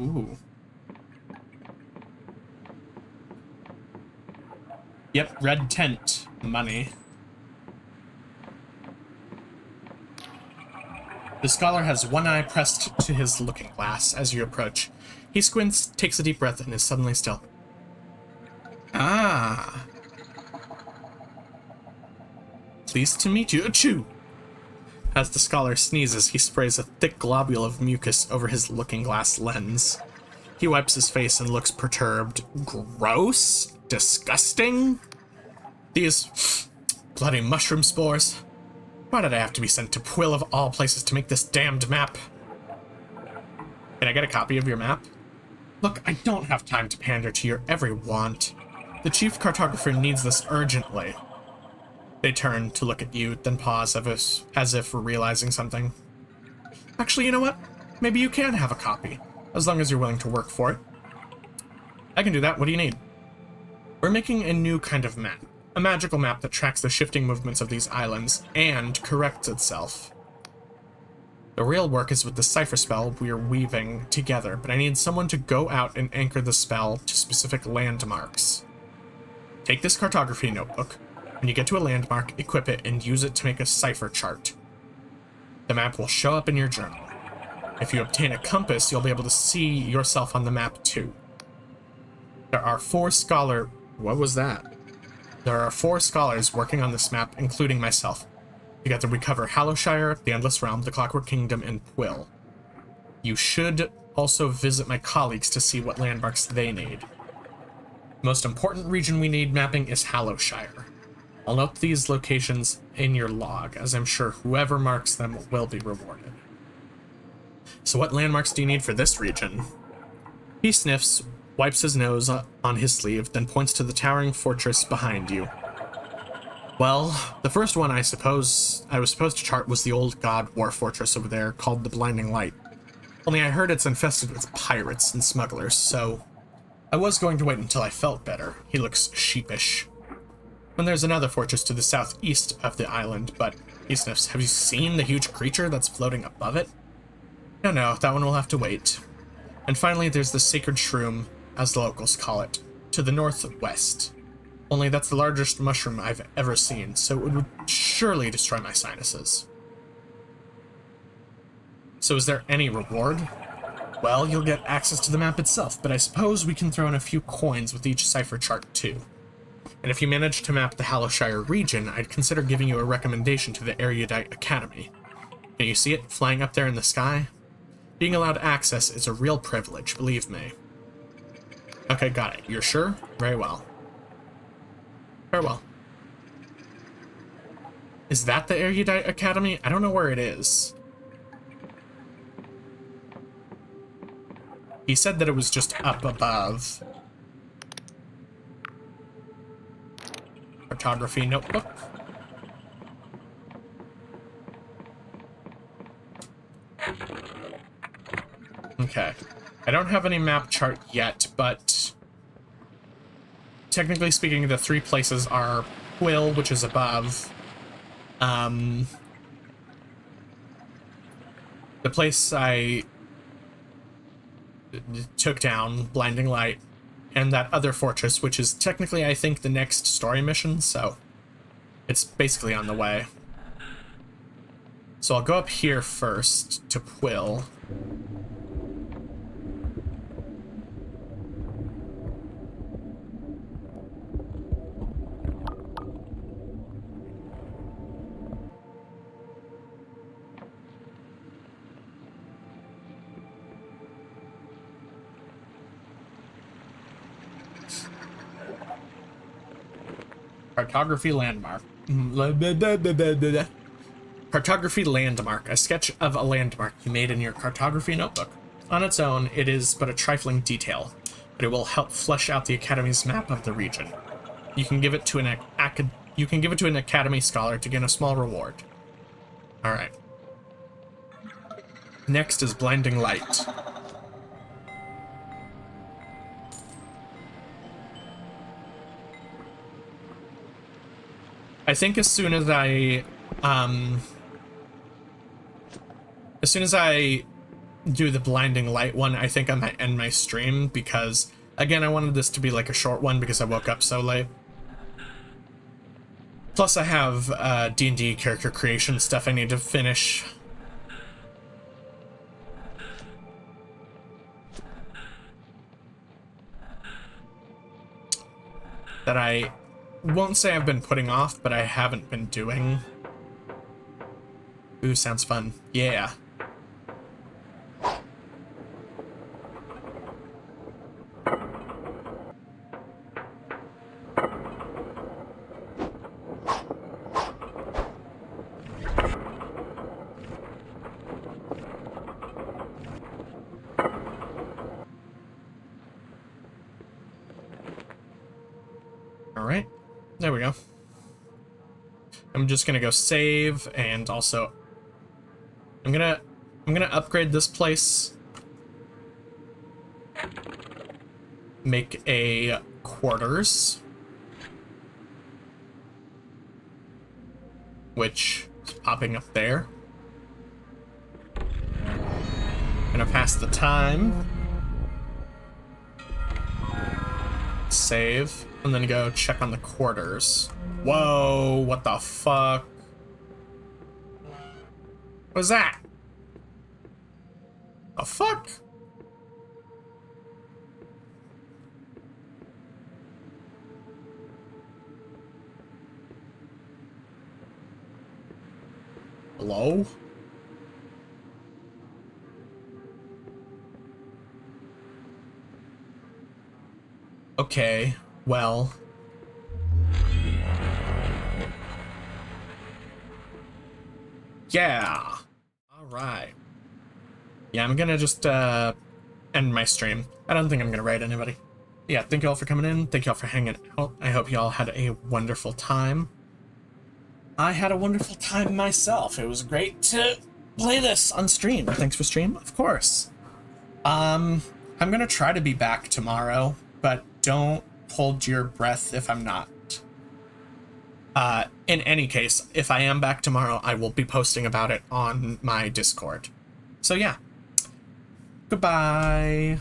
Ooh. Yep, red tent. Money. The scholar has one eye pressed to his looking glass as you approach. He squints, takes a deep breath, and is suddenly still. Ah. Pleased to meet you. Achoo! As the scholar sneezes, he sprays a thick globule of mucus over his looking glass lens. He wipes his face and looks perturbed. Gross? Disgusting? These bloody mushroom spores. Why did I have to be sent to Quill of all places to make this damned map? Can I get a copy of your map? Look, I don't have time to pander to your every want. The chief cartographer needs this urgently. They turn to look at you, then pause as if realizing something. Actually, you know what? Maybe you can have a copy, as long as you're willing to work for it. I can do that. What do you need? We're making a new kind of map. A magical map that tracks the shifting movements of these islands and corrects itself. The real work is with the cipher spell we're weaving together, but I need someone to go out and anchor the spell to specific landmarks. Take this cartography notebook. When you get to a landmark, equip it and use it to make a cipher chart. The map will show up in your journal. If you obtain a compass, you'll be able to see yourself on the map too. There are 4 scholars... What was that? There are 4 scholars working on this map, including myself. Together we cover Hallowshire, the Endless Realm, the Clockwork Kingdom, and Quill. You should also visit my colleagues to see what landmarks they need. The most important region we need mapping is Hallowshire. I'll note these locations in your log, as I'm sure whoever marks them will be rewarded. So what landmarks do you need for this region? He sniffs, wipes his nose on his sleeve, then points to the towering fortress behind you. Well, the first one I was supposed to chart was the old god war fortress over there called the Blinding Light. Only I heard it's infested with pirates and smugglers, so I was going to wait until I felt better. He looks sheepish. And there's another fortress to the southeast of the island, but he sniffs. Have you seen the huge creature that's floating above it? No, that one will have to wait. And finally, there's the Sacred Shroom, as the locals call it, to the northwest. Only that's the largest mushroom I've ever seen, so it would surely destroy my sinuses. So is there any reward? Well, you'll get access to the map itself, but I suppose we can throw in a few coins with each cipher chart too. And if you manage to map the Hallowshire region, I'd consider giving you a recommendation to the Erudite Academy. Can you see it, flying up there in the sky? Being allowed access is a real privilege, believe me. Okay, got it. You're sure? Very well. Farewell. Is that the Erudite Academy? I don't know where it is. He said that it was just up above. Cartography notebook. Okay. I don't have any map chart yet, but technically speaking, the 3 places are Quill, which is above. The place I took down, Blinding Light, and that other fortress, which is technically, I think, the next story mission, so it's basically on the way. So I'll go up here first to Quill. Cartography landmark. Cartography landmark. A sketch of a landmark you made in your cartography notebook. On its own, it is but a trifling detail, but it will help flesh out the Academy's map of the region. You can give it to an Academy scholar to gain a small reward. Alright. Next is Blinding Light. I think as soon as I do the Blinding Light one, I think I might end my stream, because, again, I wanted this to be like a short one because I woke up so late. Plus I have D&D character creation stuff I need to finish. that I won't say I've been putting off, but I haven't been doing. Ooh, sounds fun. Yeah. All right, there we go. I'm just gonna go save, and also I'm gonna upgrade this place. Make a quarters, which is popping up there. Gonna pass the time. Save, and then go check on the quarters. Whoa, what the fuck? What was that? The fuck? Hello? Okay, well. Yeah. All right. Yeah, I'm gonna just end my stream. I don't think I'm gonna raid anybody. Yeah, thank you all for coming in. Thank you all for hanging out. I hope you all had a wonderful time. I had a wonderful time myself. It was great to play this on stream. Thanks for stream, of course. I'm gonna try to be back tomorrow, but don't hold your breath if I'm not. In any case, if I am back tomorrow, I will be posting about it on my Discord. So yeah. Goodbye.